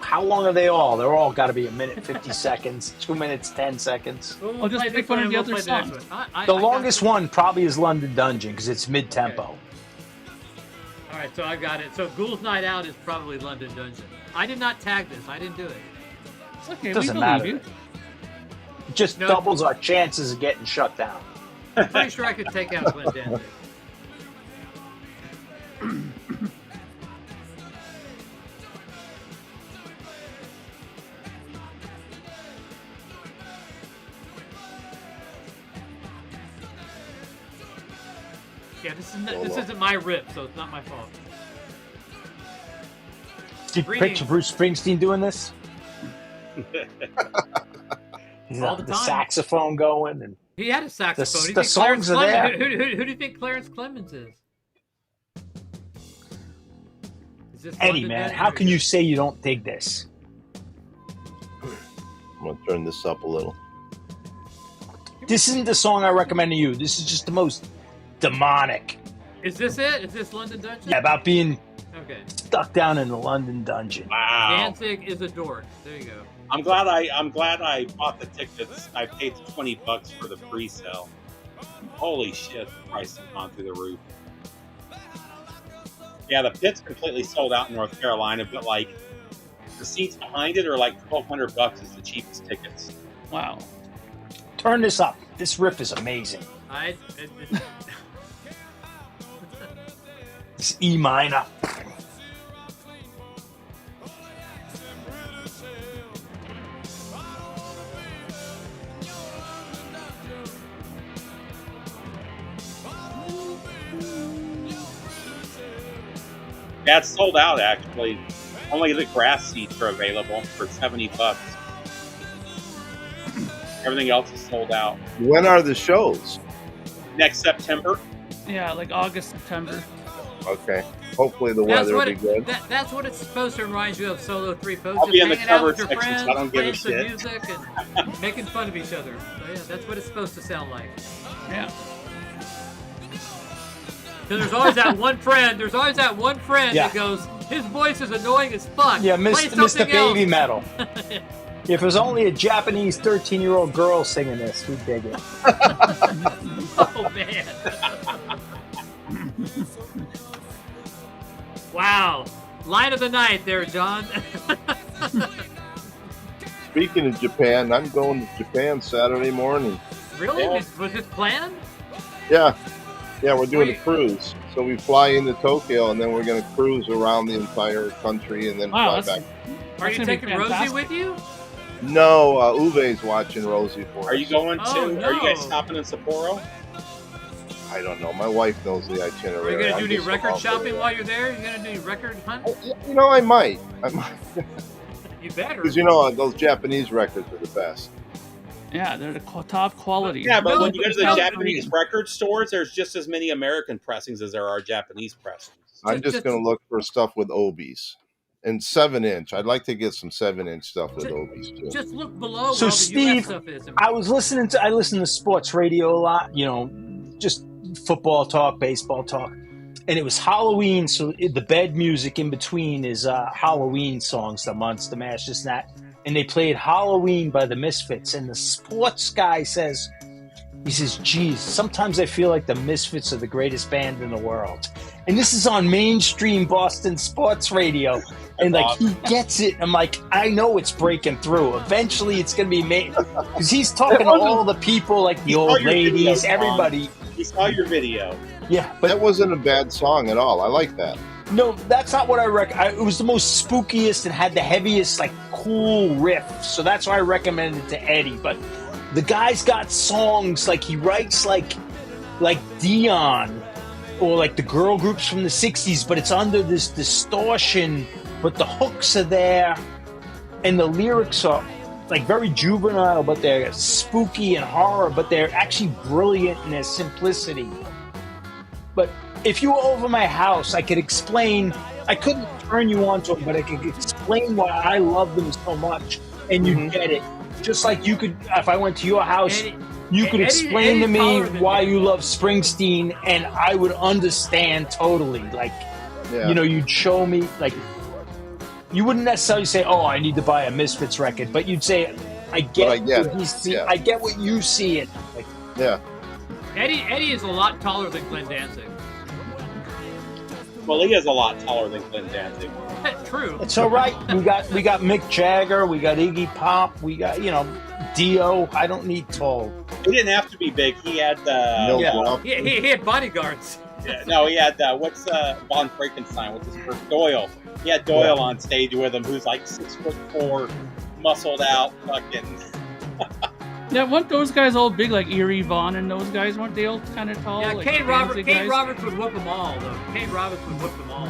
How long are they all? They're all got to be 1 minute 50 seconds, 2 minutes 10 seconds. I'll just pick one of the other songs. The longest one probably is London Dungeon because it's mid-tempo. Okay. All right, so I got it. So Ghouls Night Out is probably London Dungeon. I did not tag this. I didn't do it. It's okay. It doesn't we matter. You. It just doubles our chances of getting shut down. I'm pretty sure I could take out Glenn Danzig. Yeah, this isn't my rip, so it's not my fault. Did you picture Bruce Springsteen doing this? All the time. The saxophone going and he had a saxophone. The songs are there. Who do you think Clarence Clemens is? Eddie, man, how can you say you don't dig this? I'm gonna turn this up a little. This isn't the song I recommend to you. This is just the most demonic. Is this it? Is this London Dungeon? Yeah, about being stuck down in the London Dungeon. Wow. Danzig is a dork. There you go. I'm glad I bought the tickets. I paid $20 for the pre-sale. Holy shit, the price has gone through the roof. Yeah, the pit's completely sold out in North Carolina, but the seats behind it are like $1,200 is the cheapest tickets. Wow. Turn this up. This riff is amazing. It's E minor. Yeah, it's sold out actually. Only the grass seats are available for $70. Everything else is sold out. When are the shows? Next September. Yeah, like August, September. Okay. Hopefully the weather will be good. That's what it's supposed to remind you of Solo 3 folks. I'll be in the hanging out covered with your section, friends, so I don't give a playing some shit. music and making fun of each other. So yeah, that's what it's supposed to sound like. Yeah. So there's always that one friend. That goes, his voice is annoying as fuck. Yeah, Play Mr. Baby else. Metal. If it was only a Japanese 13-year-old girl singing this, we'd dig it. Oh, man. Wow. Line of the night there, John. Speaking of Japan, I'm going to Japan Saturday morning. Really? Yeah. Was this planned? Yeah. Yeah, we're doing a cruise. So we fly into Tokyo, and then we're going to cruise around the entire country and then fly back. Are you taking Rosie with you? No, Uwe's watching Rosie for us. Are you going to? Oh, no. Are you guys stopping in Sapporo? I don't know. My wife knows the Are itinerary. you going to do any just record about shopping there. while you're there? You going to do any record hunt? You know, I might. You better. Because, you know, those Japanese records are the best. Yeah, they're the top quality. Yeah, but No, when you go to the no. Japanese record stores, there's just as many American pressings as there are Japanese pressings. I'm just going to look for stuff with Obies. And 7-inch. I'd like to get some 7-inch stuff with Obies, too. Just look below So where all the Steve, US stuff is. I listen to sports radio a lot, you know, just football talk, baseball talk. And it was Halloween, so the bed music in between is Halloween songs, the Monster Mash, this and that. And they played Halloween by the Misfits. And the sports guy says, geez, sometimes I feel like the Misfits are the greatest band in the world. And this is on mainstream Boston sports radio. And like, he gets it. I'm like, I know it's breaking through. Eventually it's going to be made. Because he's talking to all the people, like the old ladies, everybody. He saw your video. Yeah, but that wasn't a bad song at all. I like that. No, that's not what I recommend. It was the most spookiest and had the heaviest, like, cool riff. So that's why I recommended it to Eddie. But the guy's got songs, like, he writes, like Dion or, like, the girl groups from the 60s, but it's under this distortion, but the hooks are there, and the lyrics are, like, very juvenile, but they're spooky and horror, but they're actually brilliant in their simplicity. But if you were over my house, I could explain. I couldn't turn you on to them, but I could explain why I love them so much, and you get it. Just like you could, if I went to your house, you could explain to me why you love Springsteen, and I would understand totally. Like, you know, you'd show me, like, you wouldn't necessarily say, "Oh, I need to buy a Misfits record," but you'd say, "I get what you see. I get what you see it." Like, yeah. Eddie is a lot taller than Glenn Danzig. Well, he is a lot taller than Glenn Danzig. True. It's all right. We got Mick Jagger. We got Iggy Pop. We got, you know, Dio. I don't need tall. He didn't have to be big. He had he had bodyguards. Yeah, no, he had what's Von Frankenstein? What's his first Doyle? He had Doyle on stage with him, who's like 6'4", muscled out, fucking. Yeah, weren't those guys all big, like Eerie Von and those guys? Weren't they all kind of tall? Yeah, like Kate Roberts would whoop them all, though. Kate Roberts would whoop them all.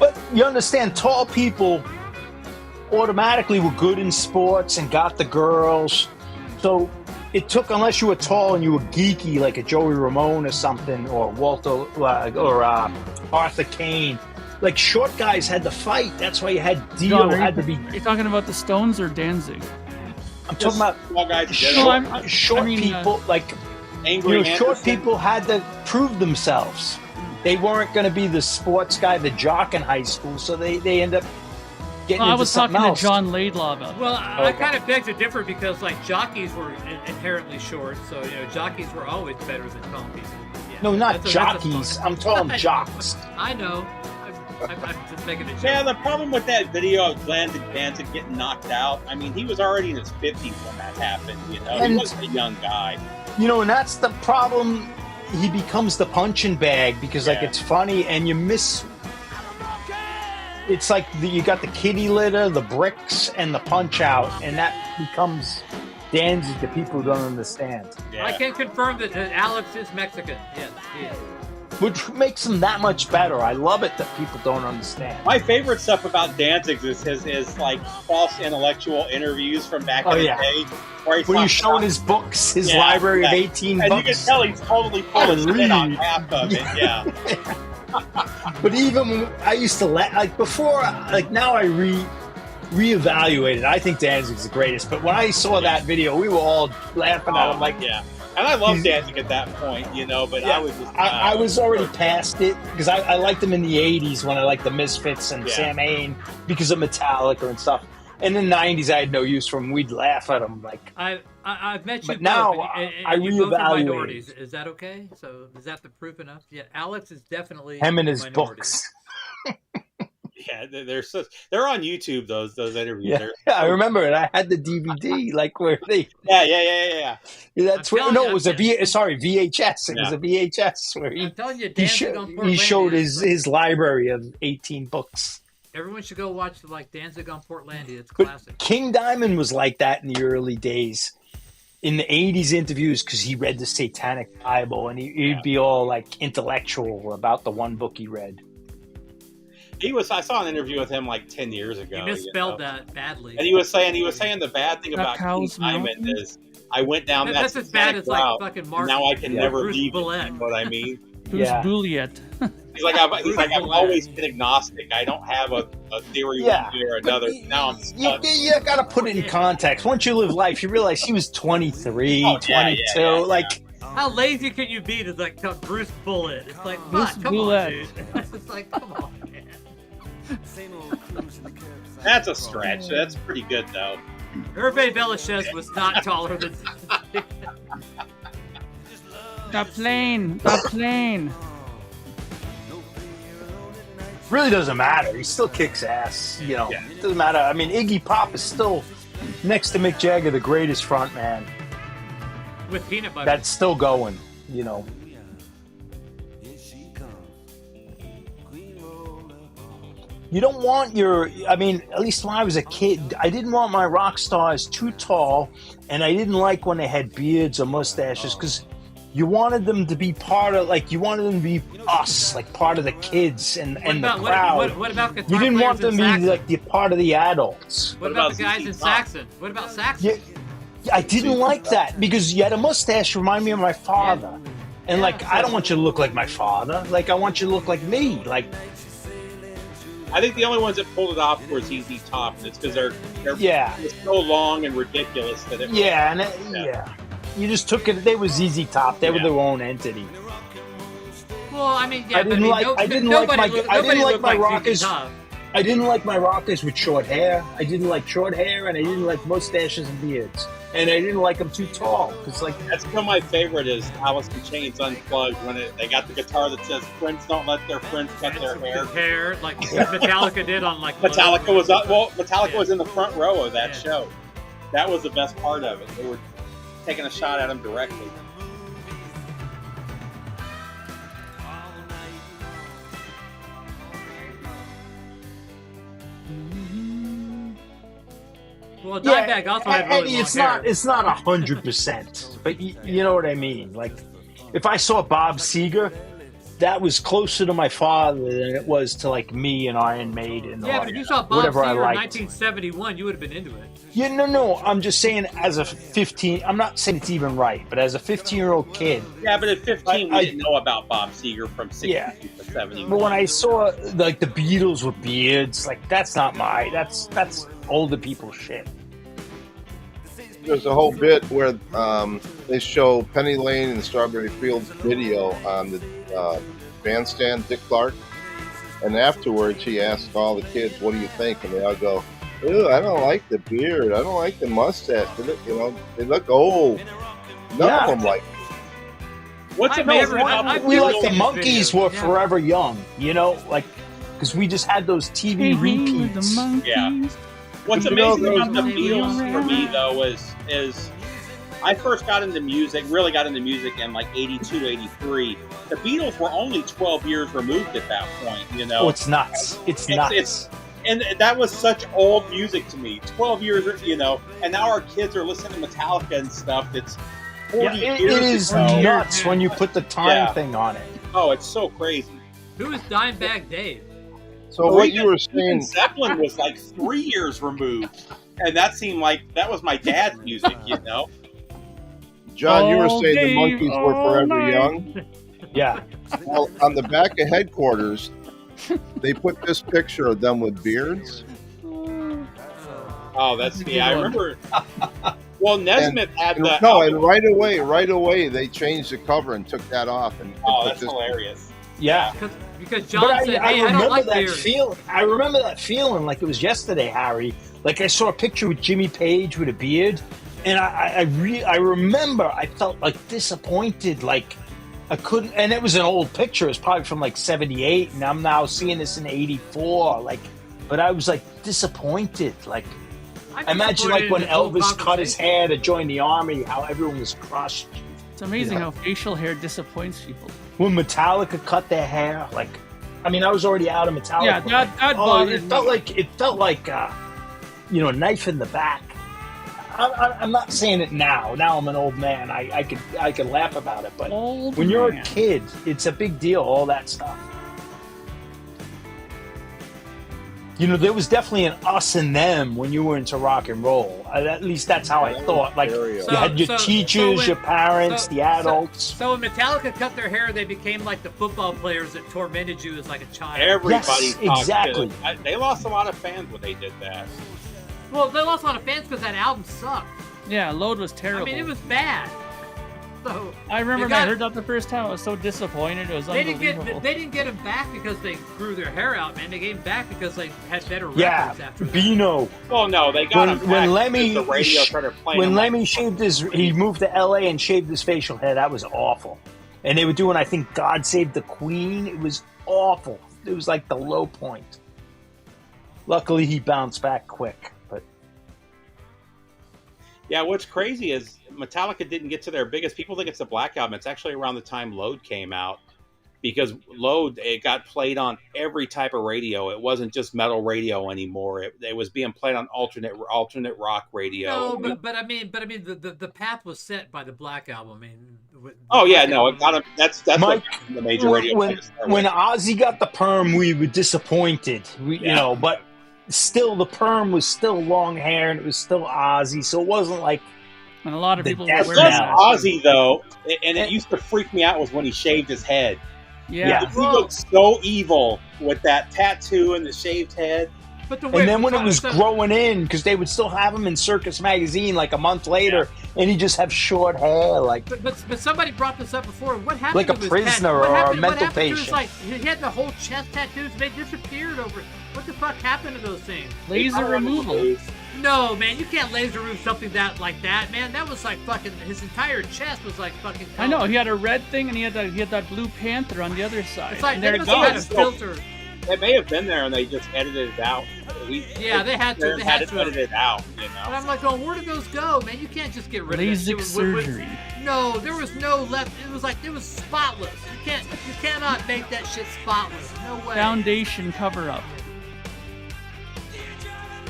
But you understand, tall people automatically were good in sports and got the girls. So it took, unless you were tall and you were geeky, like a Joey Ramone or something, or Walter, or Arthur Kane. Like, short guys had to fight. That's why you had Dio. John, had to be. You're talking about the Stones or Danzig? I'm talking about short people, like, Angry short people had to prove themselves. They weren't going to be the sports guy, the jock in high school, so they end up getting into something else. I was talking to John Laidlaw about that. Well, I kind of beg to differ because, like, jockeys were inherently short, so, you know, jockeys were always better than tall people. Yeah. No, not jockeys. I'm talking jocks. I know. I'm just making a joke. Yeah, the problem with that video of Danzig getting knocked out, I mean, he was already in his 50s when that happened, you know? He wasn't a young guy. You know, and that's the problem. He becomes the punching bag because, like, it's funny and you miss... It's like you got the kitty litter, the bricks, and the punch out, and that becomes Danzig to people who don't understand. Yeah. I can confirm that Alex is Mexican. Yes, he is. Which makes him that much better. I love it that people don't understand. My favorite stuff about Danzig is his like false intellectual interviews from back in the day. Where he's showing his books, his library of 18 books. And you can tell he's totally full of shit on half of it, yeah. But even when I used to like before, like now I reevaluated. I think Danzig's the greatest. But when I saw that video, we were all laughing at him like, yeah. And I loved Danzig at that point, you know, but I was just... I was already past it, because I liked them in the 80s when I liked the Misfits and Sam Hain because of Metallica and stuff. And in the 90s, I had no use for them. We'd laugh at them. Like, I've met you but now I reevaluate. Is that okay? So is that the proof enough? Yeah, Alex is definitely him and his books. Yeah, they're on YouTube. Those interviews. Yeah, I remember it. I had the DVD, like where they. Yeah. That's where. No, it was VHS. It was a VHS where I'm telling you, he showed his library of 18 books. Everyone should go watch Danzig on Portlandia. It's classic. But King Diamond was like that in the early days. In the 80s interviews, because he read the Satanic Bible, and he'd be all like intellectual about the one book he read. I saw an interview with him like 10 years ago. You misspelled that badly. And he was saying the bad thing about King Diamond is I went down that's as bad as like fucking Mark. Now I can never Bruce leave. Bullet. You know what I mean? Who's Bulliet? He's like I've always been agnostic. I don't have a theory one way or another. Now I'm stuck. You got to put it in context. Once you live life, you realize he was 23, 22. Like, how lazy can you be to like tell Bruce Bullet? It's like, come on, dude. It's like, come on, man. That's a stretch. That's pretty good though. Hervé Villachez was not taller than. The plane. Really doesn't matter. He still kicks ass. You know, it doesn't matter. I mean, Iggy Pop is still next to Mick Jagger, the greatest front man. With peanut butter. That's still going. You know. You don't want at least when I was a kid, I didn't want my rock stars too tall, and I didn't like when they had beards or mustaches, because you wanted them to be you wanted them to be us, like part of the kids and the crowd. What about guitar you didn't want them to be like the part of the adults. What about the guys in Saxon? What about Saxon? Yeah, I didn't like that, because you had a mustache remind me of my father. And I don't want you to look like my father. Like, I want you to look like me. Like, I think the only ones that pulled it off were ZZ Top, and it's because they're so long and ridiculous that it. You just took it. They were ZZ Top. They were their own entity. Well, I mean, I didn't like my rockers. I didn't like my rockers with short hair. I didn't like short hair, and I didn't like mustaches and beards. And I didn't like them too tall. That's still my favorite is Alice in Chains Unplugged, when they got the guitar that says "Friends don't let their friends cut their hair." Like Metallica did on Metallica was in the front row of that show. That was the best part of it. They were taking a shot at him directly. Well, Dimebag also had really long hair. It's not 100%, but you know what I mean. Like, if I saw Bob Seger, that was closer to my father than it was to me and Iron Maiden. But if you saw Bob Seger in 1971, you would have been into it. Yeah, no. I'm just saying, as a 15, I'm not saying it's even right, but as a 15-year-old kid. Yeah, but at 15, we didn't know about Bob Seger from 60 to 71. But when I saw the Beatles with beards, that's not that's older people shit. There's a whole bit where they show Penny Lane and Strawberry Fields video on the bandstand, Dick Clark, and afterwards he asked all the kids, "What do you think?" And they all go, "Ew, I don't like the beard. I don't like the mustache. They look old." None of them like it. We like the Monkees were forever young. You know, because we just had those TV repeats. Yeah. What's amazing about the Beatles for me, though, is I first got into music, really got into music in like 82, 83. The Beatles were only 12 years removed at that point, you know? Oh, it's nuts. It's nuts. And that was such old music to me. 12 years, you know, and now our kids are listening to Metallica and stuff that's 40 years ago. It is nuts when you put the time thing on it. Oh, it's so crazy. Who is Dimebag Dave? So what you were saying, Zeppelin was like 3 years removed, and that seemed like that was my dad's music, you know. John, you were saying the Monkees were forever young. Yeah. Well, on the back of headquarters, they put this picture of them with beards. Oh, that's me. I remember. Well, Nesmith had that. No, and right away, they changed the cover and took that off. And that's hilarious. Yeah. Because John said, "Hey, I don't like beards." I remember that feeling like it was yesterday, Harry. Like I saw a picture with Jimmy Page with a beard, and I remember I felt like disappointed, like I couldn't. And it was an old picture. It was probably from like '78, and I'm now seeing this in '84. Like, but I was like disappointed. Like, I imagine like when Elvis cut his hair to join the army, how everyone was crushed. It's amazing how facial hair disappoints people. When Metallica cut their hair, like, I mean, I was already out of Metallica. Yeah, that bothered me. It felt like, you know, a knife in the back. I'm not saying it now. Now I'm an old man. I could laugh about it, but when you're a kid, it's a big deal. All that stuff. You know, there was definitely an us and them when you were into rock and roll. At least that's how I thought. Like, you had your teachers, your parents, the adults. So when Metallica cut their hair, they became like the football players that tormented you as like a child. Everybody exactly. They lost a lot of fans when they did that. Well, they lost a lot of fans because that album sucked. Yeah, Load was terrible. I mean, it was bad. So I remember when I heard that the first time. I was so disappointed. It was unbelievable. They didn't get him back because they grew their hair out, man. They gave him back because they had better records after that. Bino. Well, no, they got him back when Lemmy the radio started playing. When Lemmy he moved to LA and shaved his facial hair. That was awful. And they were doing, I think, God Save the Queen. It was awful. It was like the low point. Luckily, he bounced back quick. But yeah, what's crazy is Metallica didn't get to their biggest. People think it's the Black Album. It's actually around the time Load came out, because Load, it got played on every type of radio. It wasn't just metal radio anymore. It was being played on alternate rock radio. No, but I mean the path was set by the Black Album. I mean, it got him. That's Mike, what the major radio. When Ozzy got the perm, we were disappointed. You know, but still the perm was still long hair and it was still Ozzy, so it wasn't like. And a lot of people were wearing Ozzy though, and it used to freak me out was when he shaved his head. Yeah. He looked so evil with that tattoo and the shaved head. And then when it was growing in, because they would still have him in Circus Magazine like a month later, and he'd just have short hair, like. But somebody brought this up before. What happened? Like a prisoner or a mental patient. Like he had the whole chest tattoos. They disappeared over. What the fuck happened to those things? Laser removal. No, man, you can't laser remove something like that, man. That was like fucking. His entire chest was like fucking. Color. I know he had a red thing and he had that Blue Panther on the other side. It's like they must have had a filter. It may have been there and they just edited it out. They had to. They had to edit it out, you know. But I'm like, where did those go, man? You can't just get rid of LASIK surgery. No, there was no left. It was spotless. You cannot make that shit spotless. No way. Foundation cover up.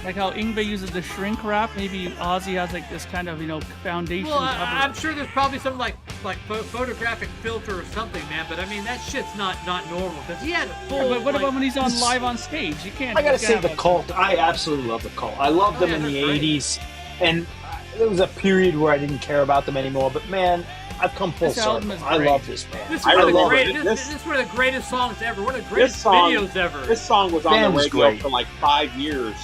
Like how Yngwie uses the shrink wrap, maybe Ozzy has like this kind of, foundation cover. I'm sure there's probably some like photographic filter or something, man. But I mean, that shit's not normal because he had a full. But what about when he's on live on stage? You can't. I gotta say the Cult. I absolutely love the Cult. I loved them in the '80s, and there was a period where I didn't care about them anymore. But man, I've come full circle. I love this band. This is one of the greatest songs ever. One of the greatest videos ever. This song was on the radio for like 5 years.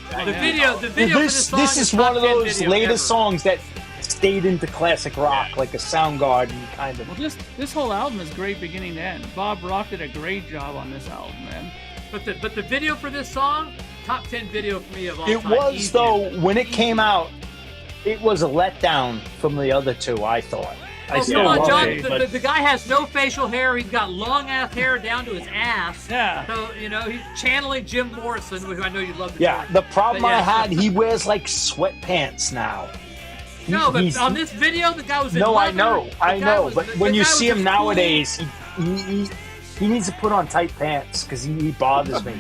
The video for this song is one of those latest songs that stayed into classic rock, like a Soundgarden kind of. Well, this whole album is great beginning to end. Bob Rock did a great job on this album, man. But the video for this song, top 10 video for me of all time. It was though when it came out. It was a letdown from the other two, I thought. I still love John, it. the guy has no facial hair. He's got long ass hair down to his ass. Yeah. So he's channeling Jim Morrison, who I know you love. The problem I had, he wears like sweatpants now. But on this video, the guy was in leather. I know. But when you see him nowadays, he needs to put on tight pants because he bothers me.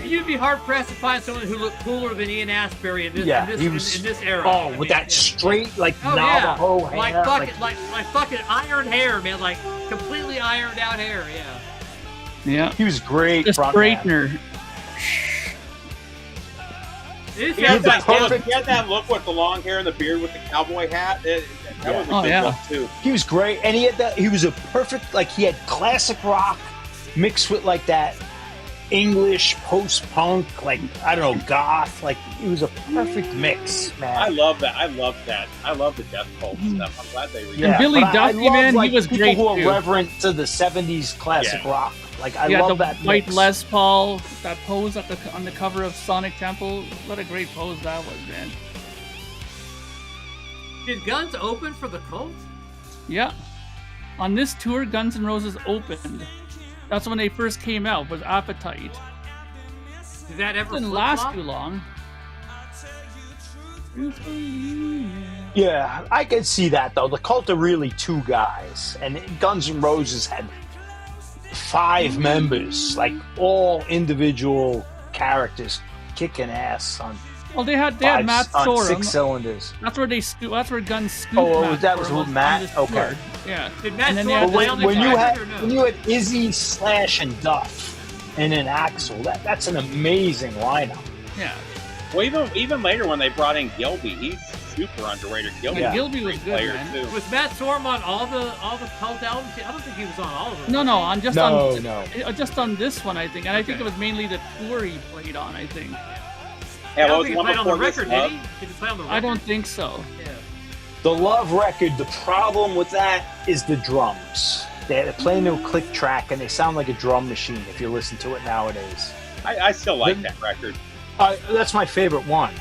You'd be hard pressed to find someone who looked cooler than Ian Astbury in this era. Oh, with that straight Navajo hair, like fucking ironed hair, man, like completely ironed out hair. Yeah. He was great. The straightener. He had that look with the long hair and the beard with the cowboy hat. That was a good look too. He was great, and he was a perfect, he had classic rock mixed with that English post-punk, I don't know, goth. It was a perfect mix, man. I love that. I love the Death Cult stuff. I'm glad they were. And Billy Duffy, man, he was great people too. Who are reverent to the '70s classic rock. I love that white mix. Les Paul, that pose on the cover of Sonic Temple. What a great pose that was, man. Did Guns open for the Cult? Yeah. On this tour, Guns N' Roses opened. That's when they first came out, was Appetite. Did that ever didn't last too long. Yeah, I can see that, though. The Cult are really two guys, and Guns N' Roses had 5 members, all individual characters kicking ass on. Well, they had Matt Sorum. 6 cylinders. That's where Guns scooped. That was with Matt. Okay. Yeah. Did Matt Sorum play on the when you had Izzy, Slash, and Duff, and then Axl, that's an amazing lineup. Yeah. Well, even later when they brought in Gilby, he's super underrated. Gilby was good, man. Too. Was Matt Sorum on all the Cult albums? I don't think he was on all of them. No, just on this one, I think, and I think it was mainly the tour he played on. I think. Yeah, I don't think he played on the record, did he? Did he play on the record? I don't think so. Yeah. The Love record, the problem with that is the drums. They play no click track, and they sound like a drum machine if you listen to it nowadays. I still like that record. That's my favorite one.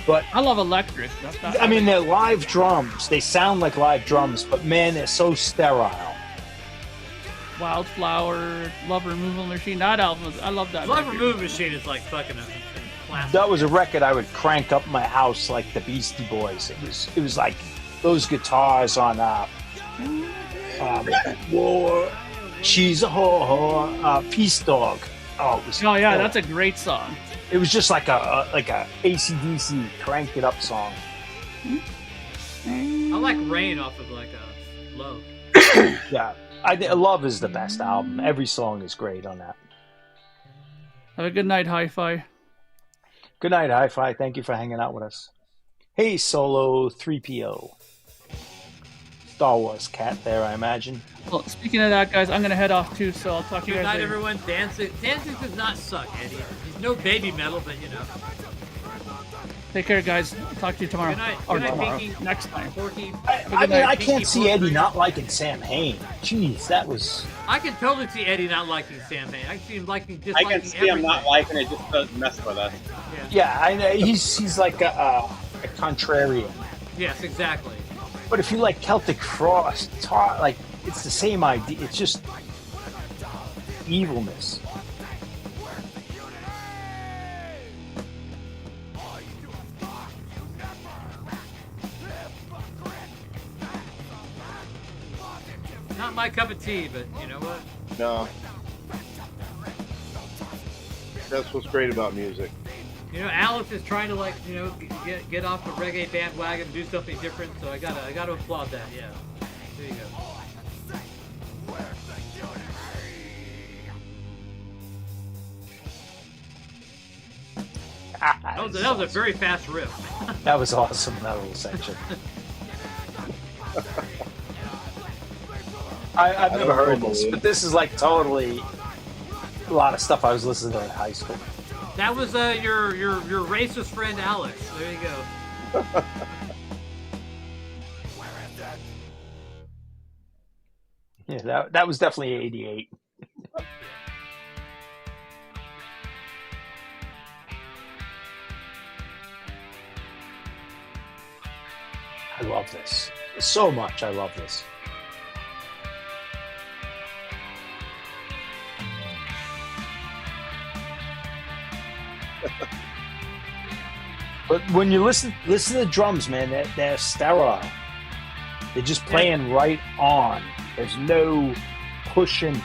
But I love Electric. They're live drums. They sound like live drums, but man, they're so sterile. Wildflower, Love Removal Machine. That album, I love that. Love Removal Machine is like fucking a classic. That was a record I would crank up my house like the Beastie Boys. It was like those guitars on War. She's a whore. Peace Dog. That's a great song. It was just like a AC/DC crank it up song. I like Rain off of Love. Yeah, Love is the best album. Every song is great on that. Have a good night, Hi-Fi. Good night, Hi-Fi. Thank you for hanging out with us. Hey, Solo 3PO. Star Wars cat there, I imagine. Well, speaking of that, guys, I'm going to head off too, so I'll talk to you guys later. Good night, everyone. Dancing does not suck, Eddie. He's no baby metal, but Take care, guys. I'll talk to you tomorrow. Good night, tomorrow. Pinky. Next time. I can't see Eddie not liking Sam Hain. Jeez, that was... I can totally see Eddie not liking Sam Hain. I can see him disliking I can see him not liking it, just doesn't mess with us. Yeah, I know. He's like a contrarian. Yes, exactly. But if you like Celtic Frost, it's the same idea. It's just evilness. Not my cup of tea, but you know what? No. That's what's great about music. Alex is trying to get off the reggae bandwagon and do something different, so I gotta applaud that. Yeah, there you go. That was a very fast riff. That was awesome, that little section. I've never heard this, but this is totally a lot of stuff I was listening to in high school. That was your racist friend Alex. There you go. Yeah, that was definitely 88. I love this. so much. I love this. But when you listen to the drums, man, they're sterile. They're just playing right on. There's no pushing.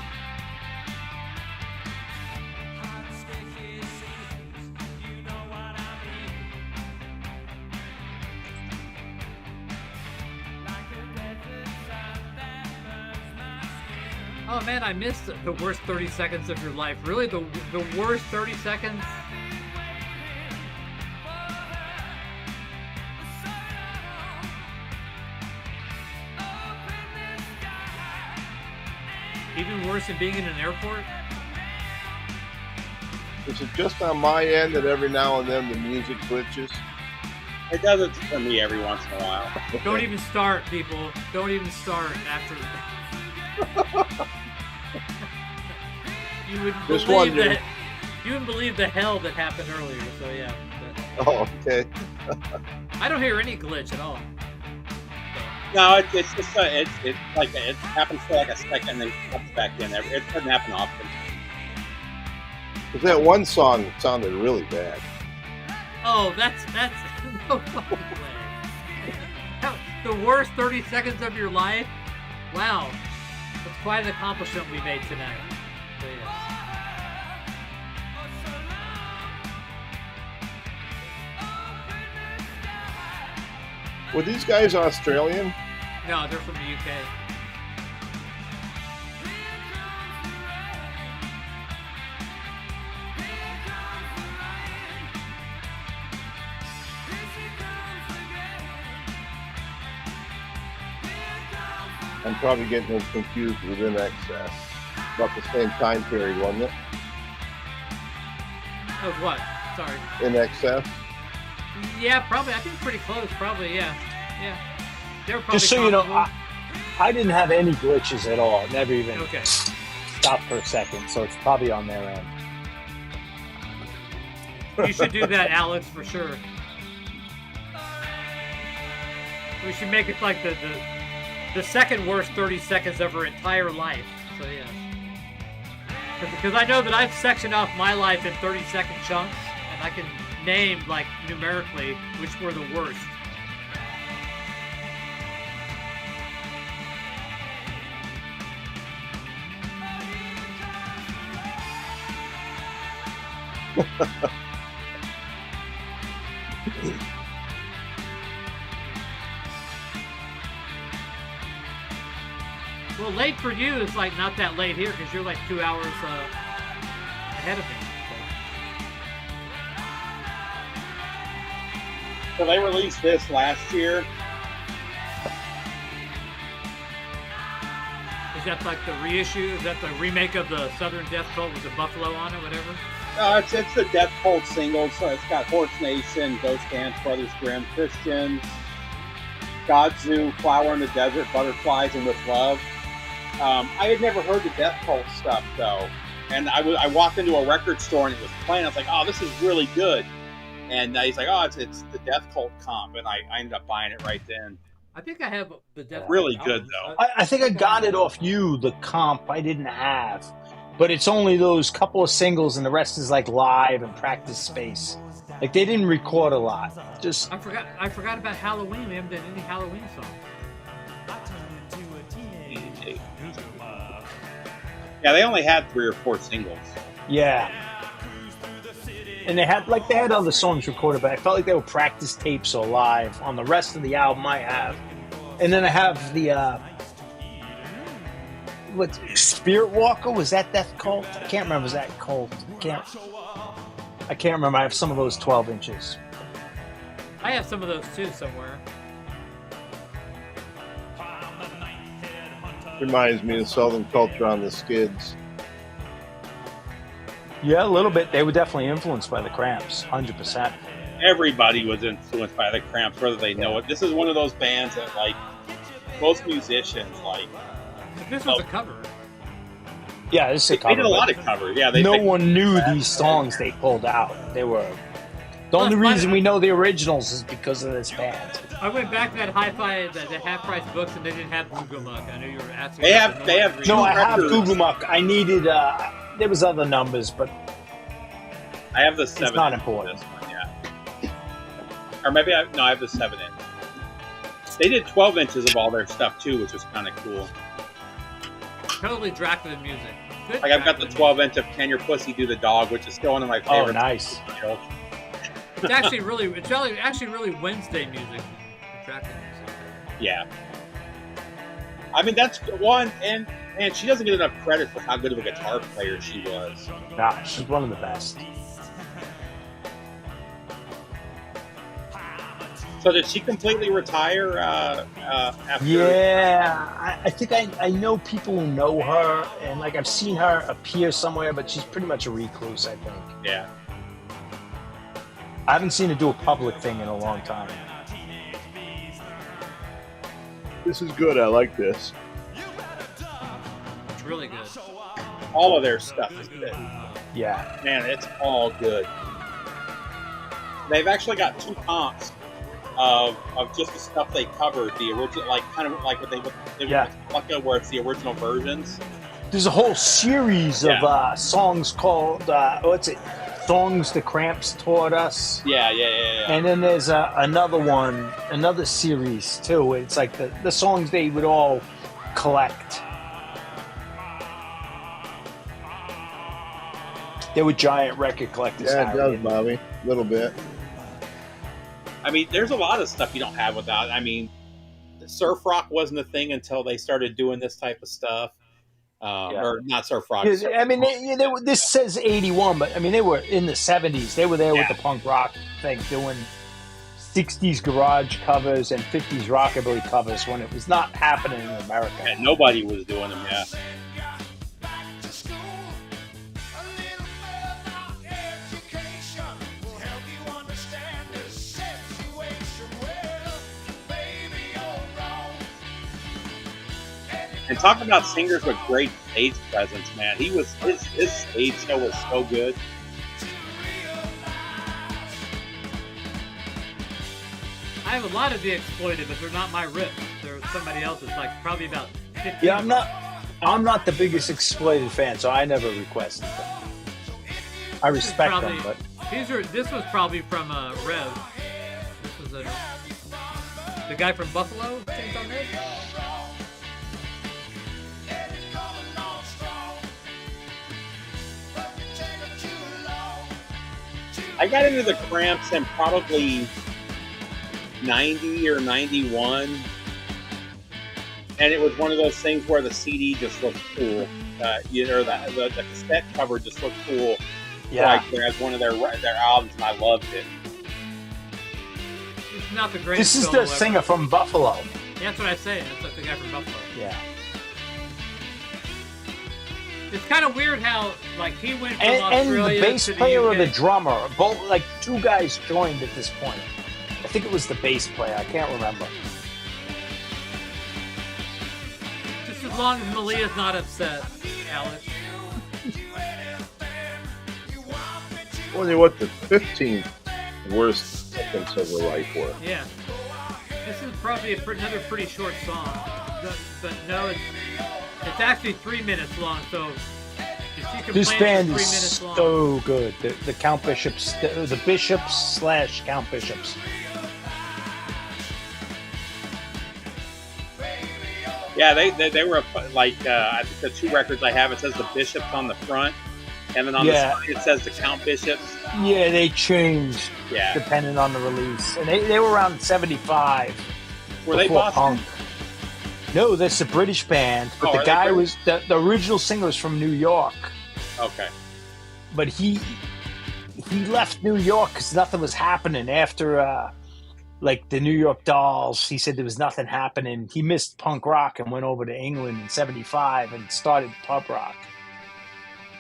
Oh man, I missed the worst 30 seconds of your life. Really, the worst 30 seconds? Even worse than being in an airport? Is it just on my end that every now and then the music glitches? It does it for me every once in a while. Don't even start, people. Don't even start after. You wouldn't believe the hell that happened earlier. So yeah. Oh, okay. I don't hear any glitch at all. No, it's just it's like it happens for like a second and then comes back in. It doesn't happen often. Because that one song sounded really bad. Oh, that's no fucking way. The worst 30 seconds of your life? Wow. That's quite an accomplishment we made tonight. So, yes. Were these guys Australian? No, they're from the UK. I'm probably getting them confused with INXS. About the same time period, wasn't it? Of what? Sorry. INXS? Yeah, probably. I think pretty close. Probably, yeah. Yeah. They were probably just so you know, I didn't have any glitches at all. Never even stopped for a second. So it's probably on their end. You should do that, Alex, for sure. We should make it like the second worst 30 seconds of her entire life. So yeah. Because I know that I've sectioned off my life in 30-second chunks, and I can name, like, numerically which were the worst. Well, late for you is like not that late here because you're like 2 hours ahead of me. So they released this last year. Is that like the reissue? Is that the remake of the Southern Death Cult with the buffalo on it, whatever? No, it's the Death Cult single. So it's got Horse Nation, Ghost Dance, Brothers Grimm, Christians, God's Zoo, Flower in the Desert, Butterflies, and With Love. I had never heard the Death Cult stuff though, and I walked into a record store and it was playing. I was like, "Oh, this is really good." And he's like, "Oh, it's the Death Cult comp," and I ended up buying it right then. I think I have the Death Cult. Really good though. I think I got it off you. The comp I didn't have, but it's only those couple of singles, and the rest is like live and practice space. Like they didn't record a lot. Just I forgot about Halloween. We haven't done any Halloween songs. Yeah, they only had 3 or 4 singles. Yeah. And they had other songs recorded, but I felt like they were practice tapes or live. On the rest of the album I have. And then I have the Spirit Walker? Was that Death Cult? I can't remember. Was that Cult? I can't remember. I have some of those 12 inches. I have some of those too somewhere. Reminds me of Southern Culture on the Skids. Yeah, a little bit. They were definitely influenced by the Cramps, 100%. Everybody was influenced by the Cramps, whether they know it. This is one of those bands that, like, most musicians like. This was a cover. Yeah, this is a cover. They did a lot of covers. Yeah, no one knew these songs they pulled out. They were the only reason we know the originals is because of this band. I went back to that hi-fi, the half-price books, and they didn't have 𝐫𝐽. I know you were asking. They have. No, I have 𝐫𝐽. I needed. There was other numbers, but I have the 7. It's not important. This one, yeah. Or maybe I have the 7-inch. They did 12 inches of all their stuff too, which was kind of cool. Totally Dracula music. Good like I've got the 12-inch of "Can Your Pussy Do the Dog," which is still one of my favorites. Oh, nice. It's actually really Wednesday music. Dracula music. Yeah. I mean, that's one, and she doesn't get enough credit for how good of a guitar player she was. Nah, she's one of the best. So did she completely retire after? Yeah, I think I know people who know her, and like I've seen her appear somewhere, but she's pretty much a recluse, I think. Yeah. I haven't seen her do a public thing in a long time. This is good. I like this. It's really good. All of their stuff is good. Yeah. Man, it's all good. They've actually got 2 comps of just the stuff they covered, the original, like kind of like what they with Metallica, where it's the original versions. There's a whole series of songs called what's it? Songs the Cramps taught us. Yeah. And then there's another series too. It's like the songs they would all collect. They were giant record collectors. Yeah, it does, Bobby. A little bit. I mean, there's a lot of stuff you don't have without. I mean, surf rock wasn't a thing until they started doing this type of stuff. Or not surf rock. I mean, this says 81, but I mean, they were in the 70s. They were there with the punk rock thing, doing 60s garage covers and 50s rockabilly covers when it was not happening in America. And nobody was doing them, yeah. And talking about singers with great stage presence, man, his stage show was so good. I have a lot of the Exploited, but they're not my riff. They're somebody else's, like probably about 15. Yeah, I'm not the biggest Exploited fan, so I never requested them. I respect them, but this was probably from Rev. This was the guy from Buffalo sings on this. I got into the Cramps in probably 90 or 91, and it was one of those things where the CD just looked cool. The cassette cover just looked cool. Yeah. So I grabbed one of their albums, and I loved it. It's not the greatest. This is the singer from Buffalo. Yeah, that's what I say. It's like the guy from Buffalo. Yeah. It's kind of weird how, like, he went from Australia and the bass to the player UK. or the drummer, both, like, 2 guys joined at this point. I think it was the bass player. I can't remember. Just as long as Malia's not upset, Alex. I wonder what the 15th worst seconds of her life were. Yeah. This is probably another pretty short song. But no, it's actually 3 minutes long, so if she can This plan band for 3 is minutes long. so good. The Count Bishops, the Bishops / Count Bishops. Yeah, they were like I think the 2 records I have, it says the Bishops on the front, and then on the side it says the Count Bishops. Yeah, they changed depending on the release, and they were around 75. Were they Boston? Punk. No, that's a British band, but the guy was the original singer was from New York. Okay, but he left New York because nothing was happening after like the New York Dolls. He said there was nothing happening. He missed punk rock and went over to England in '75 and started pub rock.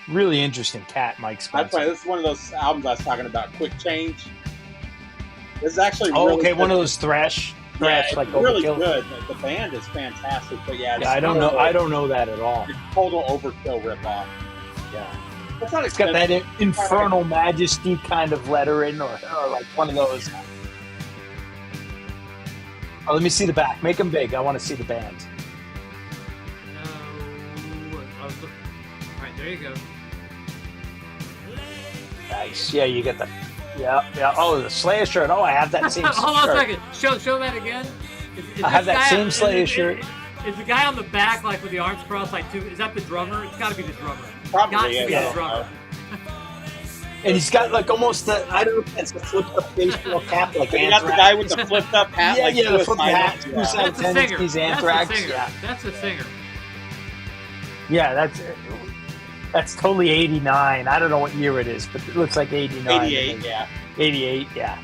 Really interesting cat, Mike Spencer. This is one of those albums I was talking about, Quick Change. This is actually one of those thrash, like really Overkill. Good. The band is fantastic, but I don't know that at all. It's total Overkill ripoff. Yeah, it's got that Infernal Majesty kind of lettering, or like one of those. Oh, let me see the back. Make them big. I want to see the band. All right, there you go. Nice. Yeah, you get the. Yeah. Oh, the Slayer shirt. Oh, I have that same shirt. Hold on a second. Show that again. I have that same Slayer shirt. Is the guy on the back, like with the arms crossed, like two? Is that the drummer? It's got to be the drummer. Probably. Got to be the drummer. And he's got like almost the, I don't know if that's the flipped up baseball cap, like you got the guy with the flipped up hat. Yeah, the flipped hat. That's the singer. He's Anthrax. That's the singer. Yeah, that's totally 89. I don't know what year it is, but it looks like 89. 88, yeah. 88, yeah.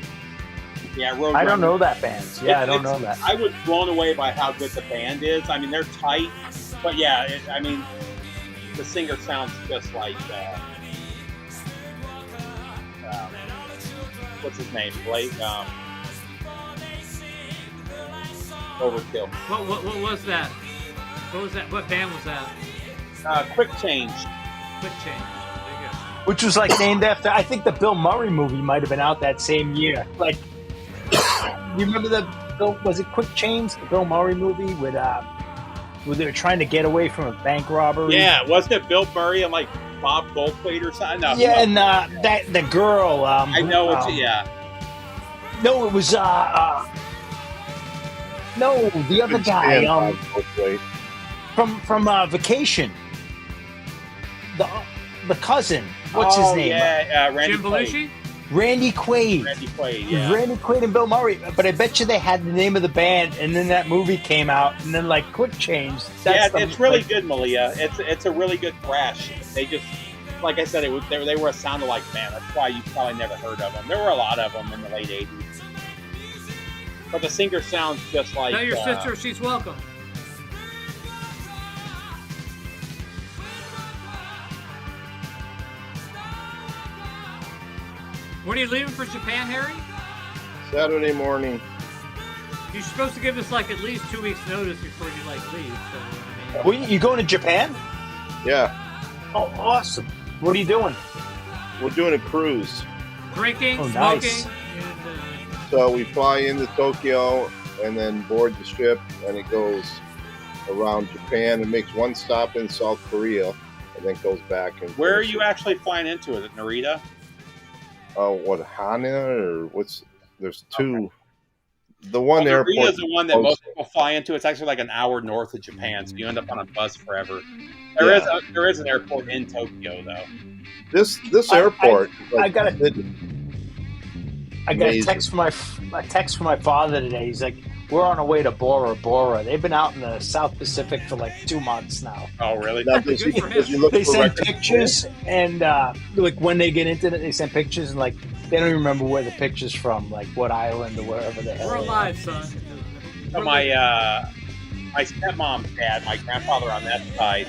Yeah, I don't know that band. Yeah, I don't know that. I was blown away by how good the band is. I mean, they're tight, but yeah, I mean, the singer sounds just like, what's his name? Blake, Overkill. What was that? What was that? What band was that? Quick Change. Quick Change. There you go. Which was like named after, I think the Bill Murray movie might have been out that same year. Like, you remember was it Quick Change, the Bill Murray movie with where they were trying to get away from a bank robbery? Yeah, wasn't it Bill Murray and like Bob Goldthwait or something? No, yeah, and the girl. I know it's yeah. No, it was no, the other guy. From Vacation. The cousin. What's his name? Yeah, Randy Jim Belushi? Randy Quaid. Randy Quaid, yeah. Randy Quaid and Bill Murray. But I bet you they had the name of the band, and then that movie came out, and then like Quick Change. It's really good, Malia. It's a really good thrash. They just, like I said, they were a sound-alike band. That's why you probably never heard of them. There were a lot of them in the late 80s. But the singer sounds just like... Tell your sister she's welcome. When are you leaving for Japan, Harry? Saturday morning. You're supposed to give us like at least 2 weeks' notice before you like leave. So, I mean, well, you going to Japan? Yeah. Oh, awesome! What are you doing? We're doing a cruise. Drinking, smoking. Nice. And, So we fly into Tokyo and then board the ship, and it goes around Japan and makes one stop in South Korea, and then goes back. And where are you actually flying into? Is it Narita? Hana or what's? There's two. Okay. The one airport. Narita is the one that most people fly into. It's actually like an hour north of Japan, so you end up on a bus forever. There is an airport in Tokyo though. This airport. I got a text from my father today. He's like, "We're on our way to Bora Bora." They've been out in the South Pacific for like 2 months now. Oh, really? They send pictures, and like when they get into it, they send pictures, and like they don't even remember where the picture's from, like what island or wherever the hell. We're alive, son. So my stepmom's dad, my grandfather on that side,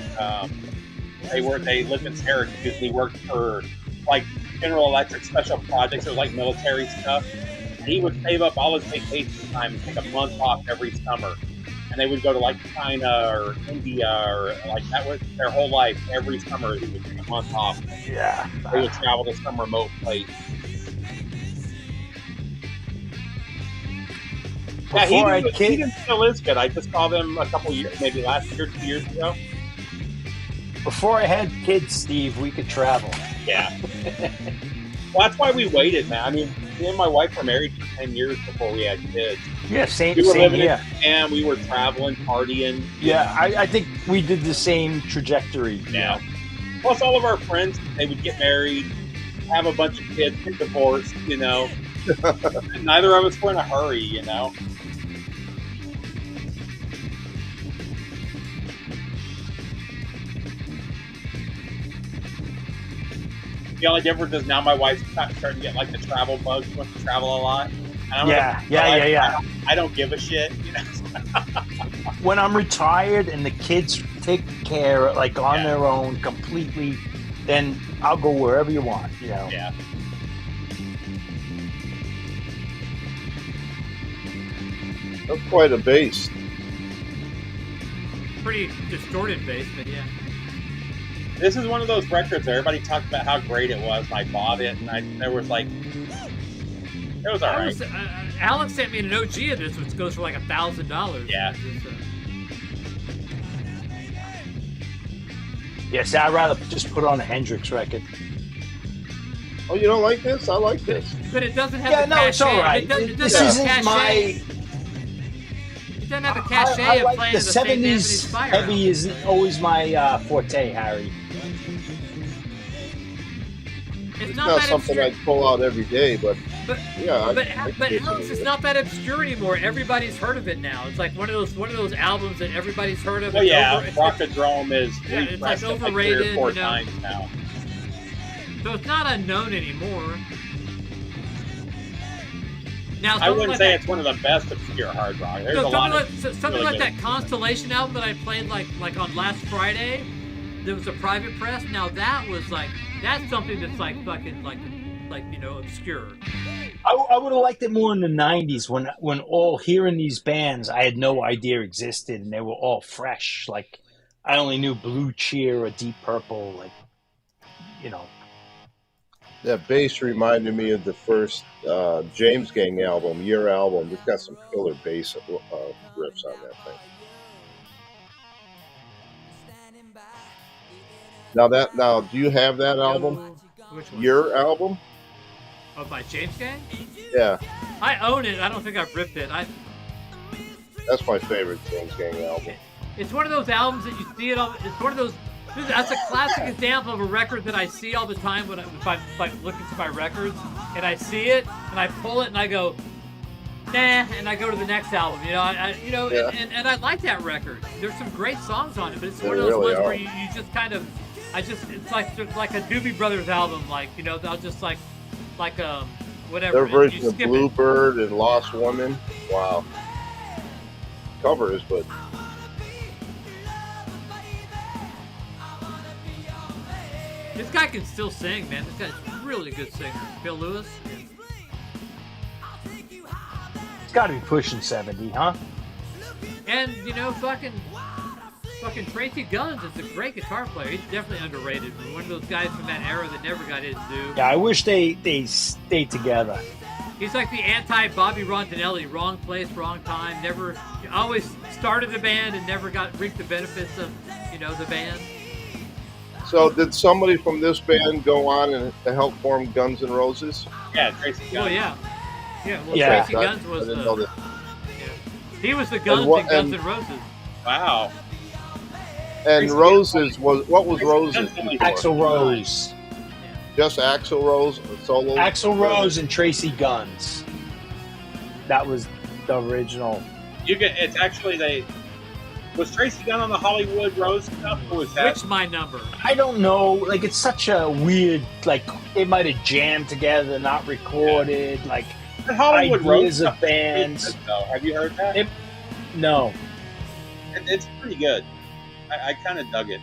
they lived in Syracuse. He worked for like General Electric special projects. It was like military stuff. And he would save up all his vacation time and take a month off every summer. And they would go to like China or India or like that was their whole life. Every summer he would take a month off. Yeah. They would travel to some remote place. Yeah, he still is good. I just saw them a couple years, maybe last year, 2 years ago. Before I had kids, Steve, we could travel. Yeah. Well, that's why we waited, man. I mean, me and my wife were married for 10 years before we had kids. Yeah, same. We were living in Japan. We were traveling, partying. Yeah, I think we did the same trajectory. Yeah. Plus, all of our friends, they would get married, have a bunch of kids, get divorced, you know. Neither of us were in a hurry, you know. The only difference is now my wife's starting to get like the travel bug. She wants to travel a lot. Yeah. I don't give a shit. You know? When I'm retired and the kids take care, like on their own completely, then I'll go wherever you want. You know. Yeah. That's quite a bass. Pretty distorted bass, but yeah. This is one of those records everybody talked about how great it was, and I bought it, and there was like, it was all right. Alex sent me an OG of this, which goes for like $1,000. Yeah. Yes, I'd rather just put on a Hendrix record. Oh, you don't like this? I like this. But it doesn't have the no, cachet. it's all right. It doesn't This have isn't cachet. my... It doesn't have the cachet I of like playing the the St. Anthony's 70s Fire. heavy isn't always my forte, Harry. It's not that something obscure. I'd pull out every day, but yeah. But Alex, it's not that obscure anymore. Everybody's heard of it now. It's like one of those albums that everybody's heard of. Oh yeah, Rockadrome is it's like overrated overrated, 3 or 4 times now. So it's not unknown anymore. Now, I wouldn't say it's one of the best obscure hard rock. There's a lot of something really like good. that Constellation album that I played like on last Friday. There was a private press. Now that's something that's like fucking like obscure. I would have liked it more in the 90s when all hearing these bands I had no idea existed and they were all fresh. Like I only knew Blue Cheer or Deep Purple, like That bass reminded me of the first James Gang album, Your album. It's got some killer bass riffs on that thing. Now, do you have that album? Which one? Your album? Oh, by James Gang? Yeah. I own it. I don't think I've ripped it. That's my favorite James Gang album. It's one of those albums that you see it on. It's one of those. That's a classic example of a record that I see all the time if I'm looking through my records and I see it and I pull it and I go, nah, and I go to the next album. And I like that record. There's some great songs on it, but it's one of those ones where you just kind of, it's like a Doobie Brothers album, I'll just whatever. Their version of Bluebird and Lost Woman. Wow. Covers, but. This guy can still sing, man. This guy's a really good singer. Phil Lewis. it's got to be pushing 70, huh? And fucking Tracy Guns is a great guitar player. He's definitely underrated. One of those guys from that era that never got his due. Yeah, I wish they stayed together. He's like the anti-Bobby Rondinelli. Wrong place, wrong time. Never, always started a band and never reaped the benefits of, the band. So did somebody from this band go on and to help form Guns N' Roses? Yeah, Tracy Guns. Oh yeah. Yeah, well, Yeah. Tracy Guns was I didn't know that. He was the Guns in Guns N' Roses. Wow. And Roses what was Roses? Axl Rose. Just Axl Rose solo? Axl Rose and Tracy Guns. That was the original. It's actually was Tracy Gunn on the Hollywood Rose stuff, or was that? Which my number? I don't know. Like, it's such a weird, like, they might have jammed together, not recorded, like, The Hollywood Rose ideas of stuff bands. is good, though. Have you heard that? No. It's pretty good. I kind of dug it.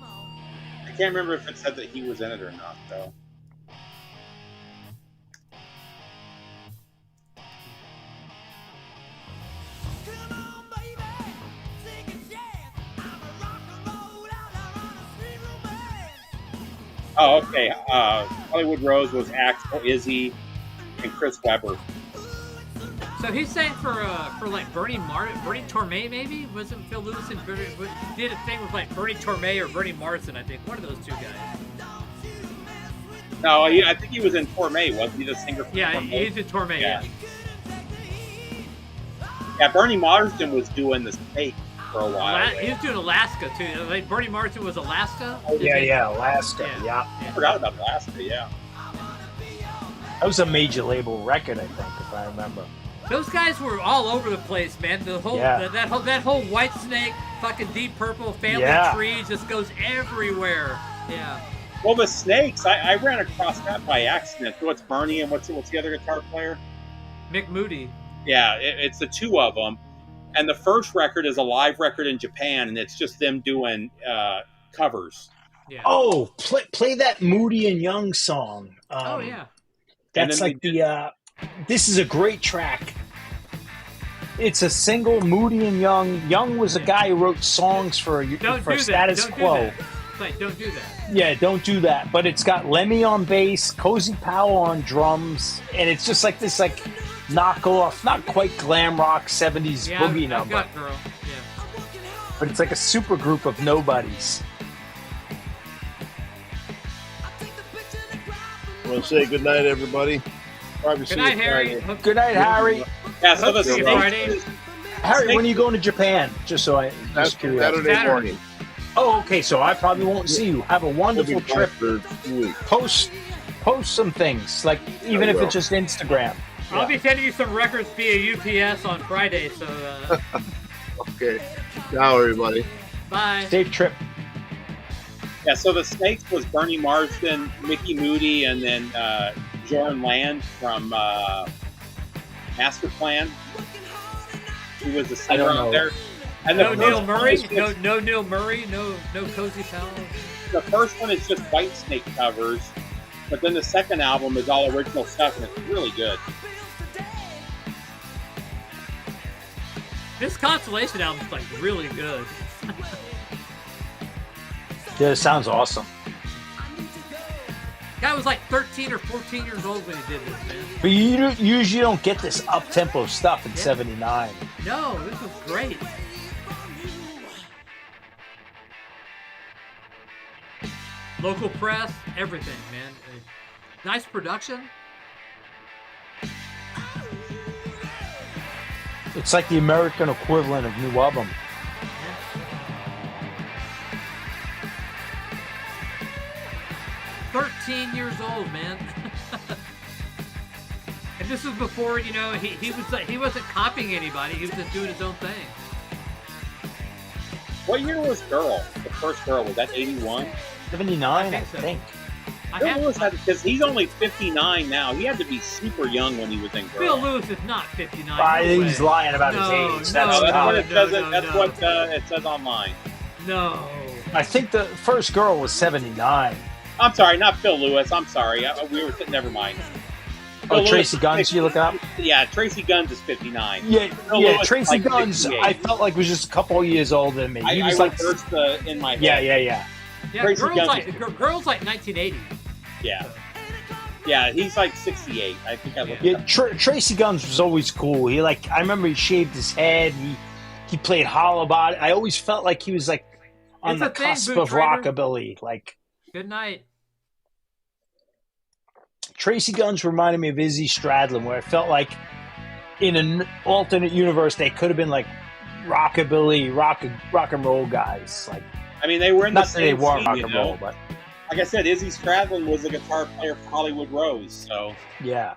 I can't remember if it said that he was in it or not, though. Oh, okay. Hollywood Rose was Axl, Izzy, and Chris Webber. So he sang for like Bernie Tormé, maybe? Wasn't Phil Lewis and did a thing with like Bernie Tormé or Bernie Marsden, I think. One of those two guys. No, I think he was in Tormé, wasn't he? The singer for Tormé? He's in Tormé. Yeah. Yeah, Bernie Marsden was doing the Snake for a while. He was doing Alaska too. Like Bernie Marsden was Alaska. Oh, yeah, Alaska. Yeah. I forgot about Alaska. Yeah. That was a major label record, I think, if I remember. Those guys were all over the place, man. The whole that whole Whitesnake, fucking Deep Purple, Family Tree just goes everywhere. Yeah. Well, the Snakes, I ran across that by accident. What's Bernie and what's the other guitar player? Mick Moody. Yeah, it's the two of them. And the first record is a live record in Japan, and it's just them doing covers. Yeah. Oh, play that Moody and Young song. Oh, yeah. That's like this is a great track. It's a single, Moody and Young. Young was a guy who wrote songs for Status Quo. website, don't do that. Yeah, don't do that. But it's got Lemmy on bass, Cozy Powell on drums, and it's just like this like knockoff, not quite glam rock 70s boogie number. Got girl. Yeah. But it's like a super group of nobodies. I want to say good night, everybody. Probably Good night, Harry. Good night, Harry. Yeah, so this is Friday. Harry, when are you going to Japan? Just so I just curious. Saturday morning. Oh, okay. So I probably won't see you. Have a wonderful trip. For 2 weeks. Post some things, like even if it's just Instagram. I'll be sending you some records via UPS on Friday. So. Okay. Ciao, everybody. Bye. Safe trip. Yeah, so the Snakes was Bernie Marsden, Mickey Moody, and then Jordan Land from Master Plan. He was the singer out there. And no Neil Murray, no Neil Murray, no Cozy Powell. The first one is just Whitesnake covers, but then the second album is all original stuff, and it's really good. This Constellation album's like really good. Yeah, it sounds awesome. Guy was like 13 or 14 years old when he did this, man. But you usually don't get this up-tempo stuff in '79. No, this was great. Local press, everything, man. Nice production. It's like the American equivalent of New Album. 13 years old, man. And this was before, you know, he wasn't copying anybody. He was just doing his own thing. What year was Girl? The first Girl, was that 81? 79, I think. Phil Lewis had, because he's only 59 now. He had to be super young when he was in Girl. Phil Lewis is not 59. He's lying about his age. That's what it says online. No. I think the first Girl was 79. I'm sorry, not Phil Lewis. I'm sorry. Never mind. Oh, Tracy Guns, you look up? Yeah, Tracy Guns is 59. Yeah, Tracy Guns, 58. I felt like was just a couple of years older than me. He was like in my head. Yeah. Girls like 1980. Yeah. Yeah, he's like 68. I think I looked it up. Tracy Guns was always cool. I remember he shaved his head. He played hollow body. I always felt like he was like on the cusp of rockabilly. Like, good night. Tracy Guns reminded me of Izzy Stradlin, where I felt like in an alternate universe they could have been like rockabilly, rock and roll guys. Like, I mean, they were in the same they were scene, rock and roll, but like I said, Izzy Stradlin was a guitar player for Hollywood Rose, so yeah.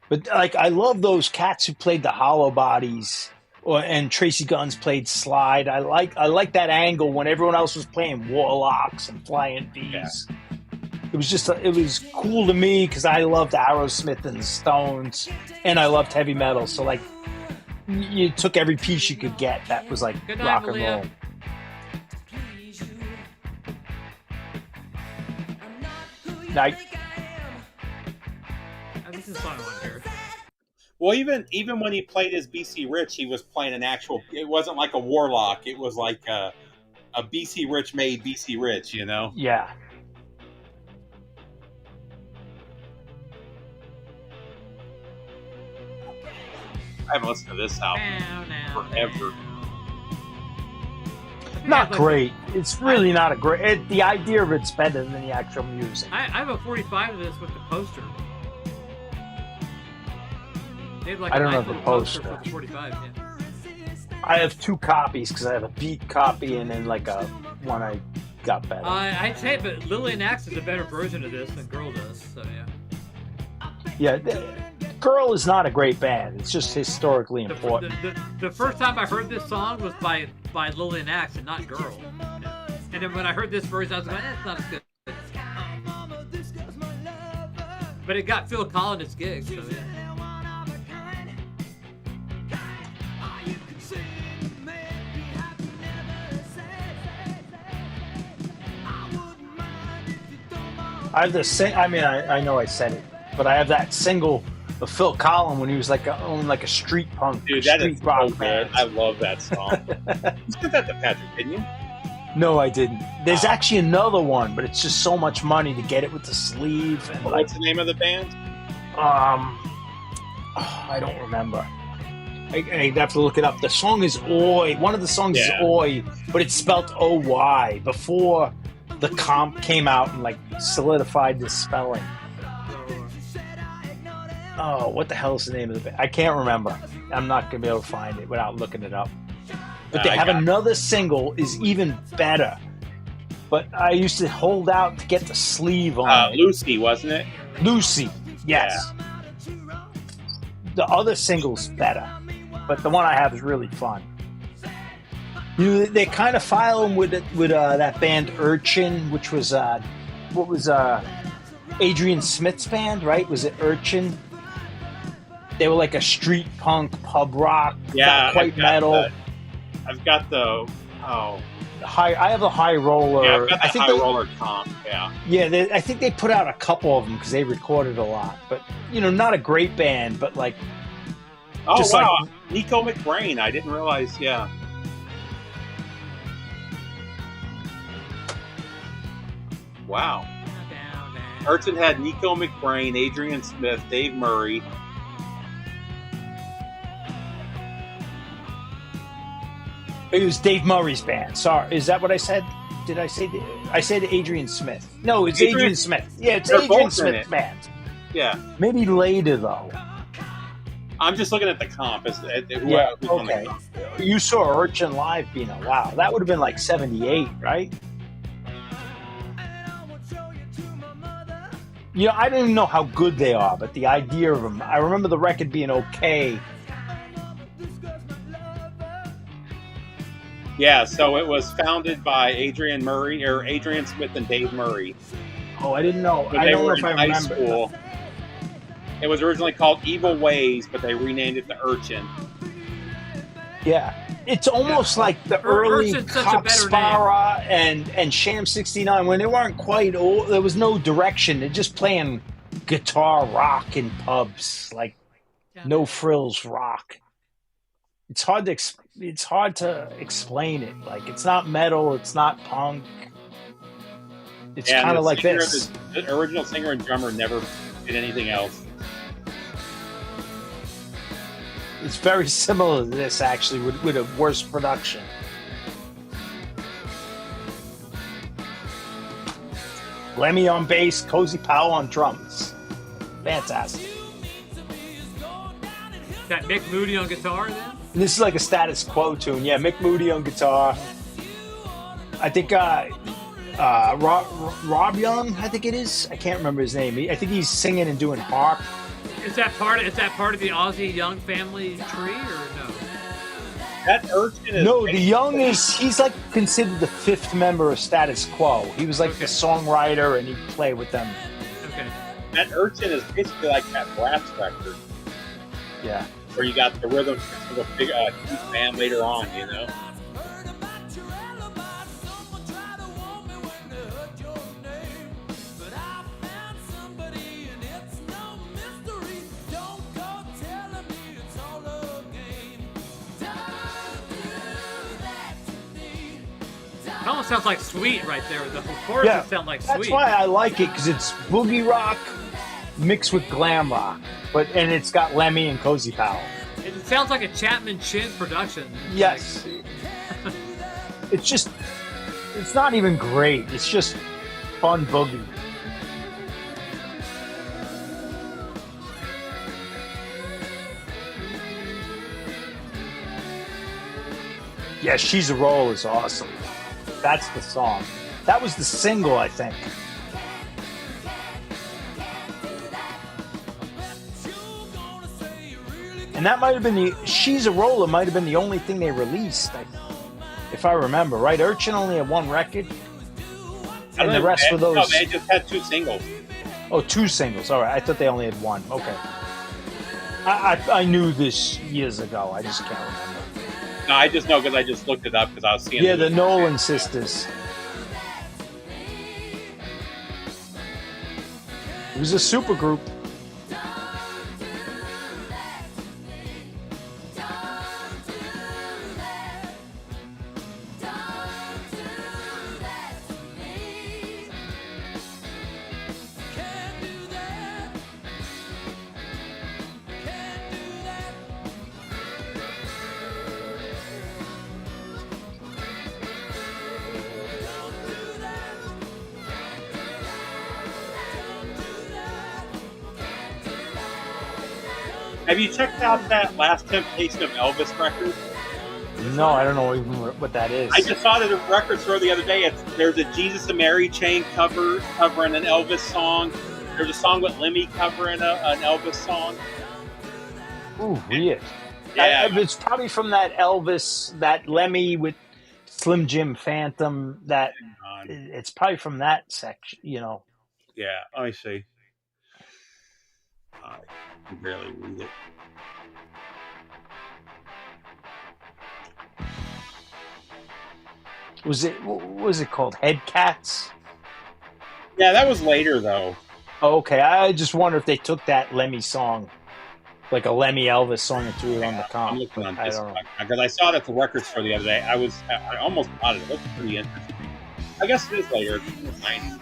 But like, I love those cats who played the hollow bodies, and Tracy Guns played slide. I like that angle when everyone else was playing Warlocks and Flying Bees. Yeah. It was cool to me because I loved Aerosmith and Stones, and I loved heavy metal. So like, you took every piece you could get that was like rock and roll. Night. This is a song I want to hear. Well, even when he played as BC Rich, he was playing an actual. It wasn't like a Warlock. It was like a BC Rich made BC Rich. You know? Yeah. I haven't listened to this album forever. Not great. It's really not a great. The idea of it's better than the actual music. I have a 45 of this with the poster. They have like I don't know the poster. For the 45, yeah. I have two copies because I have a beat copy and then like a one I got better. I'd say, but Lillian Axe is a better version of this than Girl does. So yeah. Yeah. Girl is not a great band. It's just historically important. The first time I heard this song was by Lillian Axe and not Girl. And then when I heard this version, I was like, it's not as good. But it got Phil Collins its gig, so yeah. I have the I know I said it, but I have that single of Phil Collins when he was like a street punk, dude, street that is rock so band. I love that song. You said that to Patrick, didn't you? No, I didn't. There's actually another one, but it's just so much money to get it with the sleeve. And what's the name of the band? I don't remember. I have to look it up. The song is Oi. One of the songs is Oi, but it's spelled O-Y before the comp came out and like solidified the spelling. Oh, what the hell is the name of the band? I can't remember. I'm not going to be able to find it without looking it up. But they have another single is even better. But I used to hold out to get the sleeve on it. Lucy, wasn't it? Lucy, yes. Yeah. The other single's better, but the one I have is really fun. They kind of file them with that band Urchin, which was Adrian Smith's band, right? Was it Urchin? They were like a street punk, pub rock, not quite metal. I've got the I have the High Roller. Yeah, I've got the High Roller comp. Yeah. Yeah, I think they put out a couple of them because they recorded a lot, but not a great band, but like. Oh just wow, like, 𝐸𝐸 McBrain. I didn't realize. Yeah. Wow. Urchin had 𝐸𝐸 McBrain, Adrian Smith, Dave Murray. It was Dave Murray's band. Sorry, is that what I said? Did I say? I said Adrian Smith. No, it's Adrian Smith. Yeah, it's Adrian Smith's band. Yeah. Maybe later though. I'm just looking at the comp. Yeah. Okay. You saw Urchin live, Bino. Wow, that would have been like '78, right? I don't even know how good they are, but the idea of them. I remember the record being okay. Yeah, so it was founded by Adrian Smith and Dave Murray. Oh, I didn't know. I don't know if I remember. School. It was originally called Evil Ways, but they renamed it the Urchin. Yeah. It's almost like the early Coxspara and Sham 69 when they weren't quite old. There was no direction. They're just playing guitar rock in pubs, like no frills rock. It's hard to explain it. Like it's not metal, it's not punk. It's kind of like this. The original singer and drummer never did anything else. It's very similar to this, actually, with a worse production. Lemmy on bass, Cozy Powell on drums. Fantastic. That Mick Moody on guitar, then? And this is like a Status Quo tune. Yeah, Mick Moody on guitar. I think Rob Young, I think it is. I can't remember his name. I think he's singing and doing harp. Is that part of the Ozzy Young family tree, or no? That Urchin is... No, the Young he's like considered the fifth member of Status Quo. He was like the songwriter, and he'd play with them. Okay. That Urchin is basically like that brass record. Yeah. Where you got the rhythm of a big huge band later on, It almost sounds like Sweet right there. The choruses sound like Sweet. That's why I like it, because it's boogie rock mixed with glam rock, and it's got Lemmy and Cozy Powell. It sounds like a Chapman Chin production. Yes. It's not even great. It's just fun boogie. Yeah, She's a Roll is awesome. That's the song. That was the single, I think. And that might have been She's a Roller might have been the only thing they released, if I remember, right? Urchin only had one record, and the rest were those. No, they just had two singles. Oh, two singles. All right, I thought they only had one. Okay, I knew this years ago. I just can't remember. No, I just know because I just looked it up because I was seeing. Yeah, the Nolan sisters. It was a super group. Have you checked out that Last Temptation of Elvis record? No, I don't know even what that is. I just saw it at a record store the other day. There's a Jesus and Mary Chain covering an Elvis song. There's a song with Lemmy covering an Elvis song. Ooh, weird. Yeah. It's probably from that Elvis, that Lemmy with Slim Jim Phantom. It's probably from that section, you know. Yeah, let me see. I can barely read it. What was it called? Head Cats? Yeah, that was later though. Oh, okay, I just wonder if they took that Lemmy song, like a Lemmy Elvis song, and threw it on the comp. I'm looking on I this don't know. because I saw it at the record store the other day. I almost bought it. It looked pretty interesting. I guess it is later. It's in the 90s.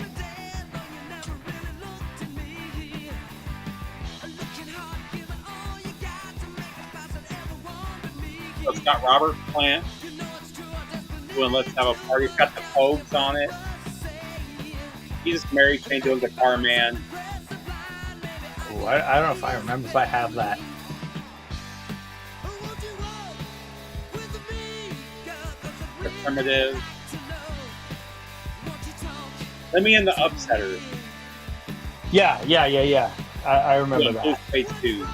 So it's got Robert Plant doing Let's Have a Party. It's got the Pogues on it. Jesus Mary Chain doing Guitar Man. Oh, I don't know if I remember if I have that. The Primitive. Let Me and the Upsetters. Yeah. I remember that. Phase 2.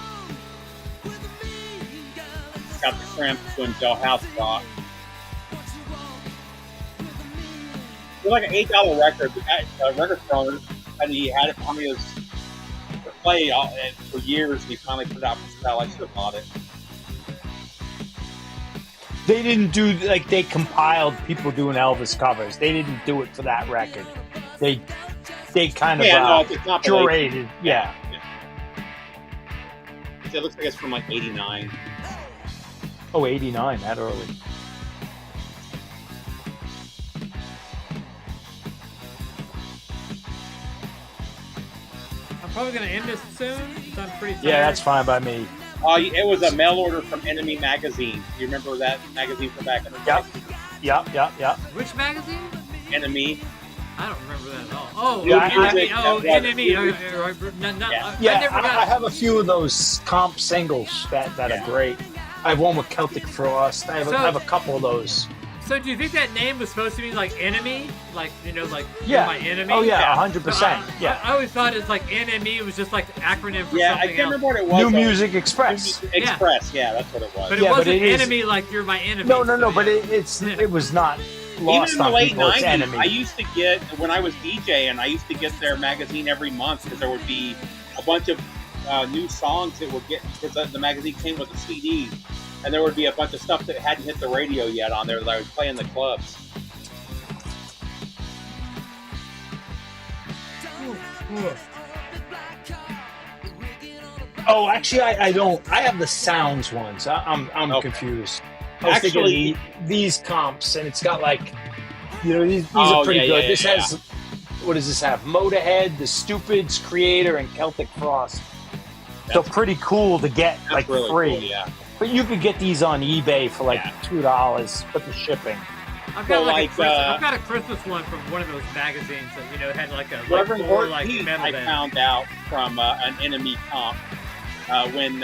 Got the Cramps doing Jailhouse Rock. It was like an $8 record. The record store, and he had it on his play for years, and he finally put it out for sale. I should have bought it. They didn't do, like, they compiled people doing Elvis covers. They didn't do it for that record. They kind of curated. Yeah. It looks like it's from like 89. Oh, 89, that early. I'm probably going to end this soon. I'm pretty tired. Yeah, that's fine by me. It was a mail order from Enemy Magazine. You remember that magazine from back in the day? Yep. Which magazine? Enemy. I don't remember that at all. Oh, Yeah, Enemy. I have a few of those comp singles that are great. I have one with Celtic Frost. I have a couple of those. So do you think that name was supposed to be like enemy? Like, you know, like yeah. my enemy? Oh, yeah, 100%. Yeah. I always thought it's like NME was just like acronym for something I can't remember what it was. New Music Express. Express, yeah, that's what it was. But it wasn't enemy like you're my enemy. No, but it was not lost even in the late people. 90s, enemy. I used to get, when I was DJing, I used to get their magazine every month because there would be a bunch of new songs that would get, because the magazine came with a CD. And there would be a bunch of stuff that hadn't hit the radio yet on there that I would play in the clubs. Oh, actually, I don't. I have the sounds ones. I'm confused. I was thinking these comps, and it's got like, you know, these are pretty good. This has, what does this have? Motorhead, The Stupids, Creator, and Celtic Frost. So pretty cool to get like really free. Cool, yeah. But you could get these on eBay for like $2 with the shipping. I've got a Christmas one from one of those magazines that, you know, had like a Reverend four, like Heat, metal I band. found out from an Enemy comp when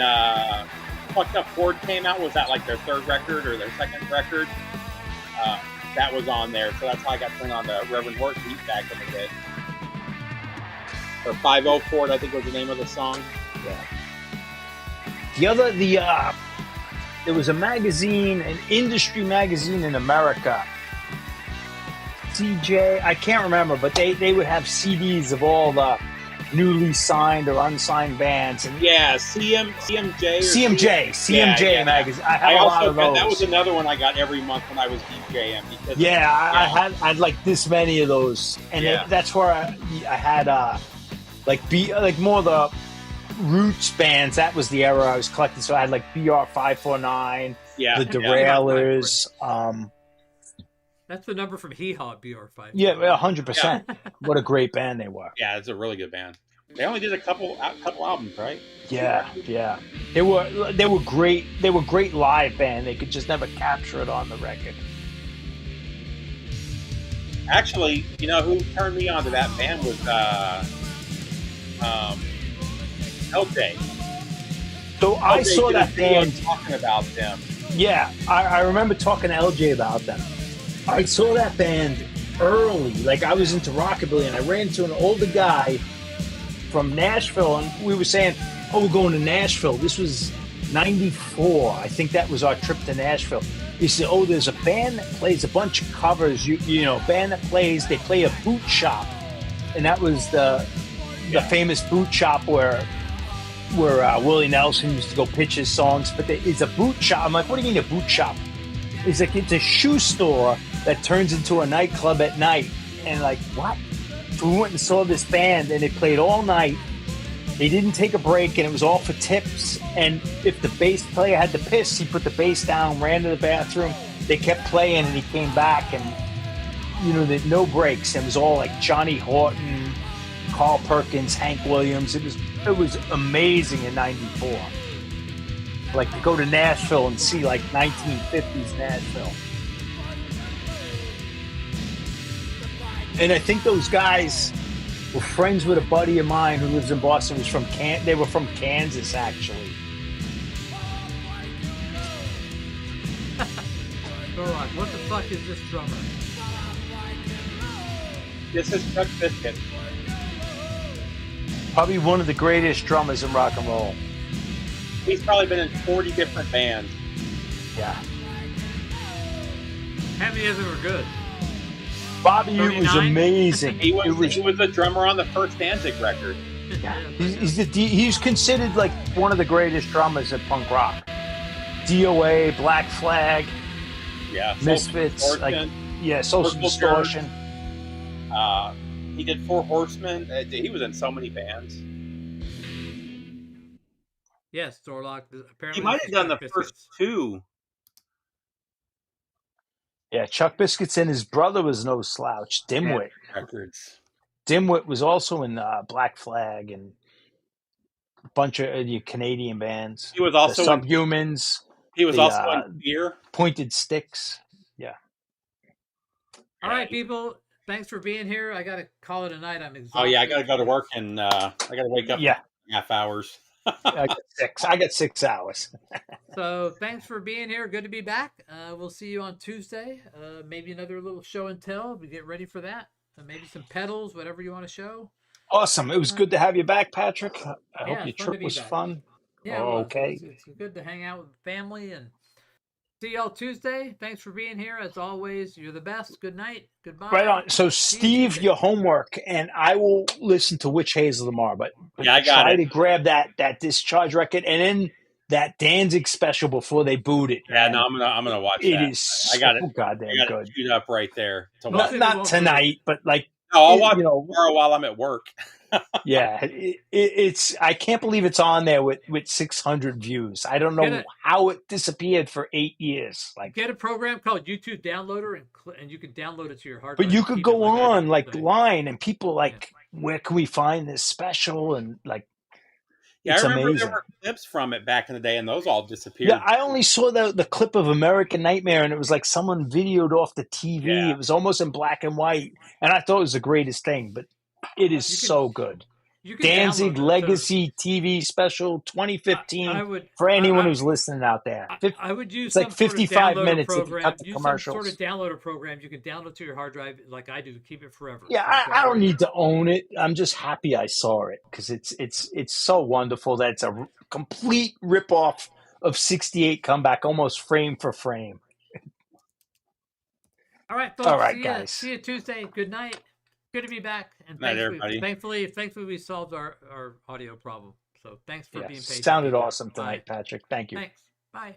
Fucked Up Ford came out. Was that like their third record or their second record? That was on there, so that's how I got turned on to Reverend Horton Heat back in the day. Or 50 Ford, I think was the name of the song. Yeah. There was a magazine, an industry magazine in America. CJ, I can't remember, but they would have CDs of all the newly signed or unsigned bands. And CMJ magazine. I have a lot of those. That was another one I got every month when I was DJing. Because I had like this many of those, and that's where I had like more the roots bands. That was the era I was collecting. So I had like BR 549, the Derailers. That's the number from Hee Haw, BR 5. Yeah, 100%. What a great band they were. Yeah, it's a really good band. They only did a couple albums, right? Yeah. They were great. They were great live band. They could just never capture it on the record. Actually, you know who turned me on to that band was LJ. So I saw that band talking about them. Yeah, I remember talking to LJ about them. I saw that band early. Like, I was into rockabilly, and I ran into an older guy from Nashville, and we were saying, oh, we're going to Nashville. This was 94. I think that was our trip to Nashville. He said, oh, there's a band that plays a bunch of covers. You know, a band that they play a boot shop. And that was the famous boot shop where Willie Nelson used to go pitch his songs. But it's a boot shop. I'm like, what do you mean a boot shop? He's like, it's a shoe store that turns into a nightclub at night. And like, what? So we went and saw this band, and they played all night. They didn't take a break, and it was all for tips. And if the bass player had to piss, he put the bass down, ran to the bathroom. They kept playing, and he came back, and no breaks. It was all like Johnny Horton, Carl Perkins, Hank Williams. It was amazing in '94. Like, to go to Nashville and see like 1950s Nashville. And I think those guys were friends with a buddy of mine who lives in Boston. They were from Kansas, actually. What the fuck is this drummer? This is Chuck Biscuit. Probably one of the greatest drummers in rock and roll. He's probably been in 40 different bands. Yeah. How many of them are good? Bobby was amazing. He was the drummer on the first Danzig record. Yeah. He's considered like one of the greatest drummers in punk rock. DOA, Black Flag, Misfits, Social Distortion. He did Four Horsemen. He was in so many bands. Yes, Thorlock. Apparently, he might have done the first two. Yeah, Chuck Biscuits and his brother was no slouch. Dimwit. Records. Dimwit was also in Black Flag and a bunch of Canadian bands. He was also the Subhumans. He was also in Fear. Pointed Sticks. Yeah. All right, people. Thanks for being here. I got to call it a night. I'm exhausted. Oh, yeah. I got to go to work, and I got to wake up in half hours. I got 6 hours. So thanks for being here. Good to be back. We'll see you on Tuesday. Maybe another little show and tell. We get ready for that. Maybe some pedals, whatever you want to show. Awesome. It was good to have you back, Patrick. I hope your trip was fun. Yeah. Okay. It's good to hang out with the family and see y'all Tuesday. Thanks for being here. As always, you're the best. Good night. Goodbye. Right on. So, Steve, your homework, and I will listen to Witch Hazel tomorrow. But I got try to grab that Discharge record and then that Danzig special before they boot it. Yeah, no, I'm gonna watch that. It is so goddamn good. Queued up right there. Not tonight, but like. No, I'll watch it tomorrow while I'm at work. Yeah, it's. I can't believe it's on there with 600 views. I don't know how it disappeared for 8 years. Like, get a program called YouTube Downloader, and you can download it to your hard drive. But you could go on line, and people like, where can we find this special? And like, yeah, it's I remember amazing. there were clips from it back in the day, and those all disappeared. Yeah, I only saw the clip of American Nightmare, and it was like someone videoed off the TV. Yeah. It was almost in black and white, and I thought it was the greatest thing. But it is so good. Danzig Legacy TV special 2015 for anyone who's listening out there. I would use it's like 55 minutes if you cut the commercials. Some sort of downloader program you can download to your hard drive like I do to keep it forever. Yeah, I don't need to own it. I'm just happy I saw it because it's so wonderful that it's a complete ripoff of 68 Comeback, almost frame for frame. All right, folks. All right, guys. See you Tuesday. Good night. Good to be back, and thankfully we solved our audio problem. So thanks for being patient. Sounded awesome tonight, Patrick. Thank you. Thanks. Bye.